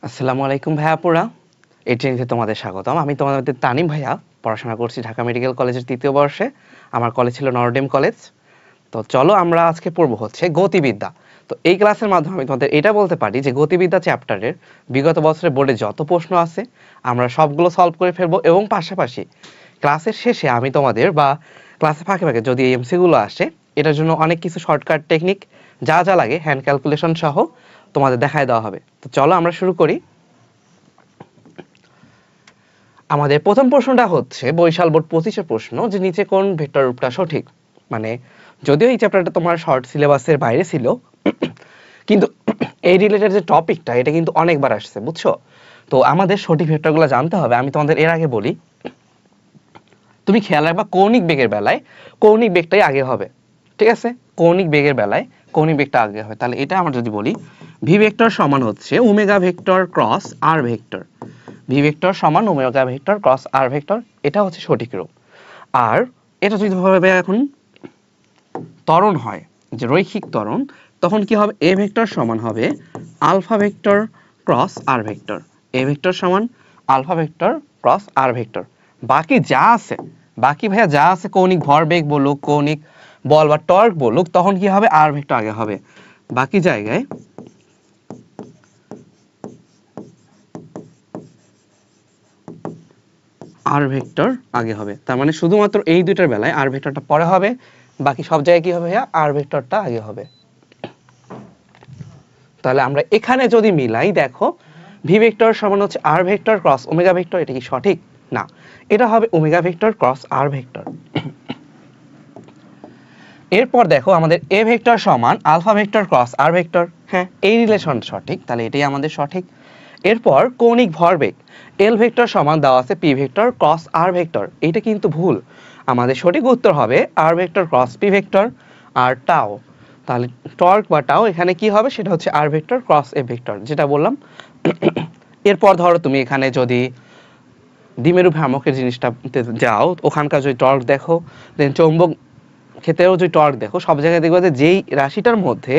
আসসালামু আলাইকুম ভাইয়াপুরা, এই ট্রেনিংতে তোমাদের স্বাগতম। আমি তোমাদের তানিম ভাইয়া, পড়াশোনা করছি ঢাকা মেডিকেল কলেজের ৩য় বর্ষে। আমার কলেজ ছিল নরডেম কলেজ। তো চলো আমরা আজকে পড়বো হচ্ছে গতিবিদ্যা। তো এই ক্লাসের মাধ্যমে আমি তোমাদের এটা বলতে পারি যে গতিবিদ্যা চ্যাপ্টারের বিগত বছরের বোর্ডে যত প্রশ্ন আছে আমরা সবগুলো সলভ করে ফেলবো, এবং পাশাপাশি ক্লাসের শেষে আমি তোমাদের বা ক্লাসের ফাঁকে ফাঁকে যদি এমসিগুলো আসে, এটার জন্য অনেক কিছু শর্টকাট টেকনিক যা যা লাগে হ্যান্ড ক্যালকুলেশন সহ তোমাদের দেখায় দেওয়া হবে। তো চলো আমরা শুরু করি। আমাদের প্রথম প্রশ্নটা হচ্ছে বরিশাল বোর্ড 25-এর প্রশ্ন, যে নিচে কোন ভেক্টর রূপটা সঠিক। মানে যদিও এই চ্যাপ্টারটা তোমার শর্ট সিলেবাসের বাইরে ছিল, কিন্তু এই রিলেটেড যে টপিকটা এটা কিন্তু অনেকবার আসছে, বুঝছো? তো আমাদের সঠিক ভেক্টরগুলো জানতে হবে। আমি তোমাদের এর আগে বলি, তুমি খেয়াল রাখবা কৌণিক বেগের বেলায় কৌণিক বেগটাই আগে হবে, ঠিক আছে? কৌণিক বেগের বেলায় কৌণিক বেগটা আগে হয়। তাহলে এটা আমরা যদি বলি ভি ভেক্টর সমান হচ্ছে omega vector cross R vector. V vector সমান omega vector cross R vector, এটা হচ্ছে সঠিক রূপ। আর এটা যদি ভাবে এখন ত্বরণ হয়, যে রৈখিক ত্বরণ, তখন কি হবে? এ ভেক্টর সমান হবে alpha vector cross R vector. A vector সমান alpha vector cross R vector. বাকি যা আছে, বাকি ভাইয়া যা আছে, কৌণিক ভরবেগ বলুক, কৌণিক বল বা টর্ক বলুক, তখন কি হবে? আর ভেক্টর আগে হবে। বাকি জায়গায় আর ভেক্টর আগে হবে। তার মানে শুধুমাত্র এই দুইটার বেলায় আর ভেক্টরটা পরে হবে, বাকি সব জায়গায় কি হবে ভাইয়া? আর ভেক্টরটা আগে হবে। তাহলে আমরা এখানে যদি মিলাই, দেখো ভি ভেক্টর সমান হচ্ছে আর ভেক্টর ক্রস ওমেগা ভেক্টর, এটা কি সঠিক? না, এটা হবে omega vector cross R vector. এরপর দেখো আমাদের এ ভেক্টর সমান alpha vector cross R vector. হ্যাঁ, এই রিলেশন সঠিক, তাহলে এটাই আমাদের সঠিক। এরপর কৌণিক ভরবেগ এল ভেক্টর সমান দেওয়া আছে P vector cross R vector, এইটা কিন্তু ভুল। আমাদের সঠিক উত্তর হবে আর ভেক্টর ক্রস পি ভেক্টর আর টাও। তাহলে টর্ক বা টাও এখানে কি হবে? সেটা হচ্ছে আর ভেক্টর ক্রস এ ভেক্টর, যেটা বললাম। এরপর ধরো তুমি এখানে যদি দ্বিমেরু ভ্রামকের জিনিসটা যাও, ওখানকার যদি টর্ক দেখো, দেন চৌম্বক ক্ষেত্রেও যদি টর্ক দেখো, সব জায়গায় দেখবে যে যেই রাশিটার মধ্যে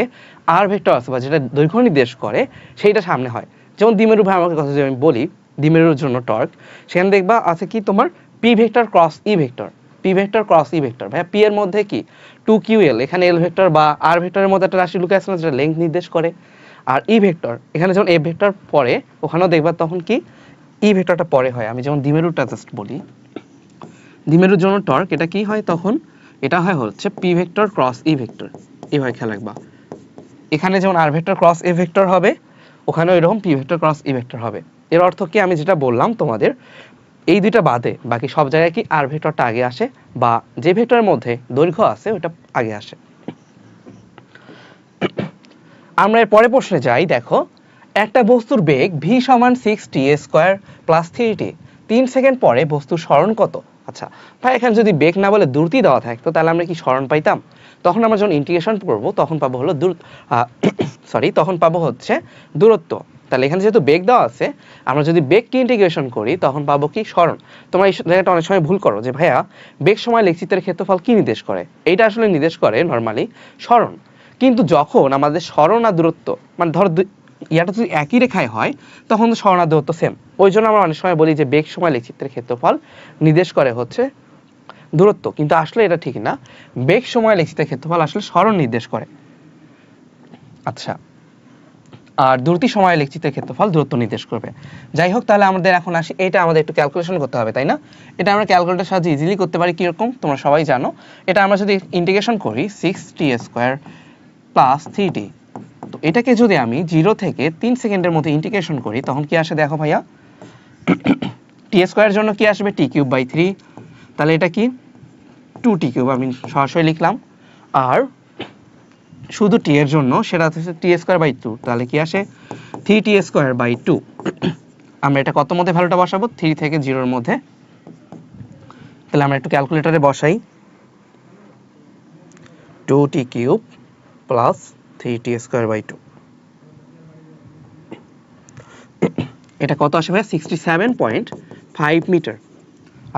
আর ভেক্টর আছে বা যেটা দৈর্ঘ্য নির্দেশ করে সেইটা সামনে হয়। যেমন দ্বিমেরু ভ্রামকের কথা যদি আমি বলি, দ্বিমেরুর জন্য টর্ক, সেখানে দেখবা আছে কি তোমার P vector cross E vector. P vector cross E vector, ভাইয়া পি এর মধ্যে কি 2QL, এখানে এল ভেক্টর বা আর ভেক্টরের মধ্যে একটা রাশি লুকে আছে না, যেটা লেংথ নির্দেশ করে। আর ই ভেক্টর এখানে যখন এ ভেক্টর পরে, ওখানেও দেখবা তখন কি ই ভেক্টরটা পরে হয়। আমি যেমন দ্বিমেরুটা জাস্ট বলি, দ্বিমেরুর জন্য টর্ক এটা কি হয় তখন? এটা হয় হচ্ছে P vector cross E vector. এইভাবে খেয়াল রাখবা, এখানে যেমন আর ভেক্টর ক্রস এ ভেক্টর হবে, ওখানেও এরকম P vector cross E vector হবে। এর অর্থ কি? আমি যেটা বললাম তোমাদের, এই দুইটা বাদে বাকি সব জায়গায় কি আর ভেক্টরটা আগে আসে, বা যে ভেক্টরের মধ্যে দৈর্ঘ্য আছে ওটা আগে আসে। আমরা এর পরের প্রশ্নে যাই। দেখো, একটা বস্তুর বেগ v সমান 6t² প্লাস 3t, 3 সেকেন্ড পরে বস্তুর সরণ কত? আচ্ছা ভাই, এখানে যদি বেগ না বলে দ্রুতি দেওয়া থাকতো, তাহলে আমরা কি সরণ পাইতাম? তখন আমরা যখন ইন্টিগ্রেশন করব তখন পাবো হলো তখন পাবো হচ্ছে দূরত্ব। তাহলে এখানে যেহেতু বেগ দেওয়া আছে, আমরা যদি বেগকে ইন্টিগ্রেশন করি তখন পাবো কি? সরণ। তোমরা এই জায়গাটা অনেক সময় ভুল করো যে ভাইয়া বেগ সময় লেখচিত্রের ক্ষেত্রফল কি নির্দেশ করে? এইটা আসলে নির্দেশ করে নর্মালি সরণ। কিন্তু যখন আমাদের সরণ আর দূরত্ব, মানে ধরো ইয়াটা যদি একই রেখায় হয়, তখন তো সরণ আর দূরত্ব সেম। ওই জন্য আমরা অনেক সময় বলি যে বেগ সময় লেখচিত্রের ক্ষেত্রফল নির্দেশ করে হচ্ছে দূরত্ব, কিন্তু আসলে এটা ঠিক না। বেগ সময় লেখচিত্রের ক্ষেত্রফল আসলে সরণ নির্দেশ করে। আচ্ছা, আর দ্রুতি সময় লেখচিত্রের ক্ষেত্রফল দূরত্ব নির্দেশ করবে। যাই হোক, তাহলে আমাদের এখন আসি, এটা আমাদের একটু ক্যালকুলেশন করতে হবে, তাই না? এটা আমরা ক্যালকুলেটরের সাহায্যে ইজিলি করতে পারি। কিরকম তোমরা সবাই জানো, এটা আমরা যদি ইন্টিগ্রেশন করি 6t² প্লাস 3t, তো এটাকে যদি আমি 0 থেকে 3 সেকেন্ডের মধ্যে ইন্টিগ্রেশন করি, তখন কি আসে দেখো ভাইয়া? t² এর জন্য কি আসবে? t³/3। তাহলে এটা কি 2t³ আমি সরাসরি লিখলাম। আর শুধু t এর জন্য সেটা হচ্ছে t²/2, তাহলে কি আসে? 3t²/2। আমরা এটা কত মধ্যে ভ্যালুটা বসাবো? 3 থেকে 0 এর মধ্যে। তাহলে আমরা একটু ক্যালকুলেটরে বসাই, 2t³ প্লাস 3t²/2, এটা কত আসে ভাই? 67.5 মিটার।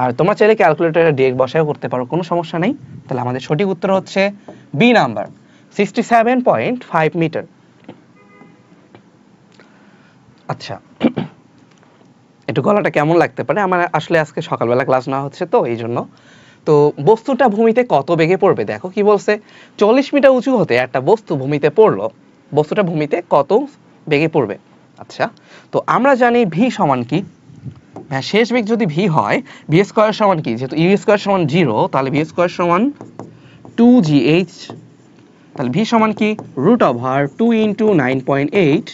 আর তোমরা চাইলে ক্যালকুলেটরে ডিরেক্ট বসায়ও করতে পারো, কোনো সমস্যা নেই। তাহলে আমাদের সঠিক উত্তর হচ্ছে বি নাম্বার, 67.5 মিটার। আচ্ছা, একটু গলাটা কেমন লাগতে পারে, আমার আসলে আজকে সকালবেলা ক্লাস না হচ্ছে তো এই জন্য। তো বস্তুটা ভূমিতে কত বেগে পড়বে, দেখো কি বলছে, 40 মিটার উঁচু হতে একটা বস্তু ভূমিতে পড়লো, বস্তুটা ভূমিতে কত বেগে পড়বে। আচ্ছা, তো আমরা জানি ভি সমান কি, হ্যাঁ শেষ বেগ যদি ভি হয়, ভি স্কোয়ার সমান কি, যেহেতু ইউ স্কোয়ার সমান 0, তাহলে ভি স্কোয়ার সমান 2gh, তাহলে ভি সমান কি রুট ওভার 2 ইন্টু 9.8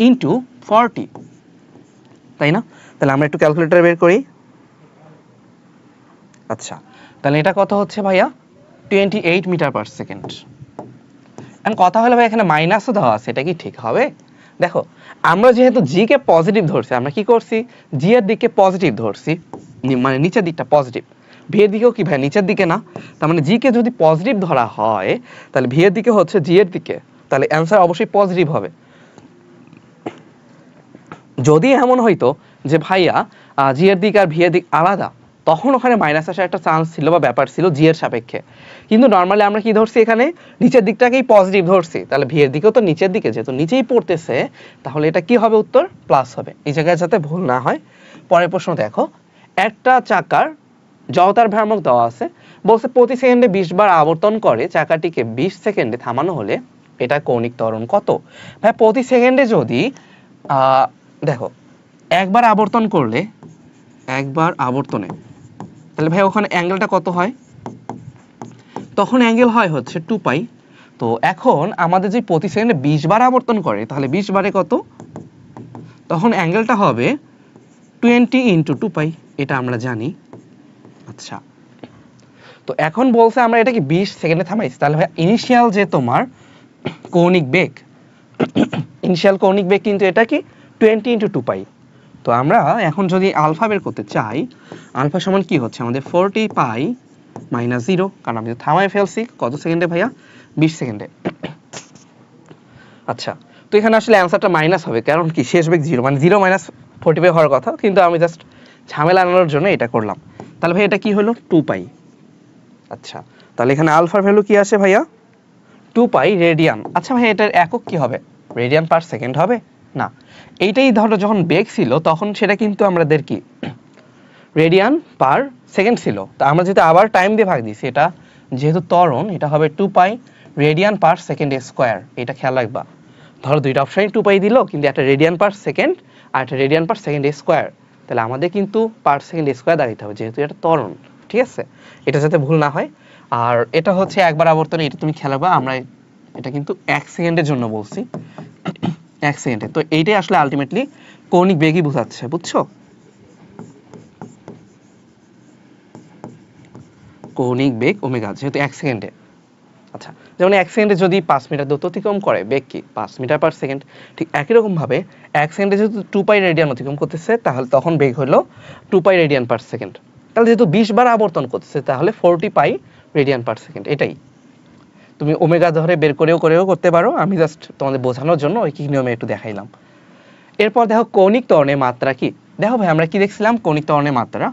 ইন্টু 40, তাই না? তাহলে আমরা একটু ক্যালকুলেটর বের করি। আচ্ছা, তাহলে এটা কত হচ্ছে ভাইয়া, 28 মিটার পার সেকেন্ড। এখন কথা হলো ভাই এখানে মাইনাসও দেওয়া আছে, এটা কি ঠিক হবে? দেখো, আমরা যেহেতু জি কে পজিটিভ ধরছি, আমরা কি করছি, জি এর দিকে পজিটিভ ধরছি, মানে নিচের দিকটা পজিটিভ, ভি এর দিকেও কি ভাই নিচের দিকে না? তার মানে জি কে যদি পজিটিভ ধরা হয়, তাহলে ভি এর দিকে হচ্ছে জি এর দিকে, তাহলে অ্যান্সার অবশ্যই পজিটিভ হবে। যদি এমন হইতো যে ভাইয়া জি এর দিক আর ভি এর দিক আলাদা, তখন ওখানে মাইনাস আসার একটা চান্স ছিল বা ব্যাপার ছিল জি এর সাপেক্ষে, কিন্তু নর্মালি আমরা কি ধরছি, এখানে নিচের দিকটাকেই পজিটিভ ধরছি, তাহলে ভি এর দিকেও তো নিচের দিকে, যেহেতু নিচেই পড়তেছে, তাহলে এটা কি হবে, উত্তর প্লাস হবে। এই জায়গায় যাতে ভুল না হয়। পরের প্রশ্ন দেখো, একটা চাকার জড়তার ভ্রামক দেওয়া আছে, বলছে প্রতি সেকেন্ডে 20 বার আবর্তন করে, চাকাটিকে 20 সেকেন্ডে থামানো হলে এটা কৌণিক ত্বরণ কত? ভাই প্রতি সেকেন্ডে যদি দেখো একবার আবর্তন করলে, একবার আবর্তনে, তাহলে ভাই ওখানে অ্যাঙ্গেলটা কত হয়, তখন অ্যাঙ্গেল হয় হচ্ছে 2π। তো এখন আমাদের যে প্রতি সেকেন্ডে 20 বার আবর্তন করে, তাহলে 20 বারে কত, তখন অ্যাঙ্গেলটা হবে 20 ইন্টু 2π, এটা আমরা জানি। আচ্ছা, তো এখন বলছে আমরা এটাকে 20 সেকেন্ডে থামাইছি, তাহলে ভাই ইনিশিয়াল যে তোমার কৌণিক বেগ, ইনিশিয়াল কৌণিক বেগ কিন্তু এটা কি 20 ইন্টু 2π। তো আমরা এখন যদি আলফা বের করতে চাই, আলফা সমান কি হচ্ছে আমাদের 40π মাইনাস 0, কারণ আমি থামাই ফেলছি কত সেকেন্ডে ভাইয়া, 20 সেকেন্ডে। আচ্ছা, তো এখানে আসলে অ্যান্সারটা মাইনাস হবে, কারণ কি শেষ বেগ 0, মানে 0 মাইনাস 45 হওয়ার কথা, কিন্তু আমি জাস্ট ঝামেলা আনানোর জন্য এটা করলাম। তাহলে ভাই এটা কি হলো 2π। আচ্ছা, তাহলে এখানে আলফার ভ্যালু কি আসে ভাইয়া, 2π রেডিয়ান। আচ্ছা ভাই এটার একক কি হবে, রেডিয়ান পার সেকেন্ড হবে না? এইটাই ধরো যখন বেগ ছিল তখন সেটা কিন্তু আমাদের কি রেডিয়ান পার সেকেন্ড ছিল, তো আমরা যেহেতু আবার টাইম দিয়ে ভাগ দিয়েছি, এটা যেহেতু ত্বরণ, এটা হবে 2π রেডিয়ান পার সেকেন্ড স্কোয়ার। এটা খেয়াল রাখবা, ধরো দুইটা অপশনই 2π দিল, কিন্তু একটা রেডিয়ান পার সেকেন্ড আর একটা রেডিয়ান পার সেকেন্ড স্কোয়ার, তাহলে আমাদের কিন্তু পার সেকেন্ড স্কোয়ার দাঁড়াতে হবে, যেহেতু এটা ত্বরণ। ঠিক আছে, এটা যাতে ভুল না হয়। আর এটা হচ্ছে একবার আবর্তনে, এটা তুমি খেয়াল রাখবা, আমরা এটা কিন্তু 1 সেকেন্ডের জন্য বলছি, 1 সেকেন্ডে। তো এইটাই আসলে আলটিমেটলি কৌণিক বেগই বোঝাচ্ছে, বুঝছো? কৌণিক বেগ ওমেগা, যেহেতু 1 সেকেন্ডে। আচ্ছা, যেমন 1 সেকেন্ডে যদি 5 মিটার দূরত্ব অতিক্রম করে, বেগ কি 5 মিটার পার সেকেন্ড, ঠিক একই রকম ভাবে 1 সেকেন্ডে যেহেতু 2π রেডিয়ান অতিক্রম করতেছে, তাহলে তখন বেগ হলো 2π রেডিয়ান পার সেকেন্ড। তাহলে যেহেতু 20 বার আবর্তন করতেছে, তাহলে 40π রেডিয়ান পার সেকেন্ড। এটাই তুমি ওমেগা ধরে বের করেও করতে পারো, আমি জাস্ট তোমাদের বোঝানোর জন্য ওই কি নিয়মে একটু দেখাইলাম। এরপর দেখো কৌণিক ত্বরণের মাত্রা কি। দেখো ভাই আমরা কি দেখছিলাম, কৌণিক ত্বরণের মাত্রা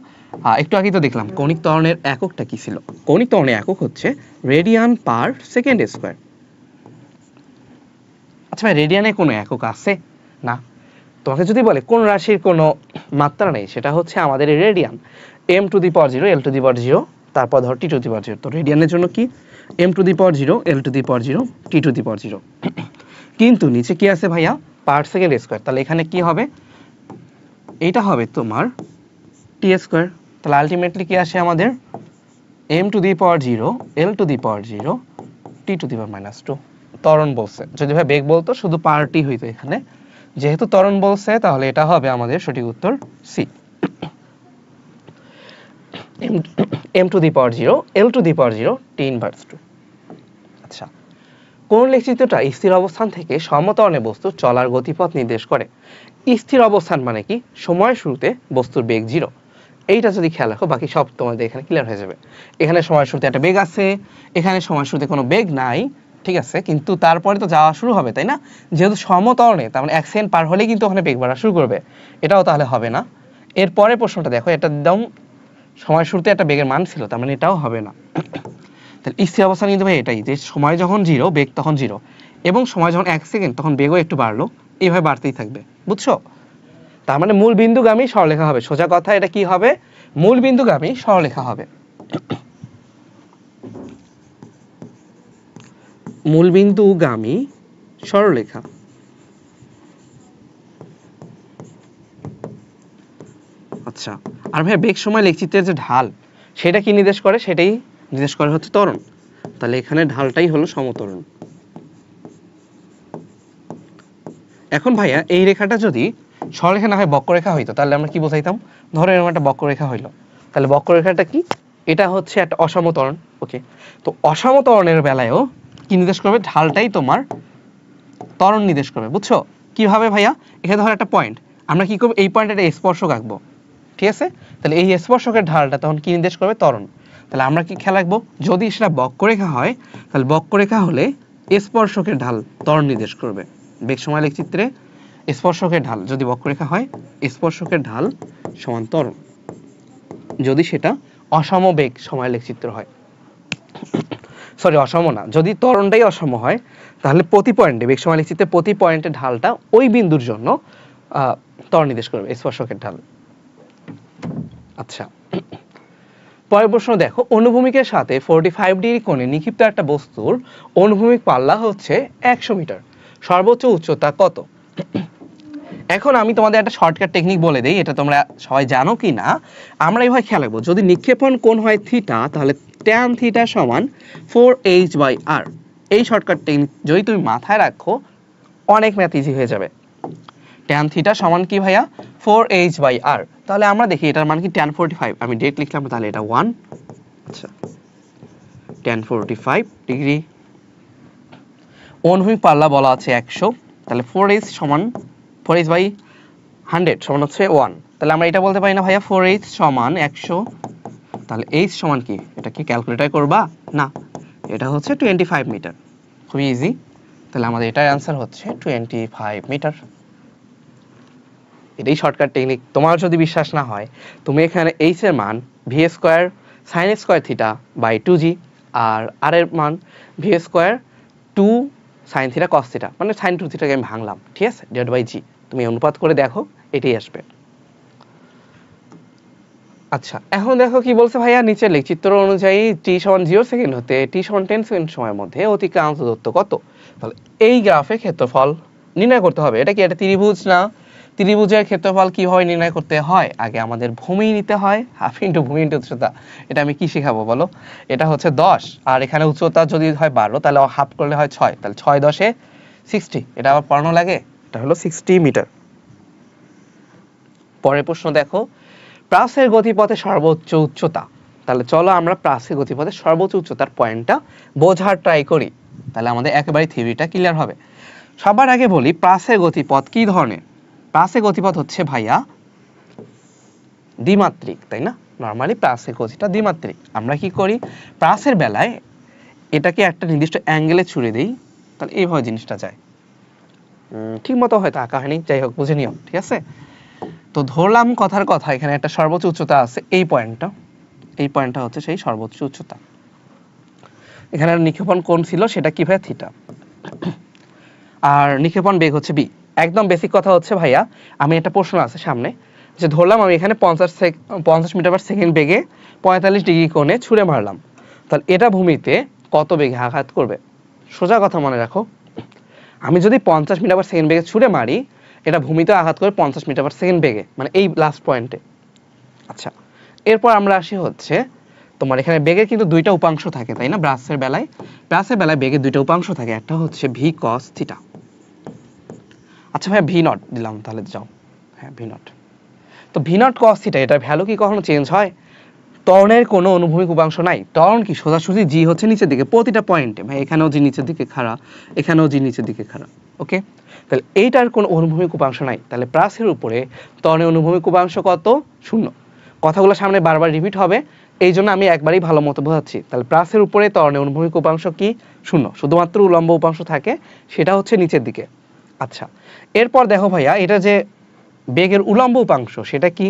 একটু আগেই তো দেখলাম, কৌণিক ত্বরণের এককটা কি ছিল, কৌণিক ত্বরণের একক হচ্ছে রেডিয়ান পার সেকেন্ড স্কোয়ার। আচ্ছা ভাই রেডিয়ানে কোনো একক আছে না? তোমাকে যদি বলে কোন রাশির কোনো মাত্রা নেই, সেটা হচ্ছে আমাদের রেডিয়ান, m⁴0 l⁴0, তারপর ধর t⁴0। তো রেডিয়ানের জন্য কি m⁴0 l⁴0 t⁴0, কিন্তু নিচে কি আছে ভাইয়া, পার সেকেন্ড স্কোয়ার। তাহলে এখানে কি হবে, এইটা হবে তোমার টি স্কোয়ার। তাহলে আলটিমেটলি কি আসে আমাদের m⁴0 l⁴0 t⁻²। ত্বরণ বলছে, যদি ভাই বেগ বলতো শুধু পার্টি হইতো, এখানে যেহেতু ত্বরণ বলছে তাহলে এটা হবে আমাদের সঠিক উত্তর সি, m⁴0 l⁴0 t⁻²। আচ্ছা, কোন লেখচিত্রটা স্থির অবস্থান থেকে সমত্বরণে বস্তু চলার গতিপথ নির্দেশ করে? স্থির অবস্থান মানে কি, সময়ের শুরুতে বস্তুর বেগ 0। এইটা যদি খেয়াল রাখো, বাকি সব তোমাদের এখানে ক্লিয়ার হয়ে যাবে। এখানে সময়ের শুরুতে একটা বেগ আছে, এখানে সময়ের শুরুতে কোনো বেগ নাই, ঠিক আছে, কিন্তু তারপরে তো যাওয়া শুরু হবে, তাই না? যেহেতু সমত্বরণে, তার মানে 1 সেকেন্ড পার হলেই কিন্তু ওখানে বেগ বাড়া শুরু করবে, এটাও তাহলে হবে না। এরপরে প্রশ্নটা দেখো, এটা একদম সময়ের শুরুতে একটা বেগের মান ছিল, তার মানে এটাও হবে না। তাহলে স্থির অবস্থান কিন্তু ভাই এটাই, যে সময় যখন 0 বেগ তখন 0, এবং সময় যখন 1 সেকেন্ড তখন বেগও একটু বাড়লো, এইভাবে বাড়তেই থাকবে, বুঝছো? তার মানে মূল বিন্দুগামী সরলরেখা হবে, সোজা কথা এটা কি হবে, মূল বিন্দুগামী সরলরেখা হবে। মূল বিন্দুগামী সরলরেখা। আচ্ছা, আর ভাই বেগ সময় লেখচিত্রের যে ঢাল সেটা কি নির্দেশ করে, সেটাই নির্দেশ করে হচ্ছে ত্বরণ। তাহলে এখানে ঢালটাই হলো সমত্বরণ। এখন ভাইয়া এই রেখাটা যদি সরলরেখা না হয় বক্ররেখা হইতো তাহলে আমরা কি বোঝাইতাম, ধরো এরকম একটা বক্ররেখা হইলো, তাহলে বক্ররেখাটা কি, এটা হচ্ছে একটা অসমত্বরণ। ওকে, তো অসমত্বরণের বেলায়ও কি নির্দেশ করবে, ঢালটাই তোমার ত্বরণ নির্দেশ করবে, বুঝছো? কিভাবে ভাইয়া, এখানে ধরো একটা পয়েন্ট, আমরা কি করব, এই পয়েন্টে একটা স্পর্শক আঁকবো, ঠিক আছে? তাহলে এই স্পর্শকের ঢালটা তখন কি নির্দেশ করবে, ত্বরণ। তাহলে আমরা কি খেয়াল রাখবো, যদি সেটা বক্ররেখা হয় তাহলে বক্ররেখা হলে স্পর্শকের ঢাল ত্বরণ নির্দেশ করবে। বেগ সময় লেখচিত্রে স্পর্শকের ঢাল যদি বক্ররেখা হয়, স্পর্শকের ঢাল সমান ত্বরণ। যদি সেটা অসম বেগ সময় লেখচিত্র হয়, সরি অসম না, যদি ত্বরণটাই অসম হয় তাহলে প্রতি পয়েন্টে বেগ সময় লেখচিত্রে প্রতি পয়েন্টের ঢালটা ওই বিন্দুর জন্য ত্বরণ নির্দেশ করবে, স্পর্শকের ঢাল। আচ্ছা, পরের প্রশ্ন দেখো, অনুভূমিকের সাথে 45 ডিগ্রি কোণে নিক্ষিপ্ত একটা বস্তুর অনুভূমিক পাল্লা হচ্ছে 100 মিটার, সর্বোচ্চ উচ্চতা কত? এখন আমি তোমাদের একটা শর্টকাট টেকনিক বলে দেই, এটা তোমরা সবাই জানো কি না। আমরা এইভাবে খেয়াল রাখবো, যদি নিক্ষেপণ কোণ হয় থিটা তাহলে tan থিটা সমান 4h/r। এই শর্টকাট টেকনিক যদি তুমি মাথায় রাখো অনেক ম্যাথ ইজি হয়ে যাবে। tan থিটা সমান কি ভাইয়া, 4h/r। তাহলে আমরা দেখি এটার মান কি tan 45, আমি ডেট লিখলাম, তাহলে এটা 1। আচ্ছা, tan 45 ডিগ্রি, অনুভূমিক পাল্লা বলা আছে 100, তাহলে 4h সমান 4h/100 সমান হচ্ছে 1। তাহলে আমরা এটা বলতে পারি না ভাইয়া 4h সমান 100, তাহলে h সমান কি, এটা কি ক্যালকুলেটর করবা, না, এটা হচ্ছে 25 মিটার, খুবই ইজি। তাহলে আমাদের এটার অ্যান্সার হচ্ছে 25 মিটার। এটাই শর্টকাট টেকনিক। তোমার যদি বিশ্বাস না হয় তুমি এখানে h এর মান v square sin square theta by 2g, আর r এর মান v square 2 sin theta cos theta, মানে sin 2 থিটাকে আমি ভাঙলাম, ঠিক আছে, ডিভাইড বাই g, তুমি অনুপাত করে দেখো এটাই আসবে। আচ্ছা, এখন দেখো কি বলছে ভাইয়া, নিচের লেখচিত্র অনুযায়ী t সমান 0 সেকেন্ড হতে t সমান 10 সেকেন্ড সময়ের মধ্যে অতিক্রান্ত দূরত্ব কত? তাহলে এই গ্রাফের ক্ষেত্রফল নির্ণয় করতে হবে। এটা কি একটা ত্রিভুজ না, ত্রিভুজের ক্ষেত্রফল কিভাবে নির্ণয় করতে হয়, আগে আমাদের ভূমি নিতে হয়, হাফ ইন্টু ভূমি ইন্টু উচ্চতা। এটা আমি কি শেখাবো বলো, এটা হচ্ছে 10, আর এখানে উচ্চতা যদি হয় 12 তাহলে হাফ করলে হয় 6, তাহলে 6 10 60, এটা আবার পড়ানো লাগে, এটা হলো 60 মিটার। পরের প্রশ্ন দেখো, প্রাসের গতিপথে সর্বোচ্চ উচ্চতা। তাহলে চলো আমরা প্রাসের গতিপথে সর্বোচ্চ উচ্চতার পয়েন্টটা বোঝার ট্রাই করি, তাহলে আমাদের একেবারে থিওরিটা ক্লিয়ার হবে। সবার আগে বলি প্রাসের গতিপথ কি ধরনের। প্রাসের গতিপথ হচ্ছে ভাইয়া দ্বিমাত্রিক, তাই না? নরমালি প্রাসের গতিটা দ্বিমাত্রিক। আমরা কি করি, প্রাসের বেলায় এটাকে একটা নির্দিষ্ট অ্যাঙ্গেলে ছুড়ে দিই, তাহলে এইভাবে জিনিসটা যায়। ঠিক মতো হয়তো আঁকা হয়নি, যাই হোক বুঝে নিও, ঠিক আছে? তো ধরলাম কথার কথা এখানে একটা সর্বোচ্চ উচ্চতা আছে, এই পয়েন্টটা হচ্ছে সেই সর্বোচ্চ উচ্চতা। এখানে নিক্ষেপণ কোণ ছিল সেটা কি ভাইয়া, থিটা, আর নিক্ষেপণ বেগ হচ্ছে বি। একদম বেসিক কথা হচ্ছে ভাইয়া, আমি একটা প্রশ্ন আছে সামনে, যে ধরলাম আমি এখানে 50 মিটার পার সেকেন্ড বেগে 45 ডিগ্রি কোণে ছুঁড়ে মারলাম, তাহলে এটা ভূমিতে কত বেগে আঘাত করবে? সোজা কথা মনে রাখো, আমি যদি 50 মিটার পার সেকেন্ড বেগে ছুঁড়ে মারি, এটা ভূমিতে আঘাত করে 50 মিটার পার সেকেন্ড বেগে, মানে এই লাস্ট পয়েন্টে। আচ্ছা, এরপর আমরা আসি হচ্ছে তোমার এখানে বেগের কিন্তু দুইটা উপাংশ থাকে, তাই না? প্রাসের বেলায় বেগের দুইটা উপাংশ থাকে, একটা হচ্ছে ভি কস থিটা। আচ্ছা ভাই ভি নট দিলাম, তাহলে যাও, হ্যাঁ ভি নট। তো ভি নট কস থিটা, এটার ভ্যালু কি কখনো চেঞ্জ হয়? ত্বরণের কোনো অনুভূমিক উপাংশ নাই, ত্বরণ কি সোজাসুজি জি হচ্ছে নিচের দিকে প্রতিটা পয়েন্টে, ভাই এখানেও জি নিচের দিকে খাড়া, এখানেও জি নিচের দিকে খাড়া, ওকে? তাহলে এইটার কোনো অনুভূমিক উপাংশ নাই, তাহলে প্রাসের উপরে ত্বরণের অনুভূমিক উপাংশ কত? 0। কথাগুলো সামনে বারবার রিপিট হবে, এই জন্য আমি একবারই ভালো মতো বোঝাচ্ছি। তাহলে প্রাসের উপরে ত্বরণের অনুভূমিক উপাংশ কি? 0, শুধুমাত্র উলম্ব উপাংশ থাকে, সেটা হচ্ছে নিচের দিকে। আচ্ছা, এরপর দেখো ভাইয়া, এটা যে বেগের উলম্ব উপাংশ সেটা কি?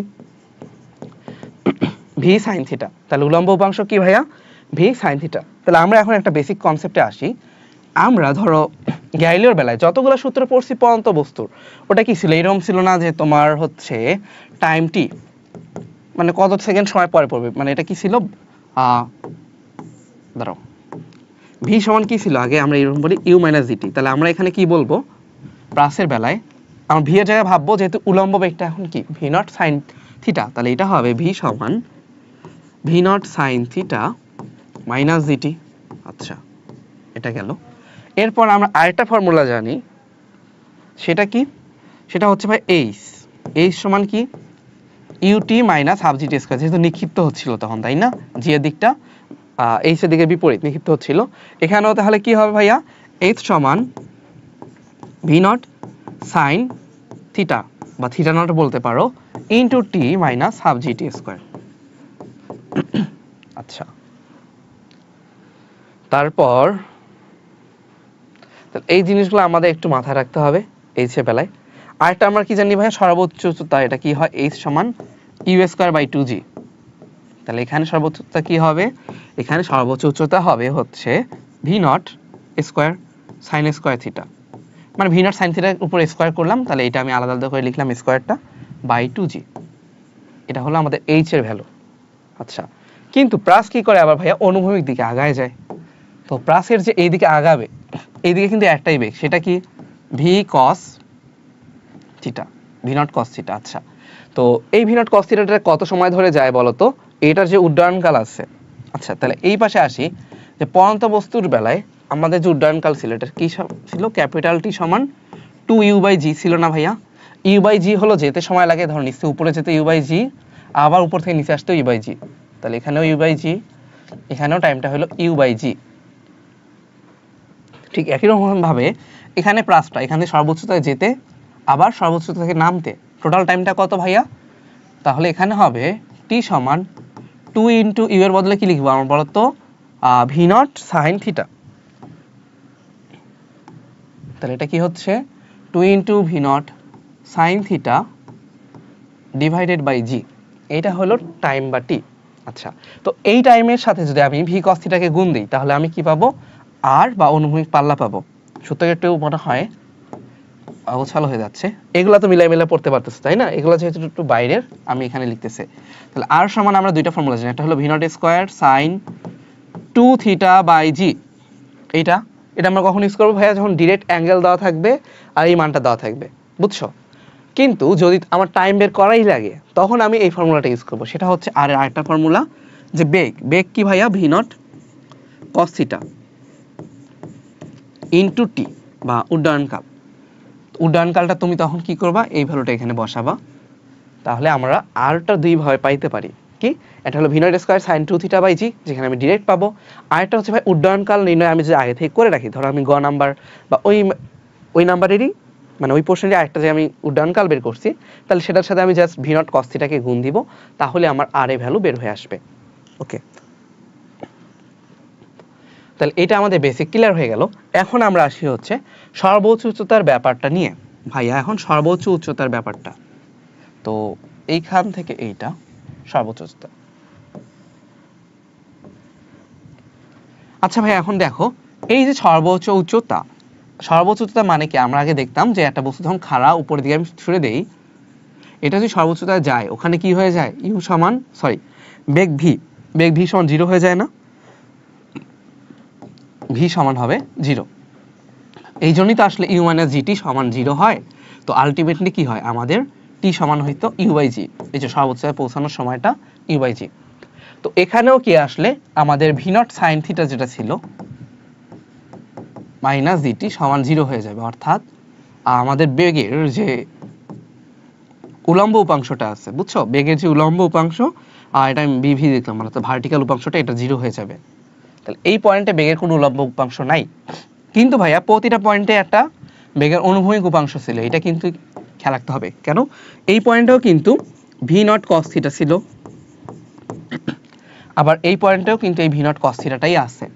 V sign theta. তাহলে উলম্ব উপাংশ কি ভাইয়া? V sign theta. তাহলে আমরা এখন একটা বেসিক কনসেপ্টে আসি, আমরা ধরো গ্যালিলিওর বেলায় যতগুলো সূত্র পড়ছি পরন্ত বস্তুর, ওটা কি ছিল, এরকম ছিল না যে তোমার হচ্ছে টাইম টি মানে কত সেকেন্ড সময় পরে পড়বে, মানে এটা কি ছিল, দাঁড়াও, ভি সমান কি ছিল আগে, আমরা এরকম বলি ইউ মাইনাস জিটি। তাহলে আমরা এখানে কি বলবো, প্লাসের বেলায় আমরা ভি এর জায়গায় ভাববো যেহেতু উলম্ব বেগটা এখন কি ভি নট সাইন থিটা, তাহলে এটা হবে ভি সমান V naught sine theta minus GT. আচ্ছা, এটা গেল। এরপর আমরা আরেকটা ফর্মুলা জানি, সেটা কি, সেটা হচ্ছে ভাই এইচ, এইচ সমান কি u t minus half g t square, যেহেতু নিক্ষিপ্ত হচ্ছিল তখন, তাই না, জি এর দিকটা এইচ এর দিকে বিপরীত নিক্ষিপ্ত হচ্ছিল। এখানেও তাহলে কি হবে ভাইয়া, এইচ সমান ভি নট সাইন থিটা বা থিটা নট বলতে পারো into T minus half g t square. আচ্ছা, তারপর এই জিনিসগুলো আমাদের একটু মাথায় রাখতে হবে এইচ এর বেলায়। আরেকটা আমরা কি জানি ভাই, সর্বোচ্চ উচ্চতা, এটা কি হয়, এইচ সমান ইউ স্কয়ার বাই 2g। তাহলে এখানে সর্বোচ্চ উচ্চতা কি হবে, এখানে সর্বোচ্চ উচ্চতা হবে হচ্ছে V naught square sine square theta, মানে ভি নট সাইন থিটার উপর স্কয়ার করলাম, তাহলে এটা আমি আলাদা আলাদা করে লিখলাম স্কয়ারটা বাই 2g। এটা হলো আমাদের এইচ এর ভ্যালু। আচ্ছা, কিন্তু প্লাস কি করে আবার ভাইয়া, অনুভূমিক দিকে আগায় যায়। তো প্লাসের যে এইদিকে আগাবে, এইদিকে কিন্তু একটাই বেগ, সেটা কি V cos theta, V naught cos theta. আচ্ছা, তো এই ভি নট কস থিটাটা কত সময় ধরে যায় বলো তো, এটার যে উড্ডয়নকাল আছে। আচ্ছা, তাহলে এই পাশে আসি, যে পরন্ত বস্তুর বেলায় আমাদের যে উড্ডয়নকাল ছিল, এটা কি ছিল, ক্যাপিটাল টি সমান 2u/g ছিল না ভাইয়া। u/g হলো যেতে সময় লাগে, ধর নিচে উপরে যেতে u/g, আবার উপর থেকে নিচে আসতে u/g, তাহলে এখানেও u/g, এখানেও টাইমটা হলো u/g। ঠিক একই রকম ভাবে এখানে প্লাসটা, এখানে সর্বোচ্চতায় যেতে আবার সর্বোচ্চতা থেকে নামতে, টোটাল টাইমটা কত ভাইয়া, তাহলে এখানে হবে টি সমান 2 ইন্টু ইউ এর বদলে কি লিখবো আমার বলো তো, ভি নট সাইন থিটা। তাহলে এটা কি হচ্ছে 2 into V naught sine theta divided by G, এইটা হলো টাইম বা টি। আচ্ছা, তো এই টাইমের সাথে যদি আমি ভি কস থিটাকে গুণ দিই, তাহলে আমি কি পাবো, আর বা অনুভূমিক পাল্লা পাবো। সূত্রটা একটু মনে হয় অগোছাল হয়ে যাচ্ছে, এগুলা তো মিলাই মিলাই পড়তে পারতেছে, তাই না, এগুলো যেহেতু একটু বাইরের আমি এখানে লিখতেছি। তাহলে আর সমান আমরা দুইটা ফর্মুলা জানি, একটা হলো V naught square sine 2 theta by G, এটা আমরা কখন ইউজ করবো ভাইয়া, যখন ডিরেক্ট অ্যাঙ্গেল দেওয়া থাকবে আর এই মানটা দেওয়া থাকবে, বুঝছো। কিন্তু যদি আমার টাইম বের করাই লাগে, তখন আমি এই ফর্মুলাটা ইউজ করবো, সেটা হচ্ছে আর আরেকটা ফর্মুলা, যে বেগ কি ভাইয়া, V naught cos theta into T বা উড্ডয়নকাল। উড্ডয়নকালটা তুমি তখন কি করবা, এই ভ্যালুটা এখানে বসাবা, তাহলে আমরা আরটা দুই ভাবে পাইতে পারি। কি, এটা হলো V naught square sine 2 theta by G, যেখানে আমি ডিরেক্ট পাবো। আরেকটা হচ্ছে ভাই উড্ডয়নকাল নির্ণয় আমি যদি আগে থেকে করে রাখি, ধরো আমি গ নাম্বার বা ওই নাম্বারেরই মানে ওই পোর্শনেরই আরেকটা যে আমি উড্ডয়নকাল বের করছি, তাহলে সেটার সাথে আমি জাস্ট ভি নট কস থিটাকে গুণ দিব, তাহলে আমার আর এ ভ্যালু বের হয়ে আসবে। ওকে, তাহলে এটা আমাদের বেসিক ক্লিয়ার হয়ে গেল। এখন আমরা আসি হচ্ছে সর্বোচ্চ উচ্চতার ব্যাপারটা নিয়ে। ভাইয়া এখন সর্বোচ্চ উচ্চতার ব্যাপারটা, তো এইখান থেকে এইটা সর্বোচ্চ উচ্চতা। আচ্ছা ভাই, এখন দেখো এই যে সর্বোচ্চ উচ্চতা মানে কি, আমরা আগে দেখতাম যে একটা বস্তু যখন খাড়া উপরের দিকে আমি ছুড়ে দেই, এটা যদি সর্বোচ্চ উচ্চতায় যায়, ওখানে কি হয়ে যায়, ইউ সমান বেগ ভি সমান 0 হয়ে যায় না, ভি সমান হবে 0। এই জন্যই তো আসলে ইউ মাইনাস জিটি সমান 0 হয়। তো আলটিমেটলি কি হয়, আমাদের টি সমান হইতো ইউ/জি, এই যে সর্বোচ্চ পৌঁছানোর সময়টা ইউ/জি। তো এখানেও কি আসলে আমাদের ভি নট সাইন থিটা যেটা ছিল মাইনাস জিটি সমান 0 হয়ে যাবে, অর্থাৎ আমাদের বেগের যে উলম্ব উপাংশটা আছে, বুঝছো, বেগের যে উলম্ব উপাংশ, আর এটা আমি বিভি দেখলাম, মানে ভার্টিক্যাল উপাংশটা এটা 0 হয়ে যাবে। তাহলে এই পয়েন্টে বেগের কোনো উলম্ব উপাংশ নাই, কিন্তু ভাইয়া প্রতিটা পয়েন্টে একটা বেগের অনুভূমিক উপাংশ ছিল, এটা কিন্তু খেয়াল রাখতে হবে। কেন, এই পয়েন্টেও কিন্তু ভি নট কস থিটা ছিল, আবার এই পয়েন্টেও কিন্তু এই ভি নট কস থিটাটাই আছে।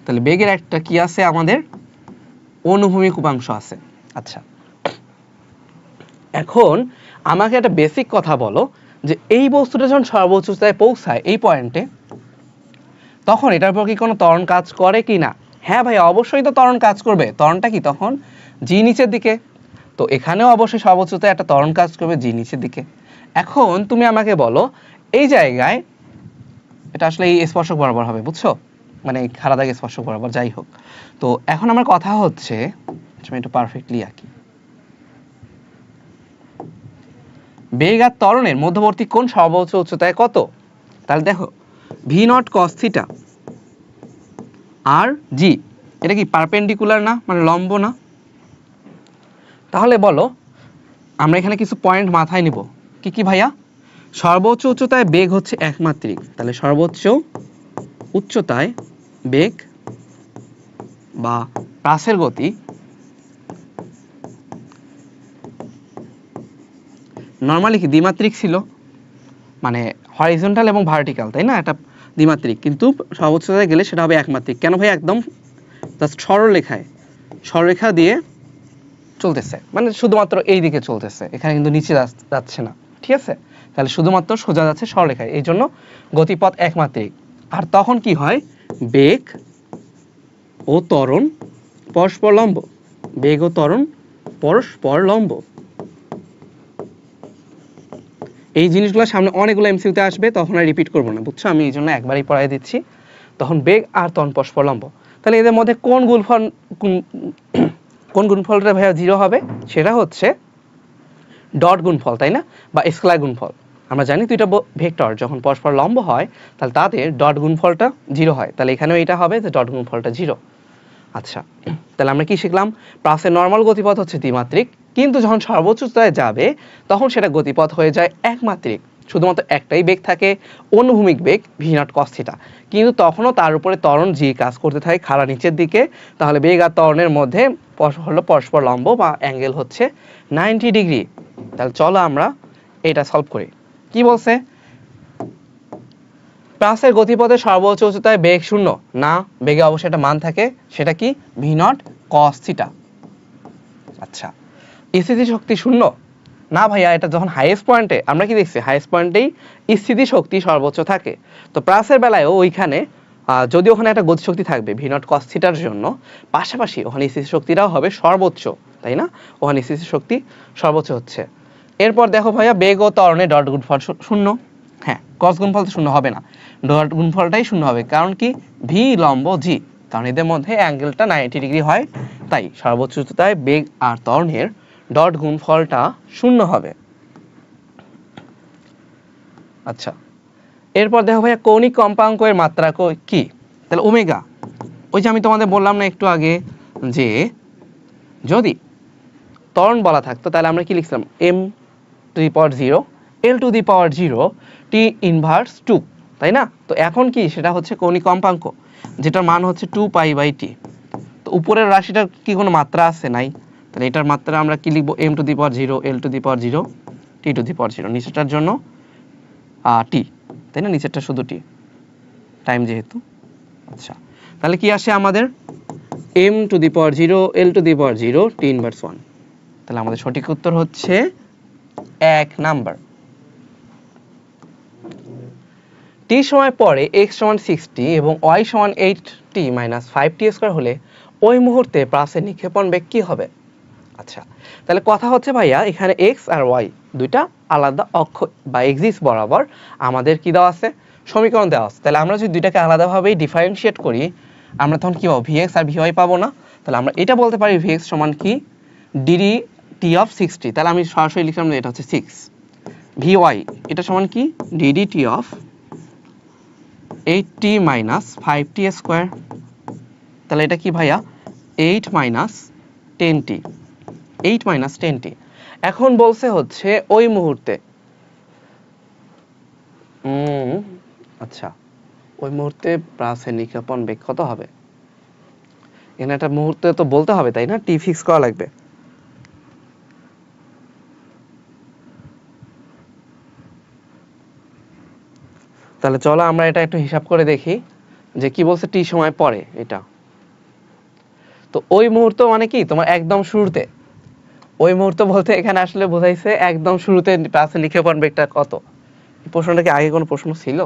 তাহলে বেগের একটা কি আছে, আমাদের অনুভূমিক উপাংশ আছে। আচ্ছা, এখন আমাকে একটা বেসিক কথা বলো, যে এই বস্তুটা যখন সর্বোচ্চ উচ্চতায় পৌঁছায় এই পয়েন্টে, তখন এটার উপর কি কোনো ত্বরণ কাজ করে কি না। হ্যাঁ ভাই, অবশ্যই তো ত্বরণ কাজ করবে। ত্বরণটা কি তখন জি নিচের দিকে, তো এখানেও অবশ্যই সর্বোচ্চ উচ্চতায় একটা ত্বরণ কাজ করবে জি নিচের দিকে। এখন তুমি আমাকে বলো এই জায়গায় এটা আসলে এই স্পর্শক বরাবর হবে, বুঝছো, মানে খাড়া দাগে স্পর্শক বরাবর, যাই হোক। তো এখন আমার কথা হচ্ছে, আমি একটু পারফেক্টলি আঁকি, বেগ আর ত্বরণের মধ্যবর্তী কোণ সর্বোচ্চ উচ্চতায় কত? তাহলে দেখো ভি নট কস থিটা আর জি, এটা কি পারপেন্ডিকুলার না, মানে লম্ব না? তাহলে বলো আমরা এখানে কিছু পয়েন্ট মাথায় নিব। কি কি ভাইয়া? সর্বোচ্চ উচ্চতায় বেগ হচ্ছে একমাত্রিক, তাহলে সর্বোচ্চ উচ্চতায় বেগ বা প্রাসের গতি নরমালি কি দ্বিমাত্রিক ছিল, মানে হরিজন্টাল এবং ভার্টিক্যাল, তাই না? এটা দ্বিমাত্রিক, কিন্তু সর্বোচ্চতায় গেলে সেটা হবে একমাত্রিক। কেন ভাই? একদম জাস্ট সরলরেখা দিয়ে চলতেছে, মানে শুধুমাত্র এই দিকে চলতেছে, এখানে কিন্তু নিচে যাচ্ছে না, ঠিক আছে? তাহলে শুধুমাত্র সোজা যাচ্ছে সরলরেখায়, এই জন্য গতিপথ একমাত্রিক। আর তখন কি হয়? বেগ ও ত্বরণ পরস্পর লম্ব, বেগ ও ত্বরণ পরস্পর লম্ব। এই জিনিসগুলো সামনে অনেকগুলো এমসিকিউতে আসবে, তখন আর রিপিট করবো না, বুঝছো? আমি এই জন্য একবারই পড়াই দিচ্ছি। তখন বেগ আর ত্বরণ পরস্পর লম্ব, তাহলে এদের মধ্যে কোন গুণফলটা ভাইয়া জিরো হবে? সেটা হচ্ছে ডট গুণফল, তাই না? বা স্কেলার গুণফল। আমরা জানি দুইটা ভেক্টর যখন পরস্পর লম্ব হয় তাহলে তাদের ডট গুণফলটা জিরো হয়, তাহলে এখানেও এটা হবে যে ডট গুণফলটা জিরো। আচ্ছা, তাহলে আমরা কি শিখলাম? প্লাসের নর্মাল গতিপথ হচ্ছে দ্বিমাত্রিক, কিন্তু যখন সর্বোচ্চ উচ্চতায় যাবে তখন সেটা গতিপথ হয়ে যায় একমাত্রিক, শুধুমাত্র একটাই বেগ থাকে, অনুভূমিক বেগ ভি নট কস থিটা, কিন্তু তখনও তার উপরে ত্বরণ জি কাজ করতে থাকে খাড়া নিচের দিকে। তাহলে বেগ আর ত্বরণের মধ্যে হলো পরস্পর লম্ব বা অ্যাঙ্গেল হচ্ছে 90 ডিগ্রি। তাহলে চলো আমরা এটা সলভ করি। কি বলছে? প্লাসের গতিপথের সর্বোচ্চ উচ্চতায় বেগ শূন্য না, বেগে অবশ্যই একটা মান থাকে, সেটা কি? V naught cos theta. আচ্ছা, স্থিতি শক্তি শূন্য না ভাইয়া, এটা যখন হাইয়েস্ট পয়েন্টে, আমরা কি দেখছি হাইয়েস্ট পয়েন্টেই স্থিতি শক্তি সর্বোচ্চ থাকে। তো প্লাসের বেলায়ও ওইখানে যদি ওখানে একটা গতিশক্তি থাকবে ভি নট কস থিটার জন্য, পাশাপাশি ওখানে স্থিতি শক্তিটাও হবে সর্বোচ্চ, তাই না? ওখানে স্থিতি শক্তি সর্বোচ্চ হচ্ছে। এরপর দেখো ভাইয়া, বেগ ও ত্বরণে ডট গুণফল শূন্য। হ্যাঁ, কস গুণফল তো শূন্য হবে না, ডট গুণফলটাই শূন্য হবে। কারণ কি? ভি লম্ব জি, কারণ এদের মধ্যে অ্যাঙ্গেলটা 90 ডিগ্রি হয়, তাই সর্বোচ্চ উচ্চতায় বেগ আর ত্বরণের ডট গুণফলটা শূন্য হবে। আচ্ছা, এরপর দেখো ভাইয়া, কৌণিক কম্পাঙ্কের মাত্রা কি? তাহলে ওমেগা। ওই যে আমি তোমাদের বললাম না একটু আগে যে যদি ত্বরণ বলা থাকতো তাহলে আমরা কি লিখতাম? m to the power 0 l to the power 0 t inverse 2, তাই না? তো এখন কি? সেটা হচ্ছে কৌণিক কম্পাঙ্ক, যেটার মান হচ্ছে 2π/t। তো উপরের রাশিটার কি কোনো মাত্রা আছে? নাই। তাহলে এটার মাত্রা আমরা কি লিখবো? m to the power 0 l to the power 0 t to the power 0, নিচেরটার জন্য t, তাই না? নিচেরটা শুধু t, টাইম যেহেতু। আচ্ছা, তাহলে কি আসে আমাদের? m to the power 0 l to the power 0 t inverse 1। তাহলে আমাদের সঠিক উত্তর হচ্ছে 1 নাম্বার। t সময় পরে x সমান 60 এবং y সমান 8t মাইনাস 5t স্কয়ার হলে ওই মুহূর্তে প্লাসের নিক্ষেপণ বেগ কি হবে? আচ্ছা, তাহলে কথা হচ্ছে ভাইয়া, এখানে x আর y দুইটা আলাদা অক্ষ বা এক্সিস বরাবর আমাদের কি দেওয়া আছে? সমীকরণ দেওয়া আছে। তাহলে আমরা যদি দুইটাকে আলাদাভাবে ডিফারেনশিয়েট করি, আমরা তখন কি পাবো? vx আর vy পাবো না? তাহলে আমরা এটা বলতে পারি vx সমান কি? dt of 60। তাহলে আমি সরাসরি লিখলাম যে এটা হচ্ছে 6। vy এটা সমান কি? dt of 8t minus 5t square. তাহলে এটা কি ভাইয়া? 8 মাইনাস 10t, 8 মাইনাস 10t। এখন বলছে হচ্ছে ওই মুহূর্তে, আচ্ছা, ওই মুহূর্তে প্লাসের নিক্ষেপণ বেগ কত হবে? এখানে একটা মুহূর্তে তো বলতে হবে, তাই না? টি ফিক্স করা লাগবে। তাহলে চলো আমরা এটা একটু হিসাব করে দেখি যে কি বলছে টি সময় পরে এটা। তো ওই মুহূর্ত মানে কি? তোমার একদম শুরুতে, ওই মুহূর্ত বলতে এখানে আসলে বোঝাইছে একদম শুরুতে প্লাসের নিক্ষেপণ বেগটা কত। এই প্রশ্নটা কি আগে কোনো প্রশ্ন ছিল?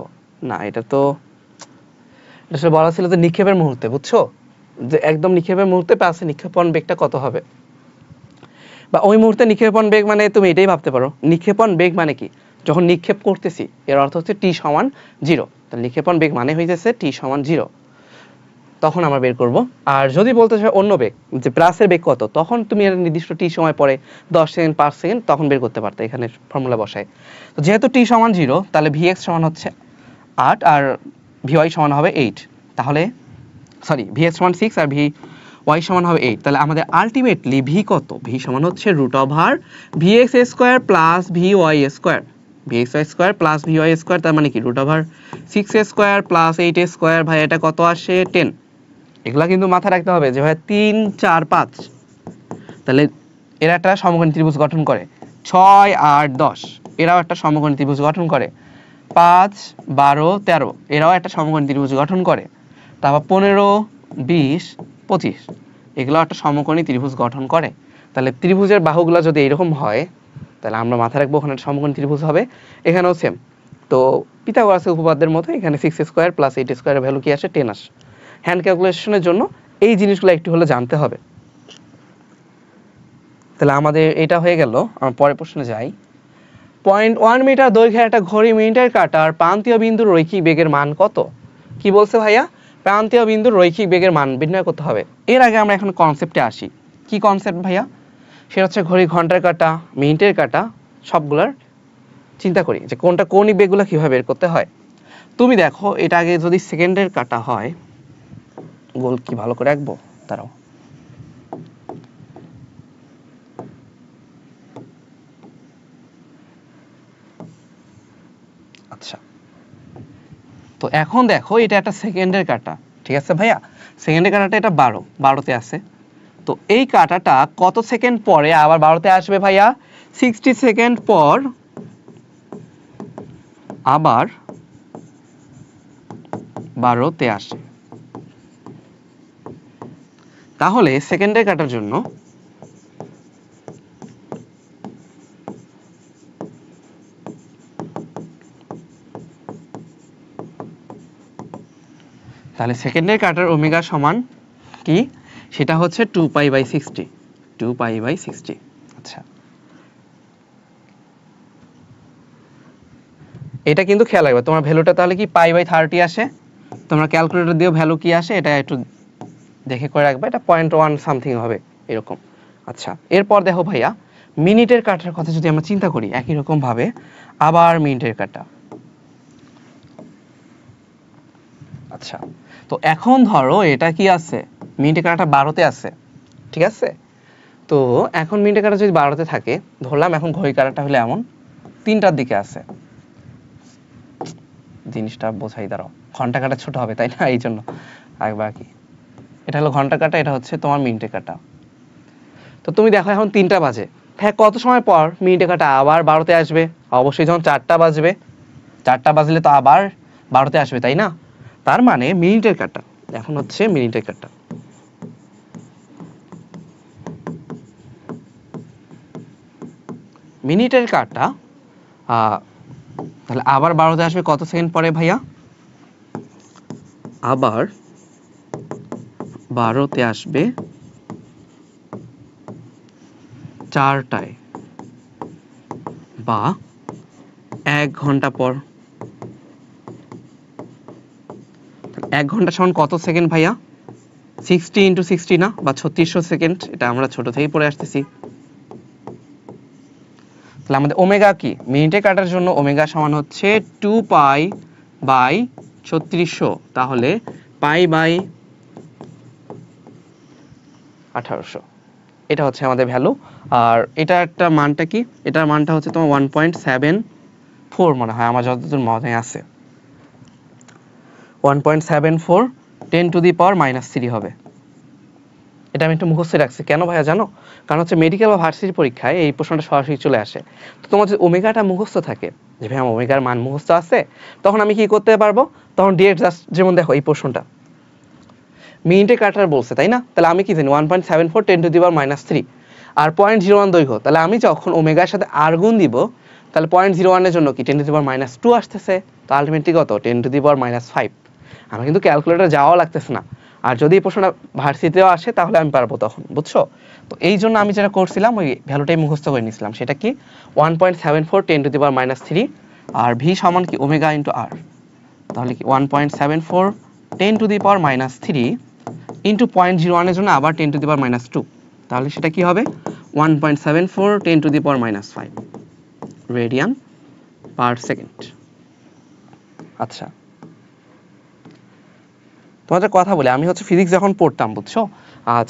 না, এটা তো আসলে বলা ছিল যে নিক্ষেপের মুহূর্তে, বুঝছো? যে একদম নিক্ষেপের মুহূর্তে প্লাসে নিক্ষেপণ বেগটা কত হবে, বা ওই মুহূর্তে নিক্ষেপণ বেগ মানে তুমি এটাই ভাবতে পারো, নিক্ষেপণ বেগ মানে কি, যখন নিক্ষেপ করতেছি এর অর্থ হচ্ছে টি সমান 0, তাহলে নিক্ষেপণ বেগ মানে হইতেছে টি সমান 0, তখন আমরা বের করব। আর যদি বলতে চাই অন্য বেগ, যে প্লাসের বেগ কত, তখন তুমি একটা নির্দিষ্ট টি সময় পরে 10 সেকেন্ড 5 সেকেন্ড তখন বের করতে পারতে, এখানে ফর্মুলা বসায়। তো যেহেতু টি সমান 0, তাহলে ভিএক্স সমান হচ্ছে 8 আর ভিওয়াই সমান হবে 8, তাহলে সরি ভিএক্স সমান 6 আর ভিওয়াই সমান হবে 8, তাহলে আমাদের আলটিমেটলি ভি কত, ভি সমান হচ্ছে √over VX square plus VY square, VX square plus VY square, তার মানে কি √ওভার 6 স্কোয়ার প্লাস 8 স্কোয়ার, ভাই এটা কত আসে 10। এগুলা কিন্তু মাথায় রাখতে হবে যে ভাই 3 4 5, তাহলে এরা একটা সমকোণী ত্রিভুজ গঠন করে, 6 8 10 এরাও একটা সমকোণী ত্রিভুজ গঠন করে, 5 12 13 এরাও একটা সমকোণী ত্রিভুজ গঠন করে, তারপর 15 20 25 এগুলো একটা সমকোণী ত্রিভুজ গঠন করে। তাহলে ত্রিভুজের বাহুগুলো যদি এরকম হয়, তাহলে আমরা মাথায় রাখবো ওখানে একটা সমকোণী ত্রিভুজ হবে, এখানেও সেম। তো পিথাগোরাসের উপপাদ্যের মতো এখানে 6 স্কোয়ার প্লাস 8 স্কোয়ারের ভ্যালু কি আসে 10 আসে। হ্যান্ড ক্যালকুলেশনের জন্য এই জিনিসগুলো একটু হলে জানতে হবে। তাহলে আমাদের এটা হয়ে গেল। আমরা পরের প্রশ্নে যাই। 0.1 মিটার দৈর্ঘ্যের একটা ঘড়ি মিনিটের কাঁটার প্রান্তীয় বিন্দুর রৈখিক বেগের মান কত? কি বলছে ভাইয়া? প্রান্তীয় বিন্দুর রৈখিক বেগের মান নির্ণয় করতে হবে। এর আগে আমরা এখন কনসেপ্টে আসি। কি কনসেপ্ট ভাইয়া? সেটা হচ্ছে ঘড়ি ঘন্টার কাঁটা, মিনিটের কাঁটা, সবগুলার চিন্তা করি যে কোনটা কৌণিক বেগগুলো কিভাবে বের করতে হয়। তুমি দেখো এটা আগে যদি সেকেন্ডের কাঁটা হয়, গোল কি ভালো করে রাখবো, দাঁড়াও। আচ্ছা, তো এখন দেখো এটা একটা সেকেন্ডের কাঁটা, ঠিক আছে ভাইয়া? সেকেন্ডের কাঁটাটা এটা 12তে আছে। তো এই কাঁটাটা কত সেকেন্ড পরে আবার 12তে আসবে ভাইয়া? 60 সেকেন্ড পর আবার 12তে আসে। তাহলে সেকেন্ডের কাঁটার জন্য তাহলে সেকেন্ডের কাঁটার ওমেগা সমান কি? সেটা হচ্ছে 2π/60, 2π/60। আচ্ছা, এটা কিন্তু খেয়াল রাখবে, তোমার ভ্যালুটা তাহলে কি π/30 আসে। তোমরা ক্যালকুলেটর দিও ভ্যালু কি আসে, এটা একটু দেখে করে রাখবে, এটা 0.1 সামথিং হবে এরকম। আচ্ছা, এরপর দেখো ভাইয়া মিনিটের কাঁটার কথা যদি আমরা চিন্তা করি, একই রকম ভাবে আবার মিনিটের কাঁটা। আচ্ছা, তো এখন ধরো এটা কি আছে, মিনিটের কাঁটাটা 12তে আছে, ঠিক আছে? তো এখন মিনিটের কাঁটা যদি 12তে থাকে, ধরলাম এখন ঘড়ির কাঁটাটা হলে এমন 3টার দিকে আছে, জিনিসটা বোঝাই, দাঁড়াও, ঘন্টা কাঁটা ছোট হবে তাই না, এই জন্য একবার কি, এটা হলো ঘন্টা কাঁটা, এটা হচ্ছে তোমার মিনিটের কাঁটা। তো তুমি দেখো এখন 3টা বাজে, হ্যাঁ কত সময় পর মিনিটের কাঁটা আবার 12তে আসবে? অবশ্যই যখন 4টা বাজবে, 4টা বাজলে তো আবার 12তে আসবে তাই না? তার মানে মিনিটের কাঁটা এখন হচ্ছে মিনিটের কাঁটা, মিনিটের কাঁটা তাহলে আবার 12তে আসবে কত সেকেন্ড পরে ভাইয়া? আবার 12তে আসবে 4টায় বা 1 ঘন্টা পর। 1 ঘন্টা সমান কত সেকেন্ড ভাইয়া? 60 × 60 না, বা 3600 সেকেন্ড, এটা আমরা ছোট থেকেই পড়ে আসতেছি। তাহলে আমাদের ওমেগা কি? মিনিটে কাটার জন্য ওমেগা সমান হচ্ছে 2π/3600, তাহলে π/1800, এটা হচ্ছে আমাদের ভ্যালু। আর এটা একটা মানটা কি, এটার মানটা হচ্ছে তোমার 1.74 মনে হয়, আমার যতদূর মনে আছে 1.74 10⁻³ হবে। এটা আমি একটু মুখস্থ রাখছি, কেন ভাইয়া জানো? কারণ হচ্ছে মেডিকেল বা ভার্সিটি পরীক্ষায় এই প্রশ্নটা সরাসরি চলে আসে। তো তোমার যদি ওমেগাটা মুখস্থ থাকে, যে ভাই আমার ওমেগার মান মুখস্থ আছে, তখন আমি কি করতে পারবো, তখন ডিরেক্ট জাস্ট, যেমন দেখো এই প্রশ্নটা মিনিটে কাটার বলছে তাই না, তাহলে আমি কি জানি 1.74 10⁻³ আর 0.01 দৈর্ঘ্য, তাহলে আমি যখন ওমেগার সাথে আর গুণ দিব, তাহলে 0.01 এর জন্য কি 10⁻² আসতেছে, তো আলটিমেটলি কত 10⁻5। আমার কিন্তু ক্যালকুলেটর যাওয়া লাগতেছে না, আর যদি এই প্রশ্নটা ভার্সিটিতেও আসে তাহলে আমি পারবো তখন, বুঝছো? তো এই জন্য আমি যেটা করছিলাম ওই ভ্যালুটাই মুখস্থ করে নিয়েছিলাম। সেটা কি 1.74 10⁻³ আর ভি সমান কি ওমেগা ইন্টু আর। তাহলে কি 1.74 10⁻³ ইন্টু 0.01 এর জন্য আবার 10⁻²। তাহলে সেটা কি হবে 1.74 10⁻⁵ রেডিয়ান পার সেকেন্ড। আচ্ছা, তোমাদের কথা বলে আমি হচ্ছে ফিজিক্স যখন পড়তাম, বুঝছো,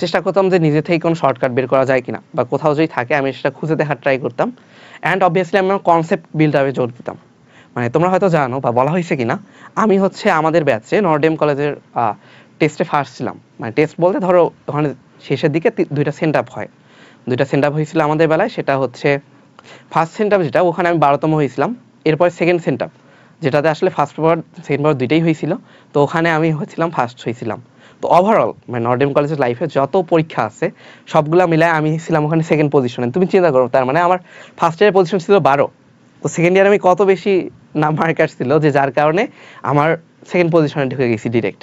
চেষ্টা করতাম যে নিজে থেকে কোনো শর্টকাট বের করা যায় কিনা, বা কোথাও যদি থাকে আমি সেটা খুঁজে দেখার ট্রাই করতাম। অ্যান্ড অবভিয়াসলি আমি আমার কনসেপ্ট বিল্ড আপে জোর দিতাম। মানে তোমরা হয়তো জানো বা বলা হয়েছে কিনা, আমি হচ্ছে আমাদের ব্যাচে নর্ডেম কলেজের টেস্টে ফার্স্ট ছিলাম। মানে টেস্ট বলতে ধরো ওখানে শেষের দিকে দুইটা সেন্ট আপ হয়, দুইটা সেন্ট আপ হয়েছিল আমাদের বেলায়। সেটা হচ্ছে ফার্স্ট সেন্ট আপ যেটা, ওখানে আমি 12তম হয়েছিলাম। এরপর সেকেন্ড সেন্ট আপ যেটাতে আসলে ফার্স্ট পেপার সেকেন্ড পেপার দুইটাই হয়েছিল, তো ওখানে আমি হয়েছিলাম ফার্স্ট হয়েছিলাম। তো ওভারঅল মানে নর্ডেম কলেজের লাইফে যত পরীক্ষা আছে সবগুলা মিলায় আমি ছিলাম ওখানে সেকেন্ড পজিশনে। তুমি চিন্তা করো, তার মানে আমার ফার্স্ট ইয়ারের পজিশন ছিল 12, তো সেকেন্ড ইয়ারে আমি কত বেশি নাম্বার কাটছিল, যে যার কারণে আমার সেকেন্ড পজিশনে ঢুকে গেছি ডিরেক্ট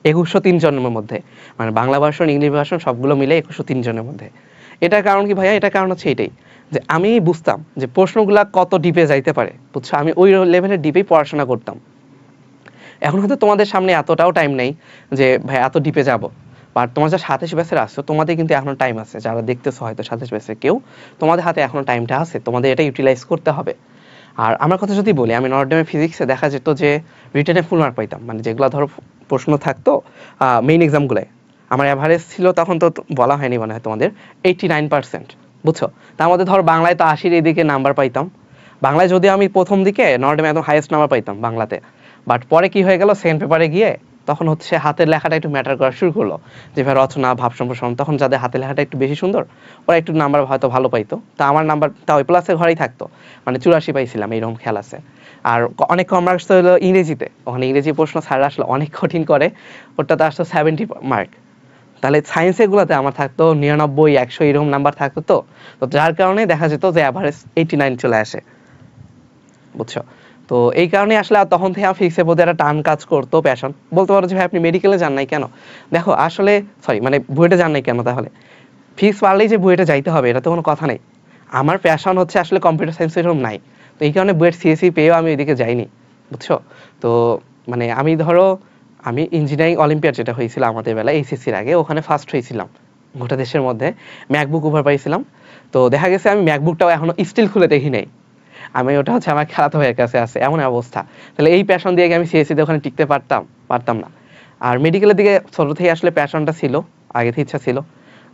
2103 জনের মধ্যে। মানে বাংলা ভার্সন ইংলিশ ভার্সন সবগুলো মিলে 2103 জনের মধ্যে। এটার কারণ কি ভাইয়া? এটার কারণ হচ্ছে এটাই যে আমি বুঝতাম যে প্রশ্নগুলা কত ডিপে যাইতে পারে, বুঝছো, আমি ওই লেভেলের ডিপেই পড়াশোনা করতাম। এখন হয়তো তোমাদের সামনে এতটাও টাইম নেই যে ভাই এত ডিপে যাব, বাট তোমার যা 27 ব্যাচের আসছো তোমাদের কিন্তু এখনো টাইম আছে। যারা দেখতেছো হয়তো 27 ব্যাচের কেউ, তোমাদের হাতে এখনো টাইমটা আছে, তোমাদের এটা ইউটিলাইজ করতে হবে। আর আমার কথা যদি বলি, আমি নর্ডেমের ফিজিক্সে দেখা যেত যে রিটেনে ফুল মার্ক পাইতাম। মানে যেগুলো ধরো প্রশ্ন থাকতো মেইন এক্সামগুলোয়, আমার অ্যাভারেজ ছিল তখন, তো বলা হয়নি মনে হয় তোমাদের, 89%, বুঝছো। তার মধ্যে ধরো বাংলায় তো 80-র এদিকে নাম্বার পাইতাম। বাংলায় যদি আমি প্রথম দিকে নর্ডেমে একদম হাইয়েস্ট নাম্বার পাইতাম বাংলাতে, বাট পরে কি হয়ে গেল, সেকেন্ড পেপারে গিয়ে তখন হচ্ছে হাতের লেখাটা একটু ম্যাটার করা শুরু করলো। যেভাবে রচনা, ভাব সম্প্রসারণ, তখন যাদের হাতের লেখাটা একটু বেশি সুন্দর ওরা একটু নাম্বার হয়তো ভালো পাইতো। তা আমার নাম্বার তাও প্লাসের ঘরেই থাকতো, মানে 84 পাইছিলাম, এইরকম খেয়াল আছে। আর অনেক কম মার্কস তো হলো ইংরেজিতে, ওখানে ইংরেজি প্রশ্ন স্যার আসলে অনেক কঠিন করে, ওটাতে আসতো 70 মার্ক। তাহলে সায়েন্সের গুলোতে আমার থাকতো 99, 100 এরকম নাম্বার থাকতো। তো যার কারণে দেখা যেত যে অ্যাভারেজ 89 চলে আসে, বুঝছো। তো এই কারণে আসলে তখন থেকে আমার ফিজিক্সের প্রতি একটা টান কাজ করতো, প্যাশন। বলতে পারো যে ভাই আপনি মেডিকেলে যান নাই কেন? দেখো আসলে মানে বুয়েটে যান নাই কেন? তাহলে ফিজিক্স পারলেই যে বুয়েটে যাইতে হবে এটা তো কোনো কথা নেই। আমার প্যাশন হচ্ছে আসলে কম্পিউটার সায়েন্স এরকম নাই, তো এই কারণে বুয়েট সিএসসি পেয়েও আমি এদিকে যাইনি, বুঝছো। তো মানে আমি ধরো আমি ইঞ্জিনিয়ারিং অলিম্পিয়াড যেটা হয়েছিল আমাদের বেলায় এইচএসসির আগে, ওখানে ফার্স্ট হয়েছিলাম গোটা দেশের মধ্যে, ম্যাকবুক ওভার পাইছিলাম। তো দেখা গেছে আমি ম্যাকবুকটাও এখনো স্টিল খুলে দেখি নাই, আমি ওটা হচ্ছে আমার খালাতো ভাইয়ের কাছে আছে, এমন অবস্থা। তাহলে এই প্যাশন দিয়ে আমি সিএসসিতে ওখানে টিকতে পারতাম না। আর মেডিকেলের দিকে ছোট থেকে আসলে প্যাশনটা ছিল, আগে থেকে ইচ্ছা ছিল।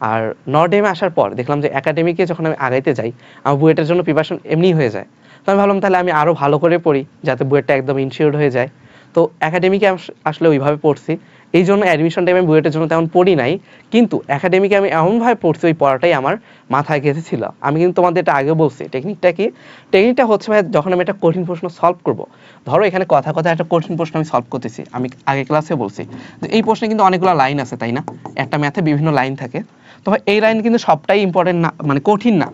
আর নর্ডেমে আসার পর দেখলাম যে একাডেমিকে যখন আমি আগাইতে যাই আমার বুয়েটের জন্য প্রিপারেশন এমনিই হয়ে যায়। তো আমি ভাবলাম তাহলে আমি আরও ভালো করে পড়ি যাতে বুয়েটটা একদম ইনশিওর হয়ে যায়। তো একাডেমিকে আসলে ওইভাবে পড়ছি, এই জন্য অ্যাডমিশন টাইমে আমি বুয়েটের জন্য তেমন পড়ি নাই, কিন্তু একাডেমিকে আমি এমনভাবে পড়ছি ওই পড়াটাই আমার মাথায় গেঁথেছিল। আমি কিন্তু তোমাদের এটা আগেও বলছি, টেকনিকটা কি? টেকনিকটা হচ্ছে ভাই, যখন আমি একটা কঠিন প্রশ্ন সলভ করব, ধরো এখানে কথা কথা একটা কঠিন প্রশ্ন আমি সলভ করতেছি, আমি আগে ক্লাসে বলছি যে এই প্রশ্নে কিন্তু অনেকগুলো লাইন আছে, তাই না? একটা ম্যাথে বিভিন্ন লাইন থাকে, তো এই লাইন কিন্তু সবটাই ইম্পর্টেন্ট না, মানে কঠিন না।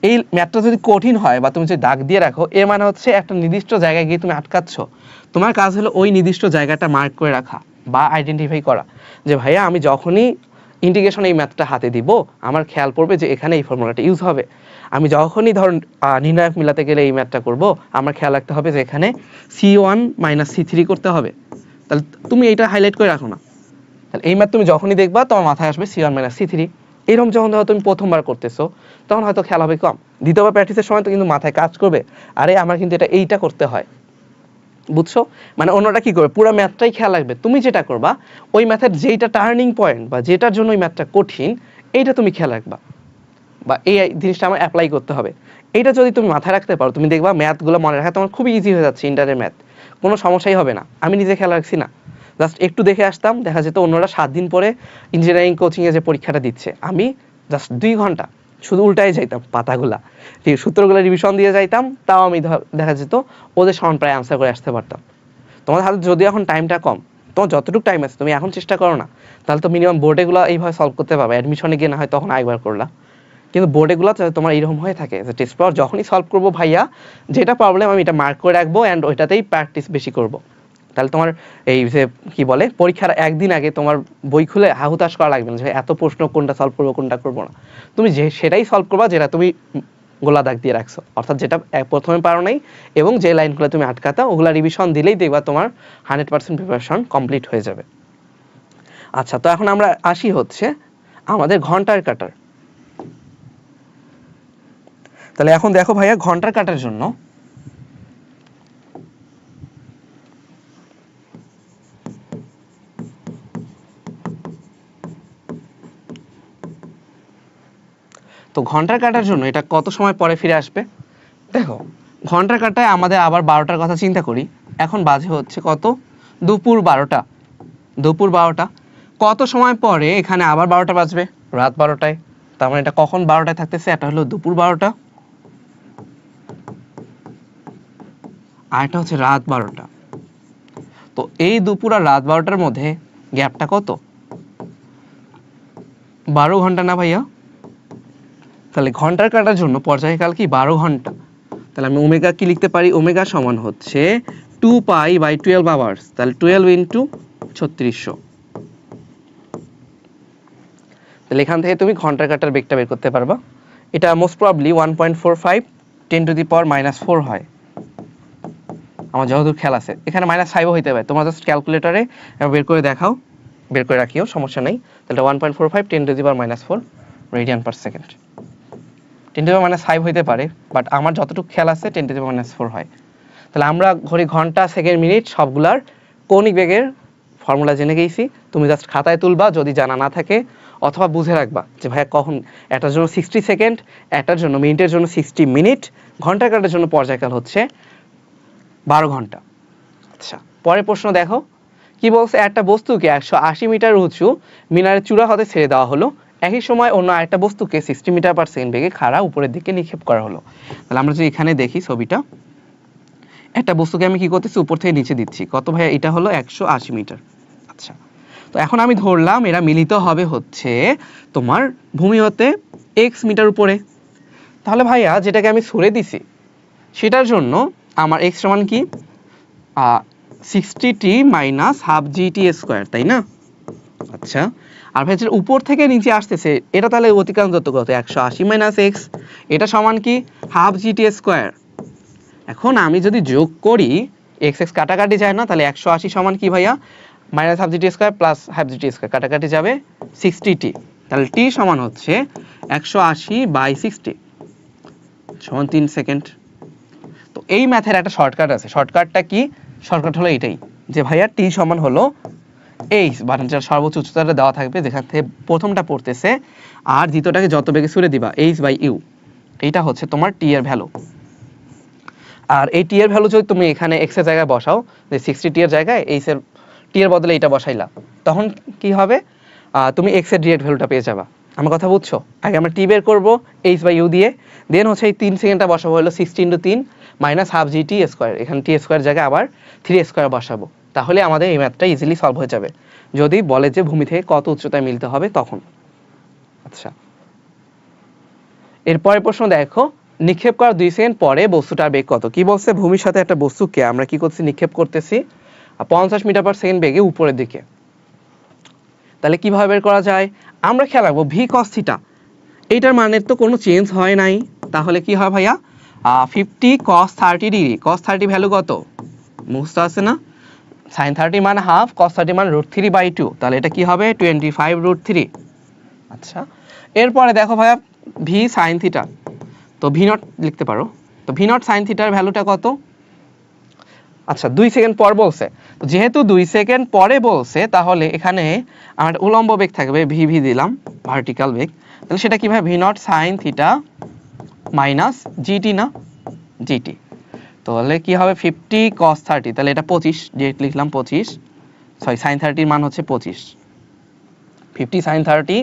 এই ম্যাথটা যদি কঠিন হয় বা তুমি যদি দাগ দিয়ে রাখো, এর মানে হচ্ছে একটা নির্দিষ্ট জায়গায় গিয়ে তুমি আটকাচ্ছ। তোমার কাজ হলো ওই নির্দিষ্ট জায়গাটা মার্ক করে রাখা বা আইডেন্টিফাই করা, যে ভাইয়া আমি যখনই ইন্টিগ্রেশন এই ম্যাথটা হাতে দিব আমার খেয়াল পড়বে যে এখানে এই ফর্মুলাটা ইউজ হবে। আমি যখনই ধরুন নির্ণায়ক মিলাতে গেলে এই ম্যাথটা করব, আমার খেয়াল রাখতে হবে যে এখানে C1 - C3 করতে হবে। তাহলে তুমি এটা হাইলাইট করে রাখো না, তাহলে এই ম্যাথ তুমি যখনই দেখবা তোমার মাথায় আসবে C1 - C3। এরকম যখন ধরো তুমি প্রথমবার করতেছো তখন হয়তো খেয়াল হবে কম, দ্বিতীয়বার প্র্যাকটিসের সময় তো কিন্তু মাথায় কাজ করবে, আরে আমার কিন্তু এইটা করতে হয়, বুঝছো। মানে অন্যটা কি করবে, পুরো ম্যাথটাই খেয়াল রাখবে। তুমি যেটা করবা ওই ম্যাথের যেইটা টার্নিং পয়েন্ট বা যেটার জন্য ওই ম্যাথটা কঠিন, এইটা তুমি খেয়াল রাখবা, বা এই জিনিসটা আমার অ্যাপ্লাই করতে হবে। এইটা যদি তুমি মাথায় রাখতে পারো, তুমি দেখবা ম্যাথগুলো মনে রাখা তোমার খুবই ইজি হয়ে যাচ্ছে। ইন্টারের ম্যাথ কোনো সমস্যাই হবে না। আমি নিজে খেয়াল রাখছি না, জাস্ট একটু দেখে আসতাম, দেখা যেত অন্যরা 7 দিন পরে ইঞ্জিনিয়ারিং কোচিংয়ে যে পরীক্ষাটা দিচ্ছে, আমি জাস্ট 2 ঘন্টা শুধু উল্টাই যাইতাম পাতাগুলা, ঠিক সূত্রগুলো রিভিশন দিয়ে যাইতাম, তাও আমি দেখা যেত ওদের সমান প্রায় আনসার করে আসতে পারতাম। তোমার হাতে যদি এখন টাইমটা কম, তোমার যতটুকু টাইম আছে তুমি এখন চেষ্টা করো না, তাহলে তো মিনিমাম বোর্ডেগুলো এইভাবে সলভ করতে পারবে। অ্যাডমিশনে গিয়ে না হয় তখন আরেকবার করলা, কিন্তু বোর্ডেগুলো তোমার এরকম হয়ে থাকে যে টেস্ট পেপার যখনই সলভ করবো ভাইয়া, যেটা প্রবলেম আমি এটা মার্ক করে রাখবো অ্যান্ড ওইটাতেই প্র্যাকটিস বেশি করব। তাহলে তোমার এই যে কি বলে পরীক্ষার একদিন আগে তোমার বই খুলে হাহুতাশ করা লাগবে না যে এত প্রশ্ন কোনটা সলভ করবো কোনটা করবো না, তুমি যে সেটাই সলভ করবা যেটা তুমি গোলা দাগ দিয়ে রাখছো, অর্থাৎ যেটা প্রথমে পারো নাই এবং যে লাইনগুলো তুমি আটকাতা ওগুলা রিভিশন দিলেই দেখবা তোমার 100% প্রিপারেশন কমপ্লিট হয়ে যাবে। আচ্ছা, তো এখন আমরা আসি হচ্ছে আমাদের ঘন্টার কাটার। তাহলে এখন দেখো ভাইয়া ঘন্টার কাটার জন্য তো ঘন্টার কাটার জন্য এটা কত সময় পরে ফিরে আসবে? দেখো ঘন্টার কাটায় আমাদের আবার 12টার কথা চিন্তা করি। এখন বাজে হচ্ছে কত? দুপুর 12টা। দুপুর 12টা কত সময় পরে এখানে আবার 12টা বাজবে? রাত 12টায়। তার মানে এটা কখন 12টায় থাকতেছে? এটা হলো দুপুর 12টা আর এটা হচ্ছে রাত 12টা। তো এই দুপুর আর রাত 12টার মধ্যে গ্যাপটা কত? 12 ঘন্টা না ভাইয়া? তাহলে ঘন্টার কাটার জন্য পর্যায়কাল কি 12 ঘন্টা। তাহলে আমি ওমেগা কি লিখতে পারি? ওমেগা সমান হচ্ছে 2π/12 আওয়ার্স। তাহলে 12 ইন্টু 3600। তাহলে এখান থেকে তুমি ঘন্টার কাটার বেগটা বের করতে পারবা। এটা মোস্ট প্রবাবলি 1.45 10⁻⁴ হয় আমার যতদূর খেয়াল আছে। এখানে -5ও হইতে পারে, তোমরা জাস্ট ক্যালকুলেটরে বের করে দেখাও, বের করে রাখিও, সমস্যা নেই। তাহলে 1.45 10⁻⁴ রেডিয়ান পার সেকেন্ড। 10⁻⁵ হইতে পারে, বাট আমার যতটুকু খেয়াল আছে 10⁻⁴ হয়। তাহলে আমরা ঘড়ি, ঘন্টা, সেকেন্ড, মিনিট সবগুলার কৌণিক বেগের ফর্মুলা জেনে গেছি। তুমি জাস্ট খাতায় তুলবা যদি জানা না থাকে, অথবা বুঝে রাখবা যে ভাইয়া কখন একটার জন্য 60 সেকেন্ড, একটার জন্য মিনিটের জন্য 60 মিনিট, ঘন্টার কাটার জন্য পর্যায়কাল হচ্ছে 12 ঘন্টা। আচ্ছা, পরের প্রশ্ন দেখো কি বলছে? একটা বস্তুকে 180 মিটার উঁচু মিনারের চূড়া হতে ছেড়ে দেওয়া হলো, একই সময় অন্য আরেকটা বস্তুকে 60 মিটার পার সেকেন্ড বেগে খাড়া উপরের দিকে নিক্ষেপ করা হলো। তাহলে আমরা যদি এখানে দেখি ছবিটা, একটা বস্তুকে আমি কি করতেছি? উপর থেকে নিচে দিচ্ছি। কত ভাইয়া? এটা হলো 180 মিটার। আচ্ছা, তো এখন আমি ধরলাম এরা মিলিত হবে হচ্ছে তোমার ভূমি হতে x মিটার উপরে। তাহলে ভাইয়া যেটাকে আমি ছুড়ে দিছি সেটার জন্য আমার x সমান কি? 60t minus half gt square, তাই না? আচ্ছা, আর ভাই যেটা উপর থেকে নিচে আসতেছে এটা তাহলে অতিক্রান্ত দূরত্ব কত? 180 মাইনাস x, এটা সমান কি? Half gt square. এখন আমি যদি যোগ করি, x x কাটাকাটি যায় না, তাহলে 180 সমান কি ভাইয়া? Minus half gt square plus half gt square, কাটাকাটি যাবে 60t। তাহলে t সমান হচ্ছে 180/60 সমান 3 সেকেন্ড। তো এই ম্যাথের একটা শর্টকাট আছে। শর্টকাটটা কি? শর্টকাট হলো এটাই যে ভাইয়া t সমান হলো h, বাটনটার সর্বোচ্চ উচ্চতাটা দেওয়া থাকবে যেখান থেকে প্রথমটা পড়তেছে, আর দ্বিতীয়টাকে যত বেগে ছুড়ে দিবা h/u, এইটা হচ্ছে তোমার t এর ভ্যালু। আর এই t এর ভ্যালু যদি তুমি এখানে x এর জায়গায় বসাও, যে 60t এর জায়গায় h এর t এর বদলে এটা বসাইলা, তখন কি হবে? তুমি x এর ডিরেক্ট ভ্যালুটা পেয়ে যাবা। আমার কথা বুঝছো? আগে আমরা t বের করব h/u দিয়ে, দেন হচ্ছে এই 3 সেকেন্ডটা বসাবো হলো 60 × 3 মাইনাস হাফ gt স্কোয়ার, এখানে t স্কোয়ার জায়গায় আবার 3 স্কোয়ার বসাবো। তাহলে আমাদের এই ম্যাথটা ইজিলি সলভ হয়ে যাবে যদি বলে যে ভূমি থেকে কত উচ্চতায় মিলতে হবে তখন। আচ্ছা, এরপরের প্রশ্ন দেখো, নিক্ষেপ করার 2 সেকেন্ড পরে বস্তুটার বেগ কত? কি বলছে? ভূমির সাথে একটা বস্তুকে আমরা কি করতেছি? নিক্ষেপ করতেছি 50 মিটার পার সেকেন্ড বেগে উপরের দিকে। তাহলে কিভাবে বের করা যায়? আমরা খেয়াল রাখবো v cos θ, এইটার মানের তো কোনো চেঞ্জ হয় নাই। তাহলে কি হয় ভাইয়া? 50 cos 30 ডিগ্রি। cos 30 ভ্যালু কত? মুখস্থ আছে না? sin 30 মান হাফ, cos 30 মান √3/2, তাহলে এটা কি হবে? 25√3। আচ্ছা, এরপরে দেখো ভাইয়া v sin θ, তো v নট লিখতে পারো। তো v নট sin θ এর ভ্যালুটা কত? আচ্ছা, 2 সেকেন্ড পর বলছে, যেহেতু 2 সেকেন্ড পরে বলছে তাহলে এখানে আমার উলম্ব বেগ থাকবে vv দিলাম, ভার্টিক্যাল বেগ। তাহলে সেটা কিভাবে? v naught sin θ minus gt না, gt। তাহলে কি হবে? 50 cos 30, তাহলে এটা 25 ডিরেক্ট লিখলাম 25, সরি sin 30 এর মান হচ্ছে 25, 50 sin 30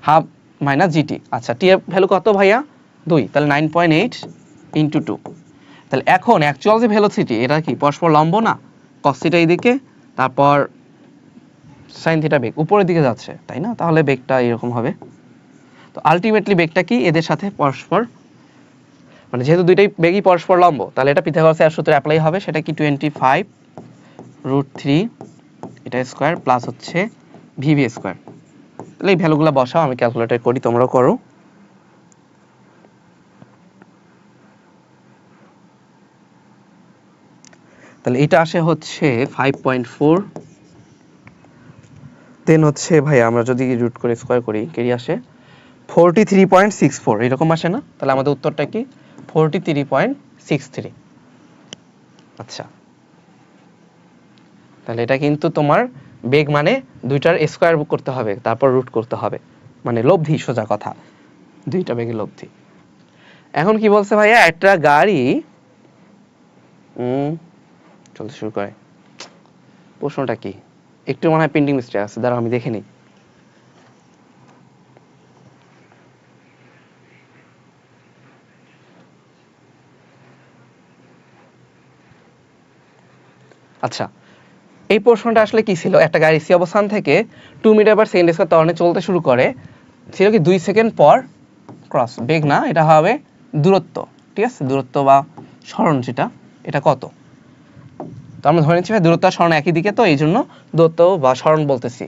হাফ মাইনাস gt। আচ্ছা, t এর ভ্যালু কত ভাইয়া? 2, তাহলে 9.8 × 2। তাহলে এখন অ্যাকচুয়াল যে ভেলোসিটি, এটা কি পরস্পর লম্ব না? cos θ এইদিকে, তারপর sin θ বেগ উপরের দিকে যাচ্ছে, তাই না? তাহলে বেগটা এরকম হবে। তো আলটিমেটলি বেগটা কি এদের সাথে পরস্পর, মানে যেহেতু দুইটাই বেগই পরস্পর লম্ব, তাহলে এটা পিথাগোরাসের সূত্রে অ্যাপ্লাই হবে। সেটা কি? 25 √3 এটা স্কয়ার প্লাস হচ্ছে ভিভি স্কয়ার। তাহলে এই ভ্যালুগুলো বসাও, আমি ক্যালকুলেটর করি, তোমরাও করো। তাহলে এটা আসে হচ্ছে 5.4, দেন হচ্ছে ভাই আমরা যদি রুট করে স্কয়ার করি কি আসে 43.64 এরকম আসে না? তাহলে আমাদের উত্তরটা কি 43.63। আচ্ছা, তাহলে এটা কিন্তু তোমার বেগ মানে দুইটার স্কয়ার করতে হবে, তারপর রুট করতে হবে, মানে লব্ধি, সোজা কথা, দুইটা বেগের লব্ধি। এখন কি বলছে ভাইয়া, একটা গাড়ি চলতে শুরু করে, প্রশ্নটা কি একটু মনে হয় প্রিন্টিং মিস্টেক আছে, দাঁড়াও আমি দেখে নিই। আচ্ছা, এই প্রশ্নটা আসলে কি ছিল, একটা গাড়ি সি অবস্থান থেকে 2 মিটার পার সেকেন্ড স্কয়ার ত্বরণে চলতে শুরু করে, ছিল কি 2 সেকেন্ড পর ক্রস, বেগ না, এটা হবে দূরত্ব, ঠিক আছে, দূরত্ব বা সরণ যেটা, এটা কত? তো আমরা ধরে নিচ্ছি ভাই দূরত্ব আর সরণ একই দিকে, তো এই জন্য দূরত্ব বা সরণ বলতেছি।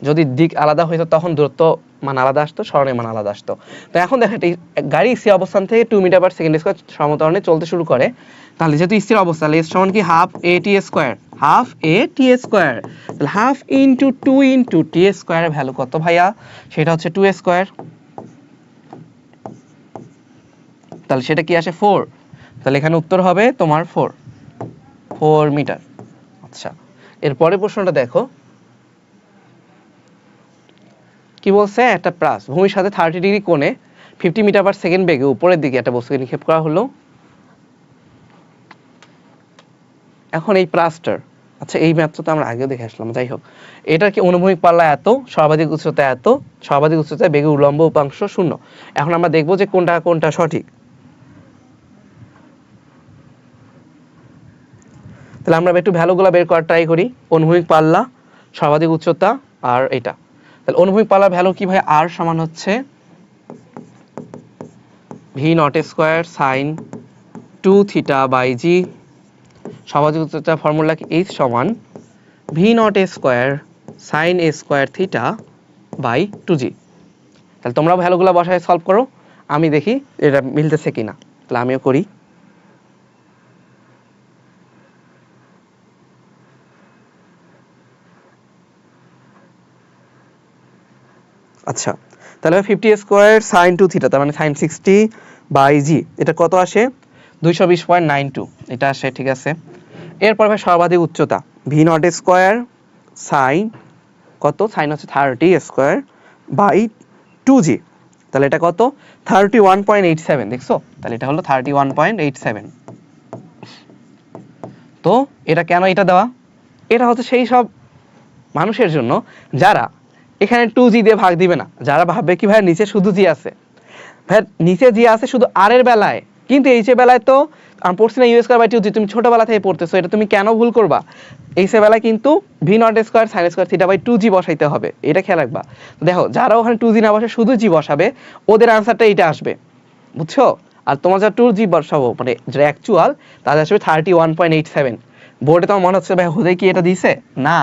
যদি দিক আলাদা হইতো তখন দূরত্ব মান আলাদা আসতো, সরণের মান আলাদা আসতো। তো এখন দেখেন গাড়ি স্থির অবস্থান থেকে 2 মিটার পার সেকেন্ড স্কয়ার সমত্বরণে চলতে শুরু করে, তাহলে যেহেতু স্থির অবস্থা, তাহলে এস সমান কি half A T square, half A T square, তাহলে হাফ ইনটু 2 ইনটু টি স্কয়ারের ভ্যালু কত ভাইয়া, সেটা হচ্ছে 2 স্কয়ার, তাহলে সেটা কি আসে 4, তাহলে এখানে উত্তর হবে তোমার 4 মিটার। আচ্ছা, এর পরের প্রশ্নটা দেখো কি বলছে, একটা প্রাস ভূমির সাথে 30 ডিগ্রি কোণে 50 মিটার পার সেকেন্ড বেগে উপরের দিকে একটা বস্তুকে নিক্ষেপ করা হলো। এখন এই প্রাসটার, আচ্ছা এই ম্যাথটা তো আমরা আগেও দেখে আসলাম, যাই হোক, এটার কি অনুভূমিক পাল্লা এত, সর্বাধিক উচ্চতা এত, সর্বাধিক উচ্চতায় বেগের উল্লম্ব উপাংশ 0। এখন আমরা দেখবো যে কোনটা কোনটা সঠিক। তাহলে আমরা একটু ভ্যালুগুলো বের করার ট্রাই করি, অনুভূমিক পাল্লা, সর্বাধিক উচ্চতা আর এটা। তাহলে অনুভূমিক পাল্লার ভ্যালু কি ভাই, আর সমান হচ্ছে V naught square sine 2 theta by G, সর্বাধিক উচ্চতা ফর্মুলা কি এইচ সমান V naught square sine a square theta by two G. তাহলে তোমরা ভ্যালুগুলো বসায় সলভ করো, আমি দেখি এটা মিলতেছে কিনা। তাহলে আমিও করি। আচ্ছা, তাহলে 50 স্কয়ার সাইন 2 থিটা, তার মানে সাইন 60 বাই জি, এটা কত আসে 220.92, এটা আসে, ঠিক আছে। এরপর ভাই সর্বাধিক উচ্চতা ভি নট স্কয়ার সাইন কত, সাইন হচ্ছে 30 স্কয়ার বাই 2জি, তাহলে এটা কত 31.87, দেখছো, তাহলে এটা হলো 31.87। তো এটা কেন এটা দেওয়া, এটা হচ্ছে সেই সব মানুষের জন্য যারা এখানে 2জি দিয়ে ভাগ দিবে না, যারা ভাববে কি ভাই নিচে শুধু জি আছে, ভাই নিচে জি আছে শুধু আর এর বেলায়, কিন্তু এইচ এর বেলায় তো আমি পড়ছি না ইউ স্কয়ার বাই 2জি, তুমি ছোটবেলা থেকে পড়তেছো, এটা তুমি কেন ভুল করবা, এইচ এর বেলায় কিন্তু V naught square sine square theta by two G বসাইতে হবে, এটা খেয়াল রাখবা। দেখো যারা ওখানে 2জি না বসে শুধু জি বসাবে, ওদের আনসারটা এইটা আসবে, বুঝছো। আর তোমার যা 2জি বসাবো মানে যেটা অ্যাকচুয়াল, তাদের আসবে 31.87। বোর্ডে তোমার মনে হচ্ছে ভাই হুদাই কি এটা দিছে, না,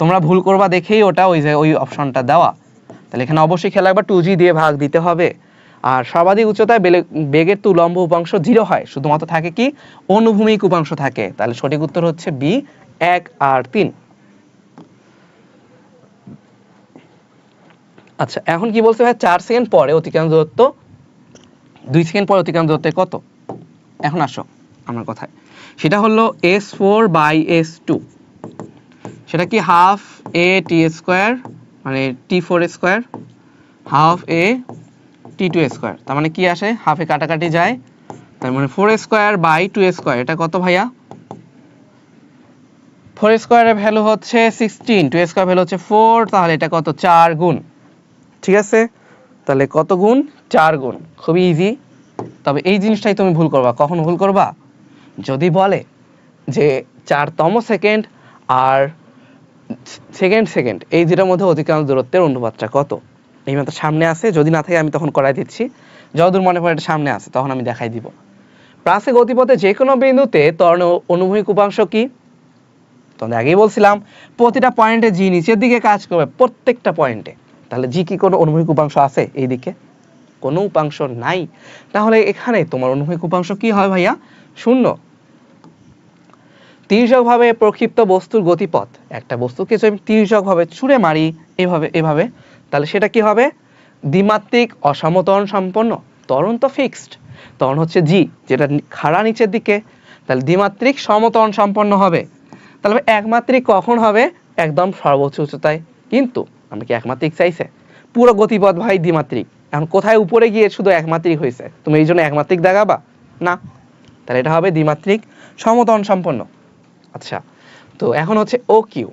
তোমরা ভুল করবা দেখেই ওটা ওই অপশনটা দেওয়া। তাহলে এখানে অবশ্যই খেয়াল রাখবা 2জি দিয়ে ভাগ দিতে হবে। আর সর্বাধিক উচ্চতায় বেগের তো উল্লম্ব উপাংশ 0 হয়, শুধুমাত্র থাকে কি অনুভূমিক উপাংশ থাকে। তাহলে সঠিক উত্তর হচ্ছে বি 1 আর 3। আচ্ছা, এখন কি বলছে ভাই 4 সেকেন্ড পরে অতিক্রান্ত দূরত্ব 2 সেকেন্ড পরে অতিক্রান্ত দূরত্ব কত। এখন আসো আমার কথায়, সেটা হলো s4 বাই s2, সেটা কি হাফ এ টি স্কয়ার মানে t4 স্কয়ার হাফ এ t2 স্কয়ার, তার মানে কি আসে হাফে কাটাকাটি যায়, তার মানে 4 স্কয়ার বাই 2 স্কয়ার, এটা কত ভাইয়া 4 স্কয়ারের ভ্যালু হচ্ছে 16, 2 স্কয়ার ভ্যালু হচ্ছে 4, তাহলে এটা কত 4 গুণ, ঠিক আছে। তাহলে কত গুণ 4 গুণ, খুবই ইজি। তবে এই জিনিসটাই তুমি ভুল করবা, কখন ভুল করবা, যদি বলে যে 4তম সেকেন্ড আর সেকেন্ড এই দুটার মধ্যে অতিক্রান্ত দূরত্বের অনুপাতটা কত, এই মাত্র সামনে আছে, যদি না থাকে আমি তখন করাই দিচ্ছি, যতদূর মনে পড়ে এটা সামনে আছে তখন আমি দেখাই দিব। প্রাসে গতিপথে যে কোনো বিন্দুতে ত্বরণের অনুভূমিক উপাংশ কি, তোমাদের আগেই বলছিলাম প্রতিটা পয়েন্টে জি নিচের দিকে কাজ করবে, প্রত্যেকটা পয়েন্টে। তাহলে জি কি কোনো অনুভূমিক উপাংশ আছে এইদিকে? কোনো উপাংশ নাই। তাহলে এখানে তোমার অনুভূমিক উপাংশ কি হয় ভাইয়া? শূন্য। তির্যকভাবে প্রক্ষিপ্ত বস্তুর গতিপথ, একটা বস্তুকে যদি আমি তির্যকভাবে ছুঁড়ে মারি এভাবে, তাহলে সেটা কি হবে? দ্বিমাত্রিক অসম ত্বরণ সম্পন্ন। ত্বরণ তো ফিক্সড, ত্বরণ হচ্ছে জি, যেটা খাড়া নিচের দিকে, তাহলে দ্বিমাত্রিক সমত্বরণ সম্পন্ন হবে। তাহলে একমাত্রিক কখন হবে? একদম সর্বোচ্চ উচ্চতায়। কিন্তু আমরা কি একমাত্রিক চাইছে? পুরো গতিপথ ভাই দ্বিমাত্রিক। এখন কোথায় উপরে গিয়ে শুধু একমাত্রিক হয়েছে, তুমি এই জন্য একমাত্রিক দেখাবা না, তাহলে এটা হবে দ্বিমাত্রিক সমত্বরণ সম্পন্ন। আচ্ছা, তো এখন হচ্ছে ও কিউ।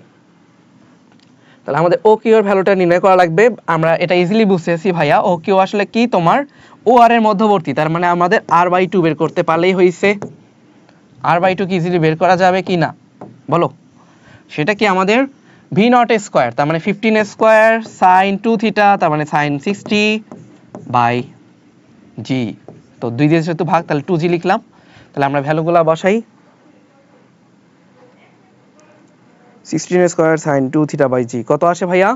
তাহলে আমাদের ও কিউ এর ভ্যালুটা নির্ণয় করা লাগবে। আমরা এটা ইজিলি বুঝতেছি ভাইয়া, ও কিউ আসলে কি? তোমার ও আর এর মধ্যবর্তী, তার মানে আমাদের r/2 বের করতে পারলেই হয়েছে। r/2 কি ইজিলি বের করা যাবে কি না বলো? সেটা কি আমাদের v0 স্কয়ার, তার মানে 15 স্কয়ার sin 2 থিটা, তার মানে sin 60/g। তো 2 দিয়ে যেহেতু ভাগ, তাহলে 2g লিখলাম। তাহলে আমরা ভ্যালুগুলো বসাই। 16 স্কয়ার sin 2 থিটা/g কত আসে ভাইয়া?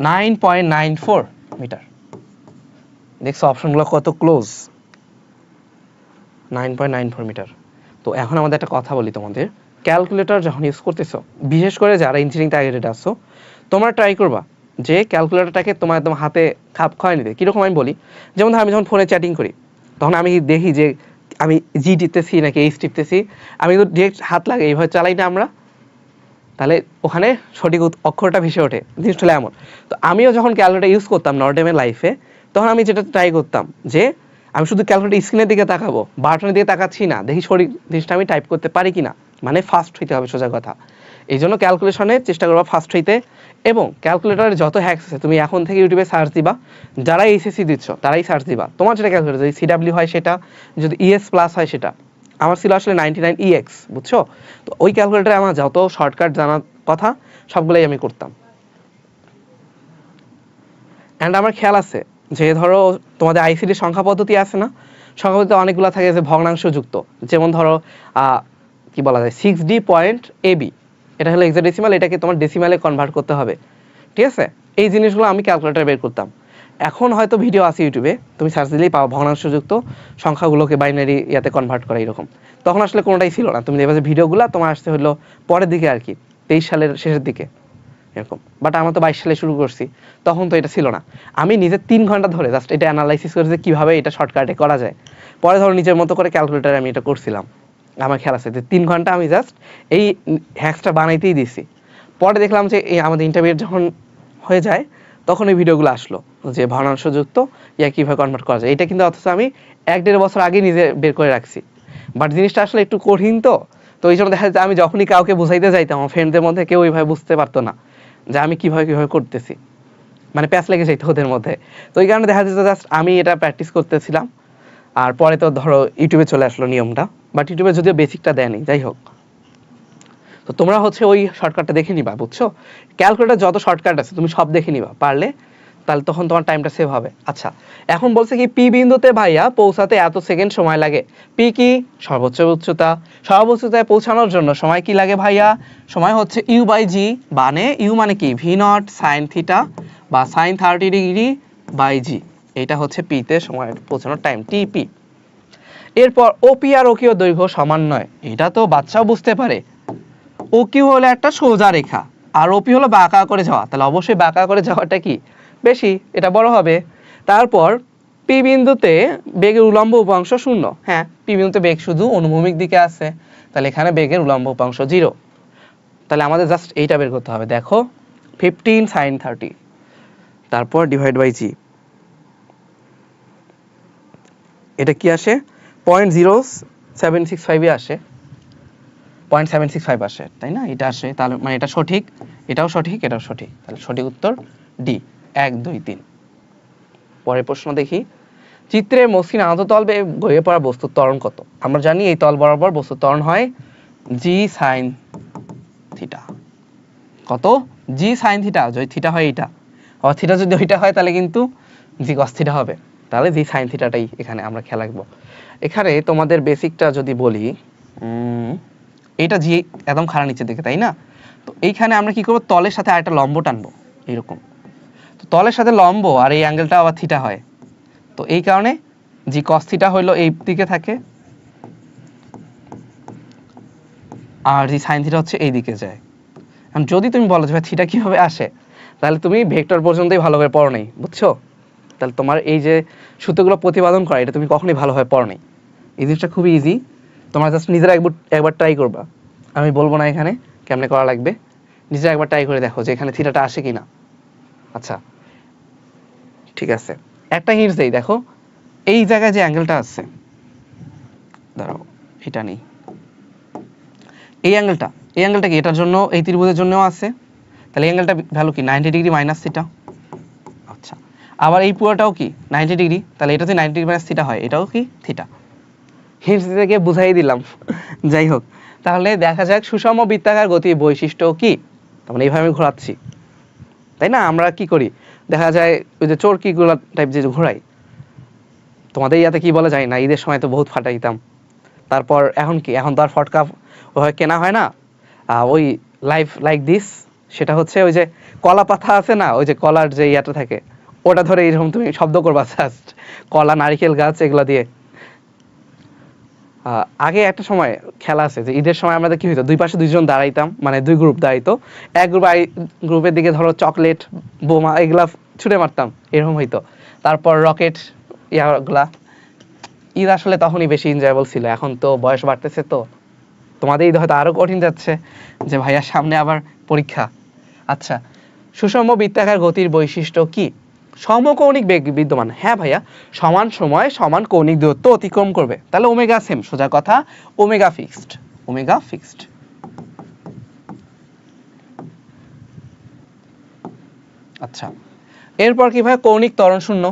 9.94 মিটার। দেখছো অপশনগুলো কত ক্লোজ, 9.94 মিটার। তো এখন আমাদের একটা কথা বলি, তোমাদের ক্যালকুলেটর যখন ইউজ করতেছো, বিশেষ করে যারা ইঞ্জিনিয়ারিং টার্গেটেড আসছো, তোমরা ট্রাই করবা যে ক্যালকুলেটরটাকে তোমার একদম হাতে খাপ খাওয়াই নিতে। কীরকম আমি বলি, যেমন আমি যখন ফোনে চ্যাটিং করি, তখন আমি দেখি যে আমি জি টিপতেছি নাকি এইচ টিপতেছি, আমি তো ডিরেক্ট হাত লাগে এইভাবে চালাই না আমরা, তাহলে ওখানে সঠিক অক্ষরটা ভেসে ওঠে। জিনিসটা হলো এমন। তো আমিও যখন ক্যালকুলেটর ইউজ করতাম নর্ডেমের লাইফে, তখন আমি যেটা ট্রাই করতাম যে আমি শুধু ক্যালকুলেটর স্ক্রিনের দিকে তাকাবো, বাটনের দিকে তাকাচ্ছি না, দেখি সঠিক জিনিসটা আমি টাইপ করতে পারি কিনা, মানে ফাস্ট হইতে হবে সোজা কথা। এই জন্য ক্যালকুলেশনে চেষ্টা করবা ফাস্ট হইতে। এবং ক্যালকুলেটরের যত হ্যাকস আছে তুমি এখন থেকে ইউটিউবে সার্চ দিবা, যারা এইচএসসি দিচ্ছ তারাই সার্চ দিবা, তোমার যেটা ক্যালকুলেটর, যদি সিডাব্লিউ হয় সেটা, যদি ইএস প্লাস হয় সেটা। আমার ছিল আসলে 99EX, বুঝছো? তো ওই ক্যালকুলেটরে আমার যত শর্টকাট জানার কথা সবগুলোই আমি করতাম। অ্যান্ড আমার খেয়াল আছে যে ধরো তোমাদের আইসিডির সংখ্যা পদ্ধতি আছে না, সংখ্যা পদ্ধতি অনেকগুলো থাকে যে ভগ্নাংশযুক্ত, যেমন ধরো কি বলা যায় 6D.AB, এটা হলো হেক্সাডেসিমাল, এটাকে তোমার ডেসিমালে কনভার্ট করতে হবে, ঠিক আছে? এই জিনিসগুলো আমি ক্যালকুলেটরে বের করতাম। এখন হয়তো ভিডিও আছে ইউটিউবে, তুমি সার্চ দিলেই পাও ভগ্নাংশযুক্ত সংখ্যাগুলোকে বাইনারি ইয়াতে কনভার্ট করা এরকম। তখন আসলে কোনোটাই ছিল না, তুমি দেখবে যে ভিডিওগুলো তোমার আসতে হলো পরের দিকে আর কি, 23 সালের শেষের দিকে এরকম। বাট আমরা তো 22 সালে শুরু করছি, তখন তো এটা ছিল না। আমি নিজে 3 ঘন্টা ধরে জাস্ট এটা অ্যানালাইসিস করেছি কীভাবে এটা শর্টকাটে করা যায়। পরে ধরো নিজের মতো করে ক্যালকুলেটারে আমি এটা করছিলাম। আমার খেয়াল আছে যে 3 ঘন্টা আমি জাস্ট এই হ্যাক্সটা বানাইতেই দিছি। পরে দেখলাম যে এই আমাদের ইন্টারভিউ যখন হয়ে যায়, তখন এই ভিডিওগুলো আসলো যে ভগ্নাংশযুক্ত ইয়া কীভাবে কনভার্ট করা যায়। এটা কিন্তু অথচ আমি 1-1.5 বছর আগে নিজে বের করে রাখছি। বাট জিনিসটা আসলে একটু কঠিন, তো এই জন্য দেখা যায় আমি যখনই কাউকে বুঝাইতে যাইতাম, আমার ফ্রেন্ডদের মধ্যে কেউ ওইভাবে বুঝতে পারতো না যে আমি কীভাবে করতেছি, মানে প্যাচ লেগে যাইতো ওদের মধ্যে। তো এই কারণে দেখা যেত জাস্ট আমি এটা প্র্যাকটিস করতেছিলাম। আর পরে তো ধরো ইউটিউবে চলে আসলো নিয়মটা, বাট ইউটিউবে যদিও বেসিকটা দেয়নি, যাই হোক। তো তোমরা হচ্ছে ওই শর্টকাটটা দেখে নিবা, বুঝছো? ক্যালকুলেটর যত শর্টকাট আছে তুমি সব দেখে নিবা পারলে, তাহলে তখন তোমার টাইমটা সেভ হবে। আচ্ছা, এখন বলছে কি পি বিন্দুতে ভাইয়া পৌঁছাতে এত সেকেন্ড সময় লাগে। পি কি? সর্বোচ্চ উচ্চতা। সর্বোচ্চ উচ্চতায় পৌঁছানোর জন্য সময় কি লাগে ভাইয়া? সময় হচ্ছে u/g, মানে ইউ মানে কি v0 sin থিটা বা sin 30°/g। এটা হচ্ছে পি তে সময় পৌঁছানোর টাইম, টিপি। এরপর ওপি আর ওকিউ দৈর্ঘ্য সমান নয়, এটা তো বাচ্চাও বুঝতে পারে। ওকিউ হলো একটা সোজা রেখা, আর ওপি হলো বাঁকা করে যাওয়া, তাহলে অবশ্যই বাঁকা করে যাওয়াটা কি বেশি, এটা বড় হবে। তারপর পি বিন্দুতে বেগের উলম্ব উপাংশ 0। হ্যাঁ, পি বিন্দুতে বেগ শুধু অনুভূমিক দিকে আছে, তাহলে এখানে বেগের উলম্ব উপাংশ 0। তাহলে আমাদের জাস্ট এইটা বের করতে হবে। দেখো 15 sin 30, তারপর /g, এটা কি আসে? 0.0765 আসে, 0.765 আসে, তাই না? এটা আসে, তাহলে মানে এটা সঠিক, এটাও সঠিক, এটাও সঠিক, তাহলে সঠিক উত্তর ডি, 1, 2, 3। পরের প্রশ্ন দেখি। চিত্রের মসৃণ আনত তল গড়িয়ে পড়া বস্তুর ত্বরণ কত? আমরা জানি এই তল বরাবর বস্তুর ত্বরণ হয় g sin থিটা। কত? g sin থিটা, যদি থিটা হয় এইটা, আর থিটা যদি ওইটা হয় তাহলে কিন্তু g cos থিটা হবে। তাহলে g sin থিটাটাই এখানে আমরা খেয়াল রাখবো। এখানে তোমাদের বেসিকটা যদি বলি, এটা জি একদম খাড়া নিচের দিকে, তাই না? তো এইখানে আমরা কি করবো, তলের সাথে আরেকটা লম্ব টানবো এরকম। তো তলের সাথে লম্ব আর এই অ্যাঙ্গেলটা আবার থিটা হয়, তো এই কারণে জি কস থিটা হইলো এই দিকে থাকে, আর জি সাইন থিটা হচ্ছে এই দিকে যায়। যদি তুমি বলো যে থিটা কিভাবে আসে, তাহলে তুমি ভেক্টর পর্যন্তই ভালো করে পড়ো নাই, বুঝছো? তাহলে তোমার এই যে সূত্রগুলো প্রতিপাদন করা, এটা তুমি কখনোই ভালোভাবে পড়ো নাই। এই জিনিসটা খুবই ইজি, তোমরা জাস্ট নিজেরা একবার ট্রাই করবা, আমি বলবো না এখানে কেমনে করা লাগবে, নিজেরা একবার ট্রাই করে দেখো যে এখানে থিটাটা আসে কিনা। আচ্ছা ঠিক আছে, একটা হিন্টস দেই, দেখো এই জায়গায় যে অ্যাঙ্গেলটা আছে, দাঁড়াও এটা নেই, এই অ্যাঙ্গেলটা কি এটার জন্য, এই ত্রিভুজের জন্যও আছে, তাহলে এই অ্যাঙ্গেলটা ভ্যালু কি 90 ডিগ্রি মাইনাস থিটা। আচ্ছা, আবার এই পুরোটাও কি 90 ডিগ্রি, তাহলে এটা যদি 90 ডিগ্রি মাইনাস থিটা হয়, এটাও কি থিটা। হিন্টস থেকে বুঝাই দিলাম। যাই হোক, তাহলে দেখা যাক সুষম বৃত্তাকার গতির বৈশিষ্ট্য কি। তার মানে এইভাবে আমি ঘোরাচ্ছি, তাই না? আমরা কি করি, দেখা যায় ওই যে চরকিগুলো টাইপ যে ঘোরাই, তোমাদের ইয়াতে কি বলে যায় না, ঈদের সময় তো বহুত ফাটাইতাম। তারপর এখন কি, এখন তো আর ফটকা ওইভাবে কেনা হয় না, ওই লাইফ লাইক দিস, সেটা হচ্ছে ওই যে কলা পাতা আছে না, ওই যে কলার যে ইয়াটা থাকে, ওটা ধরে এরকম তুমি শব্দ করবা জাস্ট, কলা নারিকেল গাছ এগুলো দিয়ে। আগে একটা সময় খেলা আছে যে ঈদের সময় আমাদের কি হইতো, দুই পাশে দুইজন দাঁড়াইতাম, মানে দুই গ্রুপ দাঁড়াইতো, এক গ্রুপের দিকে ধরো চকলেট বোমা এগুলা ছুড়ে মারতাম, এরকম হইতো। তারপর রকেট ইয়াগুলা, ঈদ আসলে তখনই বেশি এনজয়েবল ছিল, এখন তো বয়স বাড়তেছে, তো তোমাদের ঈদ হয়তো আরো কঠিন যাচ্ছে যে ভাইয়া সামনে আবার পরীক্ষা। আচ্ছা, সুষম বৃত্তাকার গতির বৈশিষ্ট্য কি? সমকৌণিক বেগ বিদ্যমান, হ্যাঁ ভাইয়া, সমান সময় সমান কৌণিক দূরত্ব অতিক্রম করবে, তাহলে ওমেগা সেম, সোজা কথা, ওমেগা ফিক্সড, ওমেগা ফিক্সড। আচ্ছা, এরপর কি ভাই, কৌণিক ত্বরণ শূন্য,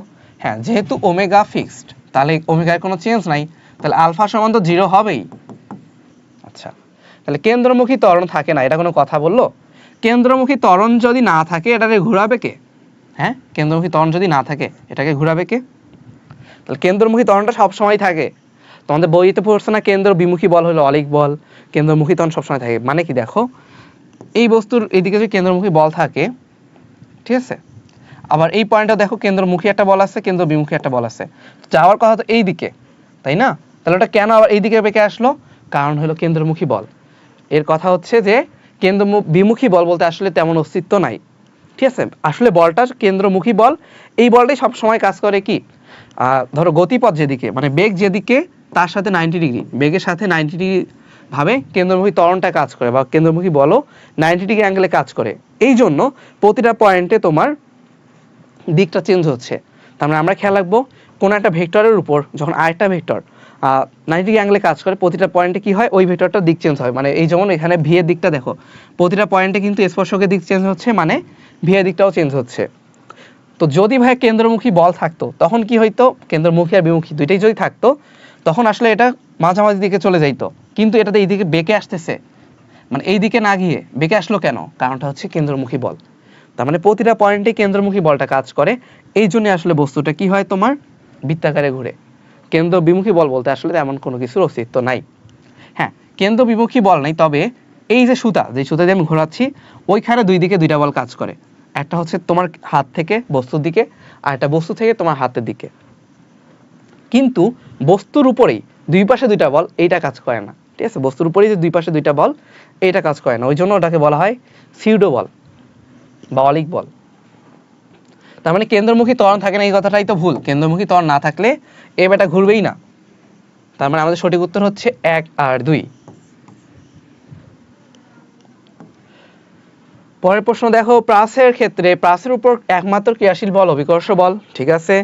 হ্যাঁ যেহেতু ওমেগা ফিক্সড, তাহলে ওমেগার কোনো চেঞ্জ নাই, তাহলে আলফা সমান তো 0 হবেই। আচ্ছা, তাহলে কেন্দ্রমুখী ত্বরণ থাকে না, এটা কোনো কথা বললো? কেন্দ্রমুখী ত্বরণ যদি না থাকে, এটাকে ঘোরাবে কে? হ্যাঁ, কেন্দ্রমুখী ত্বরণ যদি না থাকে, এটাকে ঘোরাবে কে? তাহলে কেন্দ্রমুখী ত্বরণটা সবসময় থাকে, তোমাদের বইতে পড়ছে না, কেন্দ্র বিমুখী বল হলো অলিক বল, কেন্দ্রমুখী ত্বরণ সবসময় থাকে, মানে কি দেখো, এই বস্তুর এইদিকে যদি কেন্দ্রমুখী বল থাকে, ঠিক আছে, আবার এই পয়েন্টটা দেখো কেন্দ্রমুখী একটা বল আছে, কেন্দ্র বিমুখী একটা বল আছে, যাওয়ার কথা তো এই দিকে, তাই না? তাহলে ওটা কেন আবার এই দিকে বেঁকে আসলো? কারণ হলো কেন্দ্রমুখী বল। এর কথা হচ্ছে যে কেন্দ্র বিমুখী বল বলতে আসলে তেমন অস্তিত্ব নাই, ঠিক আছে? আসলে বলটা কেন্দ্রমুখী বল, এই বলটাই সব সময় কাজ করে কি, ধরো গতিপথ যেদিকে, মানে বেগ যেদিকে, তার সাথে 90 ডিগ্রি, বেগের সাথে 90 ডিগ্রি ভাবে কেন্দ্রমুখী ত্বরণটা কাজ করে, বা কেন্দ্রমুখী বলও 90 ডিগ্রি অ্যাঙ্গেলে কাজ করে, এই জন্য প্রতিটা পয়েন্টে তোমার দিকটা চেঞ্জ হচ্ছে। তার মানে আমরা খেয়াল রাখবো, কোনো একটা ভেক্টরের উপর যখন আরেকটা ভেক্টর 90 ডিগ্রি অ্যাঙ্গেলে কাজ করে, প্রতিটা পয়েন্টে কি হয়, ওই ভেক্টরটার দিক চেঞ্জ হয়। মানে এই যেমন এখানে ভি এর দিকটা দেখো, প্রতিটা পয়েন্টে কিন্তু স্পর্শকের দিক চেঞ্জ হচ্ছে, মানে ভি এর দিকটাও চেঞ্জ হচ্ছে। তো যদি ভাই কেন্দ্রমুখী বল থাকতো, তখন কি হইতো, কেন্দ্রমুখী আর বিমুখী দুইটাই যদি থাকতো, তখন আসলে এটা মাঝামাঝি দিকে চলে যাইতো, কিন্তু এটাতে এই দিকে বেঁকে আসতেছে, মানে এই দিকে না গিয়ে বেঁকে আসলো কেন? কারণটা হচ্ছে কেন্দ্রমুখী বল। তার মানে প্রতিটা পয়েন্টে কেন্দ্রমুখী বলটা কাজ করে, এই জন্য আসলে বস্তুটা কি হয়, তোমার বৃত্তাকারে ঘুরে। কেন্দ্র বিমুখী বল বলতে আসলে তেমন কোনো কিছুর অস্তিত্ব নাই। হ্যাঁ, কেন্দ্র বিমুখী বল নাই, তবে এই যে সুতা দিয়ে আমি ঘোরাচ্ছি, ওইখানে দুই দিকে দুইটা বল কাজ করে, একটা হচ্ছে তোমার হাত থেকে বস্তুর দিকে, আর একটা বস্তু থেকে তোমার হাতের দিকে। কিন্তু বস্তুর উপরেই দুই পাশে দুইটা বল, এইটা কাজ করে না, ঠিক আছে? বস্তুর উপরেই যে দুই পাশে দুইটা বল, এইটা কাজ করে না, ওই জন্য ওটাকে বলা হয় সিউডো বল বা অলিক বল। তার মানে কেন্দ্রমুখী ত্বরণ থাকে না, এই কথাটাই তো ভুল, কেন্দ্রমুখী ত্বরণ না থাকলে এ বেটা ঘুরবেই না। তার মানে আমাদের সঠিক উত্তর হচ্ছে 1 আর 2। পরের প্রশ্ন দেখো, প্রাসের ক্ষেত্রে প্রাসের উপর একমাত্র ক্রিয়াশীল বল অভিকর্ষ বল, ঠিক আছে।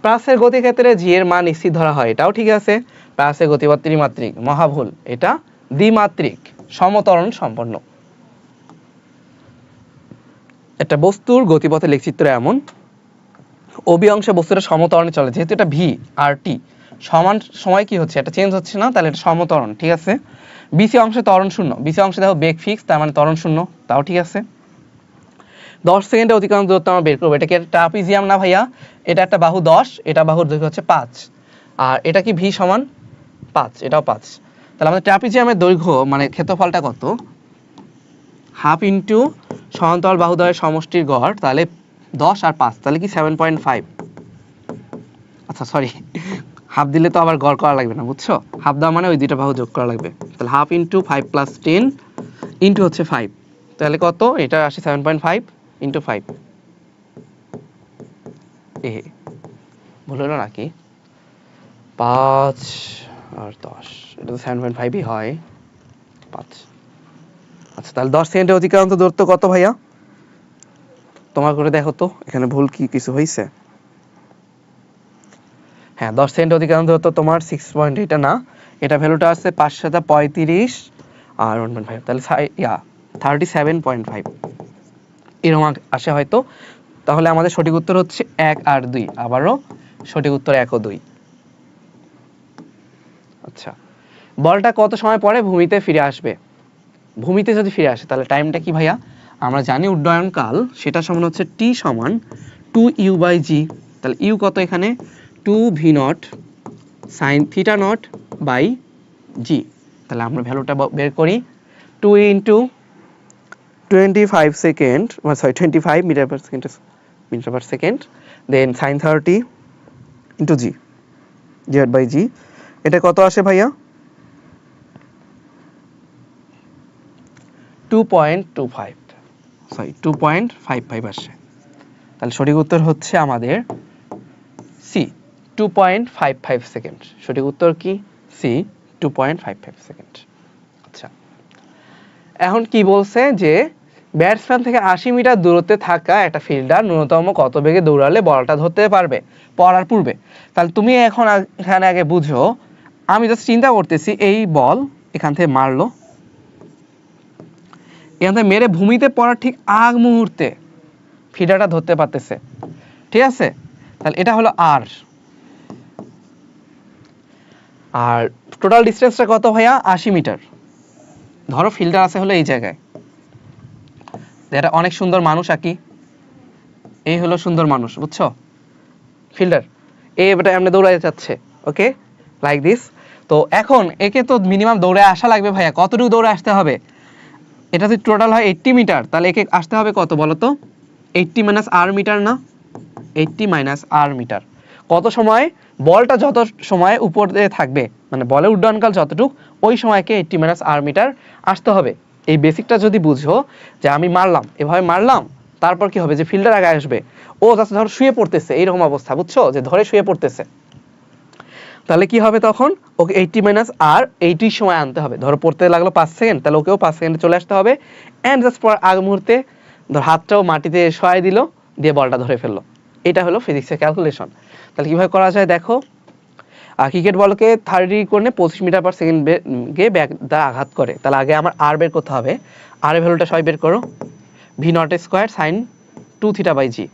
প্রাসের গতি ক্ষেত্রে জি এর মান স্থির ধরা হয়, এটাও ঠিক আছে। প্রাসের গতিপথ ত্রিমাত্রিক, মহাভুল, এটা দ্বিমাত্রিক সমত্বরণ সম্পন্ন। একটা বস্তুর গতিপথের লেখচিত্র এমন, ওবি অংশে বস্তুটা সমত্বরণে চলে, যেহেতু এটা ভি আর টি সমান সময় কি হচ্ছে, এটা চেঞ্জ হচ্ছে না, তাহলে এটা সমত্বরণ, ঠিক আছে। বিসি অংশে ত্বরণ শূন্য, বিসি অংশে দেখো বেগ ফিক্স, তার মানে ত্বরণ শূন্য, তাও ঠিক আছে। 10 সেকেন্ডে অতিক্রান্ত দূরত্ব আমরা বের করবো, এটা কি ট্রাপিজিয়াম না ভাইয়া? এটা একটা বাহু 10, এটা বাহুর দৈর্ঘ্য হচ্ছে 5, আর এটা কি ভি সমান 5, এটাও 5, তাহলে আমাদের ট্রাপিজিয়ামের দৈর্ঘ্য মানে ক্ষেত্রফলটা কত, হাফ ইন্টু সমান্তরাল বাহুদ্বয়ের সমষ্টির গড়, তাহলে 10 আর 5 তাহলে কি 7.5। আচ্ছা সরি, হাফ দিলে তো আবার গড় করা লাগবে না, বুঝছো? হাফ দেওয়া মানে ওই দুইটা বাহু যোগ করা লাগবে। তাহলে হাফ ইন্টু 5 প্লাস 10 ইন্টু হচ্ছে 5, তাহলে কত, এটা আসে 7.5 ইন্টু 5। ভুল হলো নাকি? 5 আর 10, এটা তো 7.5ই হয়, 5। আচ্ছা তাহলে 10 সেকেন্ডের অতিক্রান্ত দূরত্ব কত ভাইয়া? তোমার করে দেখো তো এখানে ভুল কি কিছু হয়েছে? হ্যাঁ 10 সেকেন্ডের অতিক্রান্ত দূরত্ব তোমার 6 এটা না, এটা ভ্যালুটা আছে 535 আর 1.5, তাহলে 37.5 এরকম আসে হয়তো। তাহলে আমাদের সঠিক উত্তর হচ্ছে 1 আর 2, আবারও সঠিক উত্তর 1 ও 2। আচ্ছা, বলটা কত সময় পরে ভূমিতে ফিরে আসবে? ভূমিতে যদি ফিরে আসে তাহলে টাইমটা কি ভাইয়া? আমরা জানি উড্ডয়ন কাল, সেটা সমান হচ্ছে t সমান 2u/g। তাহলে u কত এখানে? 2v0 sin theta naught by g। তাহলে আমরা ভ্যালুটা বের করি, 2 into 25 second, sorry 25 metre per second, then sin 30 into g, z/g। এটা কত আসে ভাইয়া? 2.25, সরি 2.55 আসে। তাহলে সঠিক উত্তর হচ্ছে আমাদের সি, 2.55 সেকেন্ড। সঠিক উত্তর কি? C, 2.55 second. আচ্ছা, এখন কি বলছে যে ব্যাটসম্যান থেকে 80 মিটার দূরত্বে থাকা একটা ফিল্ডার ন্যূনতম কত বেগে দৌড়ালে বলটা ধরতে পারবে পড়ার পূর্বে। তাহলে তুমি এখন এখানে আগে বুঝো, আমি জাস্ট চিন্তা করতেছি এই বল এখান থেকে মারলো, এখান থেকে মেরে ভূমিতে পড়ার ঠিক আগ মুহূর্তে ফিল্ডারটা ধরতে পারতেছে, ঠিক আছে? তাহলে এটা হলো আর আর টোটাল ডিস্টেন্সটা কত ভাইয়া? 80 মিটার। ধরো ফিল্ডার আছে হলো এই জায়গায়, এটা অনেক সুন্দর মানুষ আঁকি, এই হলো সুন্দর মানুষ, বুঝছো? ফিল্ডার এটা এমনি দৌড়াতে যাচ্ছে, ওকে, লাইক দিস। তো এখন একে তো মিনিমাম দৌড়ে আসা লাগবে ভাইয়া, কতটুকু দৌড়ে আসতে হবে? এটা যদি টোটাল হয় 80 মিটার, তাহলে একে আসতে হবে কত বলো তো? 80 মাইনাস আর মিটার না? 80 মাইনাস আর মিটার। কত সময়? বলটা যত সময় উপরে থাকবে, মানে বলের উড্ডয়নকাল যতটুকু, ওই সময়কে 80 মাইনাস আর মিটার আসতে হবে। এই বেসিকটা যদি বুঝো, যে আমি মারলাম, এভাবে মারলাম, তারপর কি হবে? যে ফিল্ডার আগে আসবে, ও জাস্ট ধরো শুয়ে পড়তেছে, এইরকম অবস্থা, বুঝছো? যে ধরে শুয়ে পড়তেছে, তাহলে কি হবে তখন? ওকে 80 মাইনাস আর 80 সময় আনতে হবে। ধরো পড়তে লাগলো 5 সেকেন্ড, তাহলে ওকেও 5 সেকেন্ডে চলে আসতে হবে, অ্যান্ড জাস্ট পর আগ মুহূর্তে ধর হাতটাও মাটিতে শোয়াই দিল, দিয়ে বলটা ধরে ফেললো। এটা হলো ফিজিক্সের ক্যালকুলেশন। তাহলে কিভাবে করা যায় দেখো, ক্রিকেট বলকে 30 কোণে 25 মিটার পার সেকেন্ড গে ব্যাক দ্বারা আঘাত করে, তাহলে আগে আমার আর বের করতে হবে। আর এর ভ্যালুটা সবাই বের করো, v0 square sin 2 theta by G.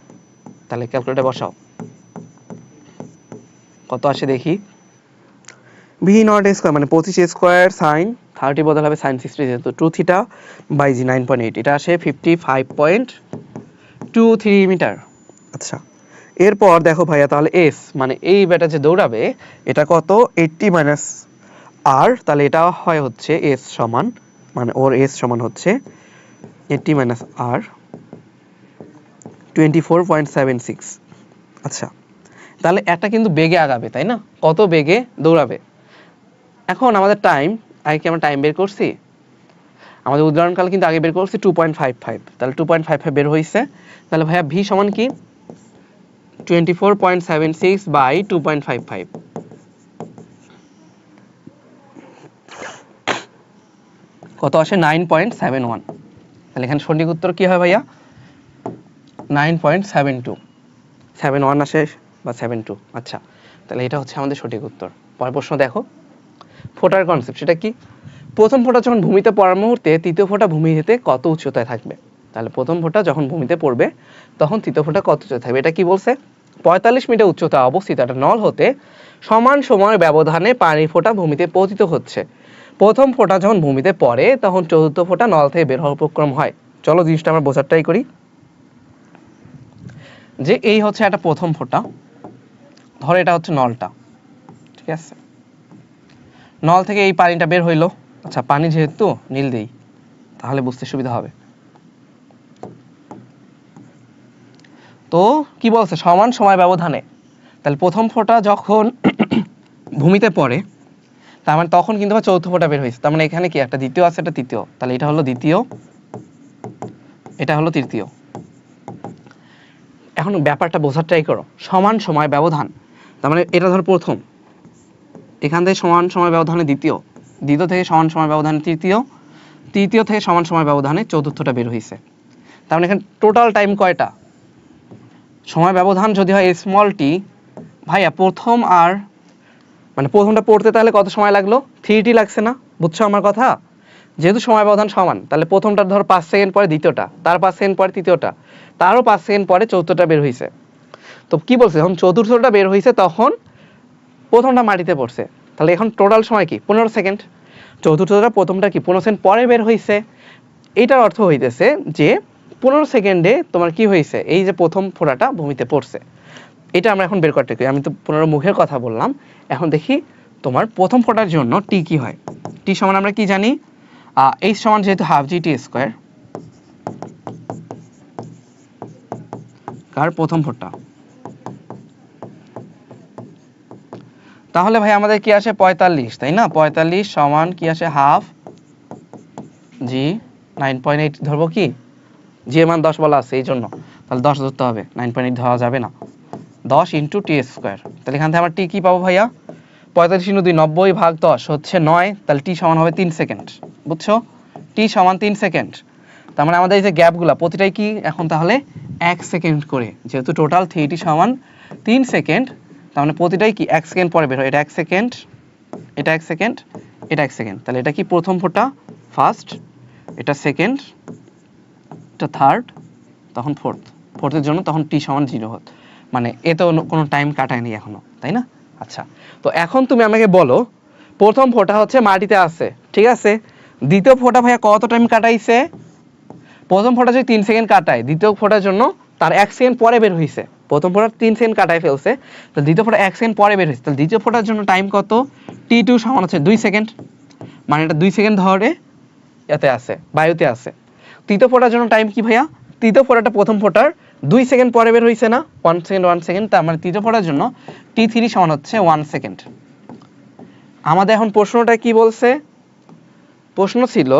তাহলে ক্যালকুলেটর বসাও, কত আসে দেখি। v0 স্কয়ার মানে 25 স্কয়ার sin 30 বদল হবে sin 60, যেহেতু 2 থিটা বাই জি 9.8, এটা আসে 55.23 মিটার। আচ্ছা, এরপর দেখো ভাইয়া, তাহলে এস মানে এই ব্যাটা যে দৌড়াবে, এটা কত? 80 মাইনাস আর, তাহলে এটা হয় হচ্ছে এস সমান, মানে ওর এস সমান হচ্ছে 80 মাইনাস আর 24.76। আচ্ছা, তাহলে একটা কিন্তু বেগে আগাবে, তাই না? কত বেগে দৌড়াবে? এখন আমাদের টাইম, আগে কি আমরা টাইম বের করছি? আমাদের উদাহরণকাল কিন্তু আগে বের করছি 2.55, তাহলে 2.55 বের হয়েছে। তাহলে ভাইয়া ভি সমান কি? 24.76 বাই 2.55, কত আসে? 9.71। তাহলে এখানে সঠিক উত্তর কি হয় ভাইয়া? 9.72, 71 আসে বা 72। আচ্ছা, তাহলে এটা হচ্ছে আমাদের সঠিক উত্তর। পরের প্রশ্ন দেখো, ফোটার কনসেপ্ট সেটা কি? প্রথম ফোঁটা যখন ভূমিতে পড়ার মুহূর্তে তৃতীয় ফোঁটা ভূমিতে কত উচ্চতায় থাকবে? তাহলে প্রথম ফোঁটা যখন ভূমিতে পড়বে তখন তৃতীয় ফোঁটা কত উচ্চতায় থাকবে? এটা কি বলছে? 45 মিটার উচ্চতায় অবস্থিত একটা নল হতে সমান সময়ের ব্যবধানে পানির ফোঁটা ভূমিতে পতিত হচ্ছে। প্রথম ফোঁটা যখন ভূমিতে পড়ে তখন চতুর্থ ফোঁটা নল থেকে বের হওয়ার উপক্রম হয়। চলো জিনিসটা আমরা বোঝার ট্রাই করি। যে এই হচ্ছে একটা প্রথম ফোঁটা, ধরো এটা হচ্ছে নলটা, ঠিক আছে? নল থেকে এই পানিটা বের হইলো। আচ্ছা, পানি যেহেতু নীল দেই তাহলে বুঝতে সুবিধা হবে। তো কি বলছে, সমান সময় ব্যবধানে, তাহলে প্রথম ফোঁটা যখন ভূমিতে পড়ে তার মানে তখন কিন্তু আমার চৌথ ফোঁটা বের হয়েছে। তার মানে এখানে কি একটা দ্বিতীয় আছে, একটা তৃতীয়, তাহলে এটা হলো দ্বিতীয়, এটা হলো তৃতীয়। এখন ব্যাপারটা বোঝার ট্রাই করো, সমান সময় ব্যবধান, তার মানে এটা ধর প্রথম, এখান থেকে সমান সময় ব্যবধানে দ্বিতীয়, দ্বিতীয় থেকে সমান সময় ব্যবধানে তৃতীয়, তৃতীয় থেকে সমান সময় ব্যবধানে চতুর্থটা বের হয়েছে। তার মানে এখানে টোটাল টাইম কয়টা, সময় ব্যবধান যদি হয় স্মল টি, ভাইয়া প্রথম আর মানে প্রথমটা পড়তে তাহলে কত সময় লাগলো, 3t লাগছে না? বুঝছো আমার কথা? যেহেতু সময় ব্যবধান সমান, তাহলে প্রথমটা ধর 5 সেকেন্ড পরে দ্বিতীয়টা, তার 5 সেকেন্ড পরে তৃতীয়টা, তারও 5 সেকেন্ড পরে চতুর্থটা বের হয়েছে। তো কি বলছে, যখন চতুর্থটা বের হয়েছে তখন প্রথমটা মাটিতে পড়ছে, তাহলে এখন টোটাল সময় কি 15 সেকেন্ড। চতুর্থটা প্রথমটা কি 15 সেকেন্ড পরে বের হয়েছে, এটার অর্থ হইতেছে যে 15 সেকেন্ডে তোমার কি হয়েছে, এই যে প্রথম ফোঁটাটা ভূমিতে পড়ছে। এটা আমরা এখন বের করতে পারি, আমি তো 15 মুখের কথা বললাম, এখন দেখি তোমার প্রথম ফোঁটার জন্য টি কি হয়। টি সমান আমরা কি জানি, এইচ সমান যেহেতু হাফ জি টি স্কোয়ার, কার প্রথম ফোঁটা, তাহলে ভাই আমাদের কি আসে 45, তাই না? 45 সমান কি আসে হাফ জি 9.8 ধরবো, কি জি এর মান 10 বলা আছে এই জন্য, তাহলে 10 ধরতে হবে, 9.8 ধরা যাবে না। 10 ইন্টু টি স্কোয়ার, তাহলে এখান থেকে আমরা টি কি পাবো ভাইয়া, 45 ইন্টু 2 90 ভাগ 10 হচ্ছে 9, তাহলে টি সমান হবে 3 সেকেন্ড। বুঝছো, টি সমান 3 সেকেন্ড। তার মানে আমাদের এই যে গ্যাপগুলো প্রতিটাই কি এখন তাহলে 1 সেকেন্ড করে, যেহেতু টোটাল 3t সমান 3 সেকেন্ড, তার মানে প্রতিটাই কি 1 সেকেন্ড পরে বের হয়। এটা 1 সেকেন্ড, এটা 1 সেকেন্ড, এটা 1 সেকেন্ড, তাহলে এটা কি প্রথম ফোঁটা ফার্স্ট, এটা সেকেন্ড, এটা থার্ড, তখন ফোর্থ, ফোর্থের জন্য তখন টি সমান 0 হত, মানে এতে কোনো টাইম কাটায়নি এখনো, তাই না? আচ্ছা, তো এখন তুমি আমাকে বলো, প্রথম ফোঁটা হচ্ছে মাটিতে আছে, ঠিক আছে, দ্বিতীয় ফোঁটা ভাইয়া কত টাইম কাটাইছে, প্রথম ফোঁটা যদি 3 সেকেন্ড কাটায়, দ্বিতীয় ফোঁটার জন্য তার 1 সেকেন্ড পরে বের হয়েছে। প্রথম ফোঁটা 3 সেকেন্ড কাটায় ফেলছে, তো দ্বিতীয় ফোঁটা 1 সেকেন্ড পরে বের হয়েছে, তাহলে দ্বিতীয় ফোঁটার জন্য টাইম কত, টি2 সমান হচ্ছে 2 সেকেন্ড, মানে এটা 2 সেকেন্ড ধরে এতে আছে, বায়ুতে আছে। তৃতীয় ফোঁটার জন্য টাইম কি ভাইয়া, তৃতীয় ফোঁটাটা প্রথম ফোঁটার 2 সেকেন্ড পরে বের হয়েছে না, 1 সেকেন্ড 1 সেকেন্ড, তার মানে তৃতীয় ফোঁটার জন্য টি3 সমান হচ্ছে 1 সেকেন্ড। আমাদের এখন প্রশ্নটা কি বলছে, প্রশ্ন ছিল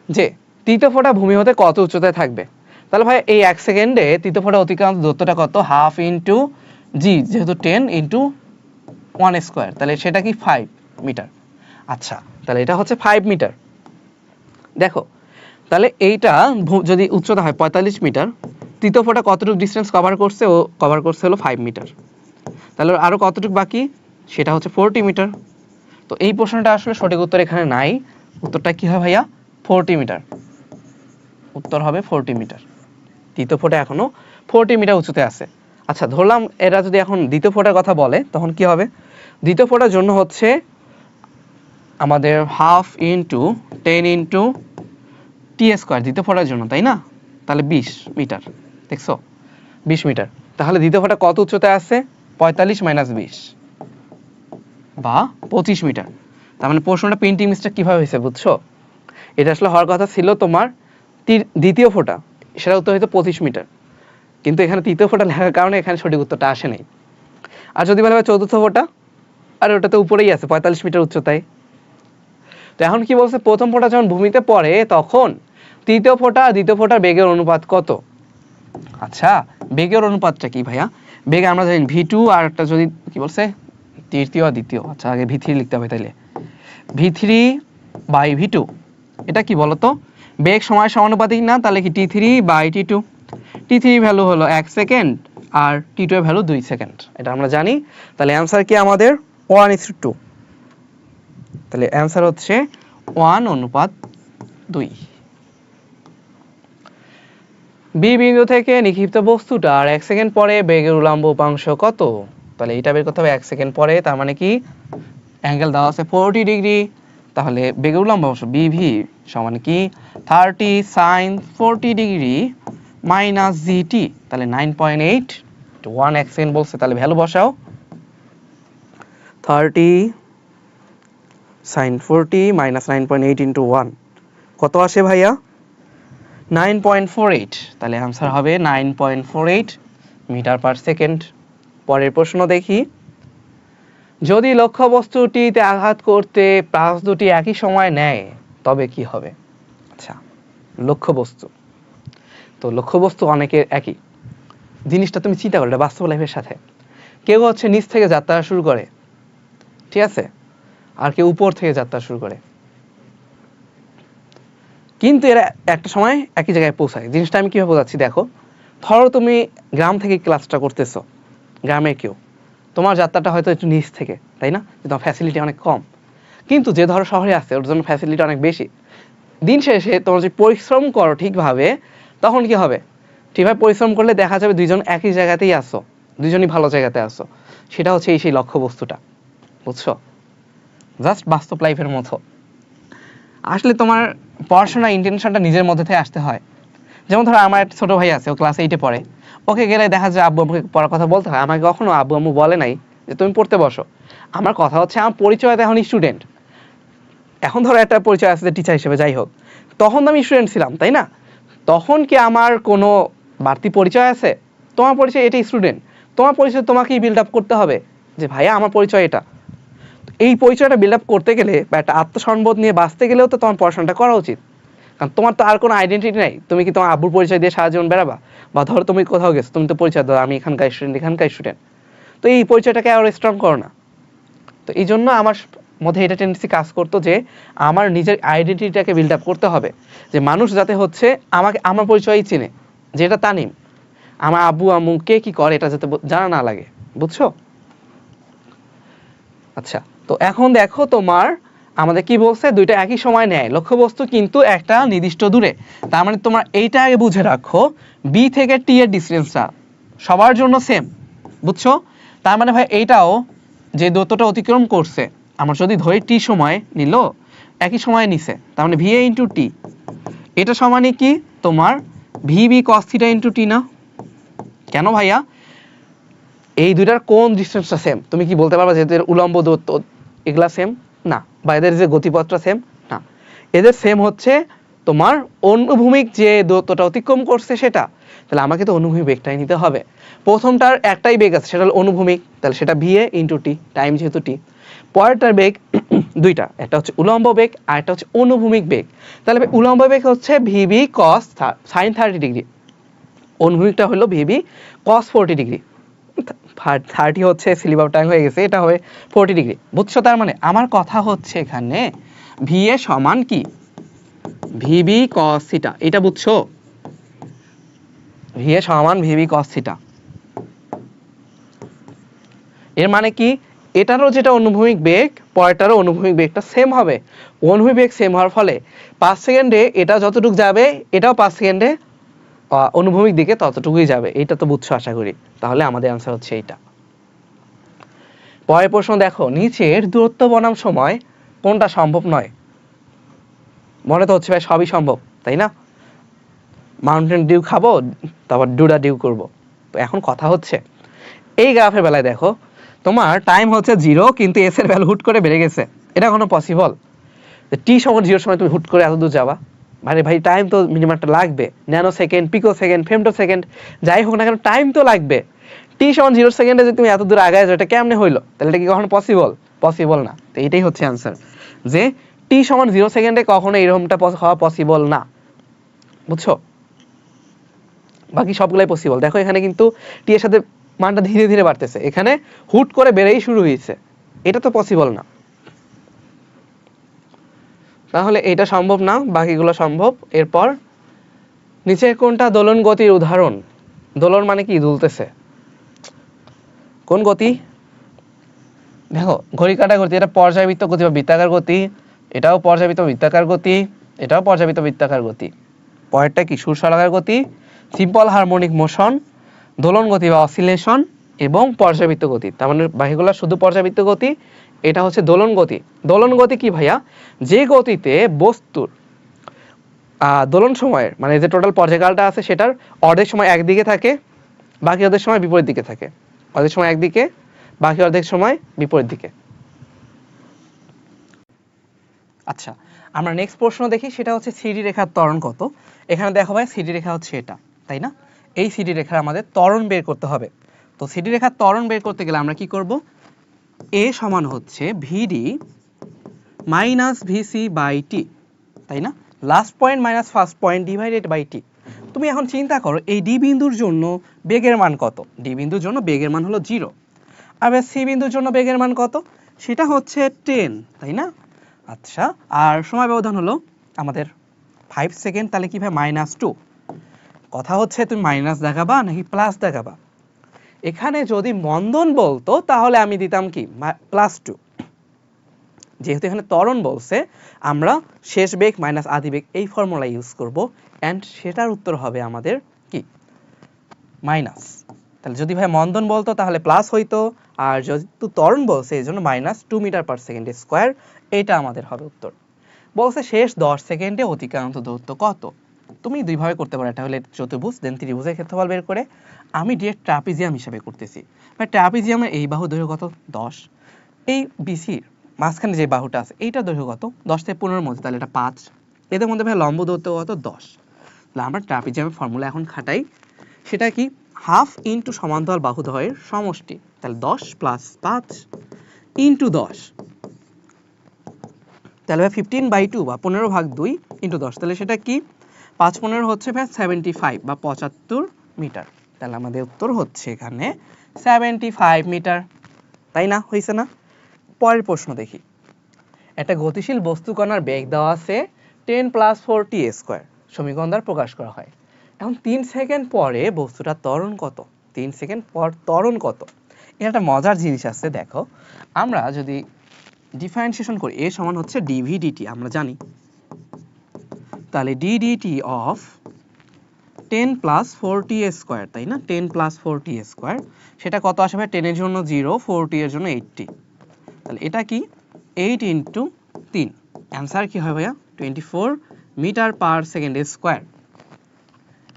যে তৃতীয় ফোঁটা ভূমি হতে কত উচ্চতায় থাকবে, তাহলে ভাই এই 1 সেকেন্ডে তৃতীয় ফোঁটা অতিক্রান্ত দূরত্বটা কত, হাফ ইন্টু জি যেহেতু 10 ইন্টু 1 স্কোয়ার, তাহলে সেটা কি 5 মিটার। আচ্ছা, তাহলে এটা হচ্ছে 5 মিটার। দেখো তাহলে এইটা যদি উচ্চতা হয় 45 মিটার, তৃতীয় ফোঁটা কতটুকু ডিস্টেন্স কভার করছে, ও কভার করছে হলো 5 মিটার, তাহলে আরো কতটুকু বাকি, সেটা হচ্ছে 40 মিটার। তো এই প্রশ্নটা আসলে সঠিক উত্তর এখানে নাই, উত্তরটা কি হয় ভাইয়া, 40 মিটার, উত্তর হবে 40 মিটার। তৃতীয় ফোঁটা এখনো 40 মিটার উচ্চতায় আছে। আচ্ছা, ধরলাম এরা যদি এখন দ্বিতীয় ফোঁটার কথা বলে তখন কি হবে, দ্বিতীয় ফোঁটার জন্য হচ্ছে আমাদের half into 10 into T square দ্বিতীয় ফোঁটার জন্য, তাই না? তাহলে 20 মিটার, দেখছো 20 মিটার। তাহলে দ্বিতীয় ফোঁটা কত উচ্চতায় আছে, 45 মাইনাস 20 বা 25 মিটার। তার মানে প্রশ্নটা প্রিন্টিং মিস্টেক কিভাবে হয়েছে বুঝছো, এটা আসলে হওয়ার কথা ছিল তোমার দ্বিতীয় ফোঁটা, সেটা উত্তর হয়তো 25 মিটার, কিন্তু এখানে তৃতীয় ফোঁটা লেখার কারণে এখানে সঠিক উত্তরটা আসে নাই। আর যদি বলা হয় চতুর্থ ফোঁটা, আর ওটা তো উপরেই আছে 45 মিটার উচ্চতায়। তো এখন কি বলছে, প্রথম ফোঁটা যখন ভূমিতে পড়ে তখন তৃতীয় ফোঁটা আর দ্বিতীয় ফোঁটার বেগের অনুপাত কত। আচ্ছা, বেগের অনুপাতটা কি ভাইয়া, বেগ আমরা জানি v2 আর একটা যদি কি বলছে তৃতীয় আর দ্বিতীয়, আচ্ছা আগে v3 লিখতে হবে, তাইলে v3 বাই v2, এটা কি বলতো, বেগ সময় সমানুপাতিক না, তাহলে কি t3 by t2, t3 value হলো 1 সেকেন্ড আর t2 এর ভ্যালু 2 সেকেন্ড, এটা আমরা জানি। তাহলে অ্যান্সার কি আমাদের 1:2, তাহলে অ্যান্সার হচ্ছে 1:2। বি বিন্দু থেকে নিক্ষিপ্ত বস্তুটার 1 সেকেন্ড পরে বেগের উল্লম্ব উপাংশ কত, তাহলে এটা বের করতে হবে 1 সেকেন্ড পরে, তার মানে কি অ্যাঙ্গেল দেওয়া আছে 40 ডিগ্রি, তাহলে বেগের উল্লম্ব অংশ বিভি সমান কি 30 sin 40 ডিগ্রি মাইনাস জিটি, তাহলে 9.8 1 এক সেকেন্ড বলছে, তাহলে ভ্যালু বসাও 30 sin 40 মাইনাস 9.8 ইন্টু 1 কত আসে ভাইয়া 9.48 তাহলে आंसर হবে 9.48 মিটার পার সেকেন্ড পরের প্রশ্ন দেখি যদি লক্ষ্যবস্তুটিতে আঘাত করতে প্রাস দুটি একই সময় নেয় তবে কি হবে আচ্ছা লক্ষ্যবস্তু তো লক্ষ্যবস্তু অনেকের একই জিনিসটা তুমি চিন্তা করো এটা বাস্তব লাইফের সাথে কেউ হচ্ছে নিচ থেকে যাত্রা শুরু করে ঠিক আছে আর কেউ উপর থেকে যাত্রা শুরু করে কিন্তু এরা একটা সময় একই জায়গায় পৌঁছায় জিনিসটা আমি কিভাবে বোঝাচ্ছি দেখো ধরো তুমি গ্রাম থেকে ক্লাসটা করতেছো গ্রামে কেউ তোমার যাত্রাটা হয়তো একটু নিচ থেকে তাই না তোমার ফ্যাসিলিটি অনেক কম কিন্তু যে ধরো শহরে আছে ওর জন্য ফ্যাসিলিটি অনেক বেশি দিন শেষে তোমরা যদি পরিশ্রম করো ঠিকভাবে তখন কি হবে ঠিকভাবে পরিশ্রম করলে দেখা যাবে দুইজন একই জায়গাতেই আসো দুইজনই ভালো জায়গাতে আসো সেটা হচ্ছে এই সেই লক্ষ্যবস্তুটা বুঝছো জাস্ট বাস্তব লাইফের মতো আসলে তোমার পড়াশোনা ইন্টেনশনটা নিজের মধ্যে থেকে আসতে হয় যেমন ধরো আমার একটা ছোট ভাই আছে ও ক্লাস 8 এ পড়ে ওকে গেলে দেখা যায় আব্বু আম্মুকে পড়ার কথা বলতে হয় আমাকে কখনো আব্বু আম্মু বলে নাই যে তুমি পড়তে বসো আমার কথা হচ্ছে আমার পরিচয় এখন স্টুডেন্ট এখন ধরো একটা পরিচয় আছে যে টিচার হিসেবে যাই হোক তখন তো আমি স্টুডেন্ট ছিলাম তাই না তখন কি আমার কোনো বাড়তি পরিচয় আছে তোমার পরিচয় এটাই স্টুডেন্ট তোমার পরিচয় তোমাকেই বিল্ড আপ করতে হবে যে ভাইয়া আমার পরিচয় এটা এই পরিচয়টা বিল্ড আপ করতে গেলে বা একটা আত্মসম্বোধ নিয়ে বাঁচতে গেলেও তো তোমার পড়াশোনাটা করা উচিত কারণ তোমার তো আর কোনো আইডেন্টিটি নাই তুমি কি তোমার আব্বুর পরিচয় দিয়ে সারা জীবন বেড়াবা বা ধরো তুমি কোথাও গেছো তুমি তো পরিচয় দাও আমি এখানকার স্টুডেন্ট তো এই পরিচয়টাকে আরো স্ট্রং করো না তো এই জন্য আমার মধ্যে এটা টেন্ডেন্সি কাজ করতো যে আমার নিজের আইডেন্টিটিটাকে বিল্ড আপ করতে হবে যে মানুষ যাতে হচ্ছে আমাকে আমার পরিচয়ই চিনে যেটা তানিম আমার আব্বু আম্মু কে কি করে এটা যাতে জানা না লাগে বুঝছো আচ্ছা তো এখন দেখো তোমার আমাদের কি বলছে দুইটা একই সময় নেয় লক্ষ্যবস্তু কিন্তু একটা নির্দিষ্ট দূরে তার মানে তোমার এইটা আগে বুঝে রাখো বি থেকে টি এর ডিসটেন্সটা সবার জন্য সেম বুঝছো তার মানে ভাই এইটাও যে দূরত্বটা অতিক্রম করছে আমরা যদি ধরি টি সময় নিল একই সময় নিছে তার মানে ভিএ ইন্টু টি এটা সমানই কি তোমার ভিবি কস থিটা ইন্টু টি না কেন ভাইয়া এই দুইটার কোন ডিসটেন্সটা সেম তুমি কি বলতে পারবা যে এদের উলম্ব দূরত্ব এগুলা সেম না বা এদের যে গতিপথটা সেম না এদের সেম হচ্ছে তোমার অনুভূমিক যে দূরত্বটা অতিক্রম করছে সেটা তাহলে আমাকে তো অনুভূমিক বেগটাই নিতে হবে প্রথমটার একটাই বেগ আছে সেটা হলো অনুভূমিক তাহলে সেটা ভিএ ইন্টু টি টাইম যেহেতু টি পরেরটার বেগ দুইটা একটা হচ্ছে উলম্ব বেগ আর একটা হচ্ছে অনুভূমিক বেগ তাহলে উলম্ব বেগ হচ্ছে ভিবি কস সাইন 30 ডিগ্রি অনুভূমিকটা হলো ভিবি কস 40 ডিগ্রি 30 হচ্ছে স্লিপ আপ টাইম হয়ে গেছে এটা হবে 40 ডিগ্রি বুঝছো তার মানে আমার কথা হচ্ছে এখানে ভিএ সমান কি ভিবি কস থিটা এটা বুঝছো ভিএ সমান ভিবি কস থিটা এর মানে কি এটারও যেটা অনুভূমিক বেগ পরেরটারও অনুভূমিক বেগটা সেম হবে অনুভূমিক বেগ সেম হওয়ার ফলে 5 সেকেন্ডে এটা যতটুকু যাবে এটাও 5 সেকেন্ডে অনুভূমিক দিকে ততটুকুই যাবে এটা তো বুঝছো আশা করি তাহলে আমাদের आंसर হচ্ছে এইটা পরের প্রশ্ন দেখো নিচের দূরত্ব বনাম সময় কোনটা সম্ভব নয় মনে তো হচ্ছে ভাই সবই সম্ভব তাই না মাউন্টেন ডিউ খাবো তারপর ডুডা ডিউ করব তো এখন কথা হচ্ছে এই গ্রাফের বেলায় দেখো তোমার টাইম হচ্ছে 0 কিন্তু এস এর ভ্যালু হুট করে বেড়ে গেছে এটা কোনো পসিবল টি সমান 0 সময় তুমি হুট করে এত দূর যাবা মানে ভাই টাইম তো মিনিমামটা লাগবে ন্যানো সেকেন্ড পিকো সেকেন্ড ফেমটো সেকেন্ড যাই হোক না কেন টাইম তো লাগবে টি সমান 0 সেকেন্ডে যদি তুমি এত দূর আগায় যাও এটা কেমনে হইলো তাহলে এটা কি কখনো পসিবল না তো এটাই হচ্ছে आंसर যে টি সমান 0 সেকেন্ডে কখনো এরকমটা হওয়া পসিবল না বুঝছো বাকি সবগুলাই পসিবল দেখো এখানে কিন্তু টি এর সাথে মানটা ধীরে ধীরে বাড়তেছে এখানে হুট করে বেড়েই শুরু হয়েছে এটা তো পসিবল না তাহলে এটা সম্ভব না বাকিগুলো সম্ভব এরপর নিচে কোনটা দোলন গতির উদাহরণ দোলন মানে কি দুলতেছে কোন গতি দেখো ঘড়ি কাঁটা গতি এটা পর্যায়বৃত্ত গতি বা বৃত্তাকার গতি এটাও পর্যায়বৃত্ত বৃত্তাকার গতি এটাও পর্যায়বৃত্ত বৃত্তাকার গতি পরেরটা কি সুরশলাকার গতি সিম্পল হারমোনিক মোশন দোলন গতি বা অসিলেশন এবং পর্যায়বৃত্ত গতি তার মানে বাকিগুলো শুধু পর্যায়বৃত্ত গতি এটা হচ্ছে দোলন গতি কি ভাইয়া যে গতিতে বস্তুর দোলন সময়ের মানে যে টোটাল পর্যায়কালটা আছে সেটার অর্ধেক সময় একদিকে থাকে বাকি অর্ধেক সময় বিপরীত দিকে থাকে অর্ধেক সময় একদিকে বাকি অর্ধেক সময় বিপরীত দিকে আচ্ছা, আমরা নেক্সট প্রশ্ন দেখি, সেটা হচ্ছে সিডি রেখার ত্বরণ কত। এখানে দেখো ভাই সিডি রেখা হচ্ছে এটা, তাই না? এই সিডি রেখার আমাদের ত্বরণ বের করতে হবে। তো সিডি রেখার ত্বরণ বের করতে গেলে আমরা কি করব, এ সমান হচ্ছে VD minus VC by T, তাই না? Last point minus first point divided by T. তুমি এখন চিন্তা করো এই ডি বিন্দুর জন্য বেগের মান কত। ডি বিন্দুর জন্য বেগের মান হলো 0, আর সি বিন্দুর জন্য বেগের মান কত, সেটা হচ্ছে 10, তাই না? আচ্ছা, আর সময় ব্যবধান হলো আমাদের 5 সেকেন্ড, তাহলে কি ভাই -2। কথা হচ্ছে তুমি মাইনাস দেখাবা নাকি প্লাস দেখাবা। এখানে যদি মন্দন বলতো তাহলে আমি দিতাম কি +2, যেহেতু এখানে ত্বরণ বলছে আমরা শেষ বেগ মাইনাস আদি বেগ এই ফর্মুলা ইউজ করব, অ্যান্ড সেটার উত্তর হবে আমাদের কি মাইনাস। তাহলে যদি ভাই মন্দন বলতো তাহলে প্লাস হইতো, আর যেহেতু ত্বরণ বলছে এই জন্য -2 মিটার/সেকেন্ড², এটা আমাদের হবে উত্তর। বলছে শেষ 10 সেকেন্ডে অতিক্রান্ত দূরত্ব কত। তুমি দুইভাবে করতে পারো, এটা হলে চতুর্ভুজ দেন ত্রিভুজের ক্ষেত্রফল বের করে। আমি ডিরেক্ট ট্রাপিজিয়াম হিসাবে করতেছি। মানে ট্রাপিজিয়ামের এই বাহু দৈর্ঘ্য কত 10, এই বিসির মাঝখানে যে বাহুটা আছে এইটার দৈর্ঘ্য কত 10 থেকে 15 মধ্যে, তাহলে এটা 5, এদের মধ্যে ভাই লম্ব দূরত্ব কত 10। তাহলে আমরা ট্রাপিজিয়ামের ফর্মুলা এখন খাটাই, সেটা কি হাফ ইন্টু সমান্তরাল বাহুদ্বয়ের সমষ্টি, তাহলে 10 + 5 ইন্টু 10, তাহলে 15/2 বা 15/2 ইন্টু 10, তাহলে সেটা কি 5×15 হচ্ছে ভাই 75 বা 75 মিটার। তাহলে আমাদের উত্তর হচ্ছে এখানে 75 মিটার, তাই না? হয়েছে না? পরের প্রশ্ন দেখি। একটা গতিশীল বস্তু কণার বেগ দেওয়া আছে 10 + 4t², সমীকরণ দ্বারা প্রকাশ করা হয়। এখন 3 সেকেন্ড পরে বস্তুটার ত্বরণ কত। 3 সেকেন্ড পর ত্বরণ কত, এর একটা মজার জিনিস আছে। দেখো আমরা যদি ডিফারেন্সিয়েশন করি, এ সমান হচ্ছে ডিভি ডিটি আমরা জানি, তাহলে ডি ডিটি অফ 10 + 4t², তাই না? 10 + 4t², সেটা কত আসবে? 10 এর জন্য 0, 4t এর জন্য 80, তাহলে এটা কি 8 × 3, অ্যান্সার কি হয় ভাইয়া 24 মিটার/সেকেন্ড²।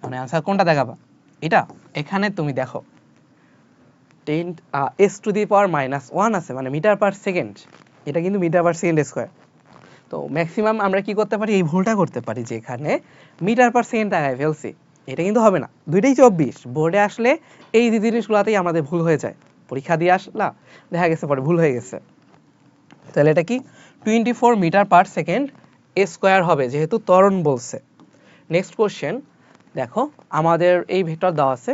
মানে অ্যান্সার কোনটা দেখাবা? এটা এখানে তুমি দেখো 10 s⁻⁻1 আছে, মানে মিটার/সেকেন্ড, এটা কিন্তু মিটার/সেকেন্ড²। তো ম্যাক্সিমাম আমরা কি করতে পারি, এই ভুলটা করতে পারি যে এখানে মিটার/সেকেন্ড টাকায় ফেলছি, এটা কিন্তু হবে না। দুইটাই 24, বোর্ডে আসলে এই জিনিসগুলোতেই আমাদের ভুল হয়ে যায়। পরীক্ষা দিয়ে আসলা দেখা গেছে পরে ভুল হয়ে গেছে, তাহলে এটা কি 24 মিটার/সেকেন্ড² হবে, যেহেতু ত্বরণ বলছে। নেক্সট কোশ্চেন দেখো, আমাদের এই ভেক্টর দেওয়া আছে,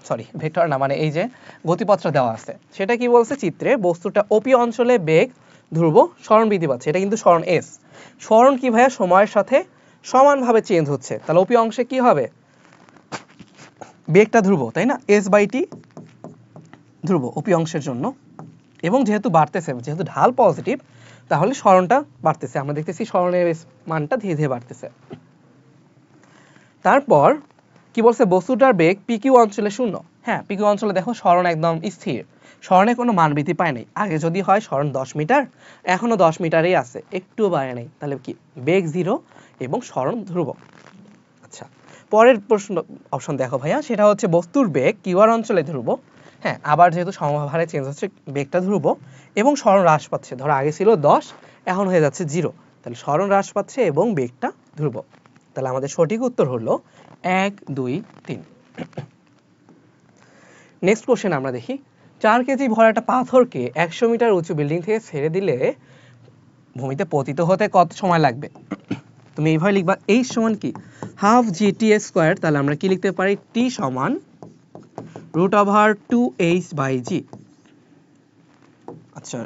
সরি ভেক্টর না, মানে এই যে গতিপথটা দেওয়া আছে, সেটা কি বলছে চিত্রে বস্তুটা ওপি অঞ্চলে বেগ ধ্রুব সরণ বৃদ্ধি পাচ্ছে, এটা কিন্তু সরণ এস। সরণ কি ভাইয়া সময়ের সাথে সমানভাবে চেঞ্জ হচ্ছে, তাহলে ওপি অংশে কি হবে বেগটা ধ্রুব, তাই না? s/t ধ্রুব ওপি অংশের জন্য, এবং যেহেতু বাড়তেছে, যেহেতু ঢাল পজিটিভ, তাহলে সরণটা বাড়তেছে, আমরা দেখতেছি সরণের মানটা ধীরে ধীরে বাড়তেছে। তারপর কি বলছে, বস্তুটার বেগ পিকিউ অঞ্চলে 0। হ্যাঁ, পিকিউ অঞ্চলে দেখো সরণ একদম স্থির, সরণে কোনো মান বৃদ্ধি পায় নাই। আগে যদি হয় সরণ 10 মিটার, এখনো 10 মিটারেই আছে, একটু বাড়ে নাই, তাহলে কি বেগ 0 এবং সরণ ধ্রুব। আচ্ছা, পরের প্রশ্ন অপশন দেখো ভাইয়া, সেটা হচ্ছে বস্তুর বেগ কিউআর অঞ্চলে ধ্রুব। হ্যাঁ, আবার যেহেতু সমভারে চেঞ্জ হচ্ছে, বেগটা ধ্রুব এবং সরণ হ্রাস পাচ্ছে, ধরো আগে ছিল 10, এখন হয়ে যাচ্ছে 0, তাহলে সরণ হ্রাস পাচ্ছে এবং বেগটা ধ্রুব। তাহলে আমাদের সঠিক উত্তর হলো 1, 2, 3। নেক্সট কোশ্চেন আমরা দেখি, 4 কেজি ভর একটা পাথরকে 100 মিটার উঁচু বিল্ডিং থেকে ছেড়ে দিলে ভূমিতে পতিত হতে কত সময় লাগবে। তুমি এইভাবে লিখবা, h সমান কি হাফ gt², তাহলে আমরা কি লিখতে পারি, t সমান √2h/g। আচ্ছা,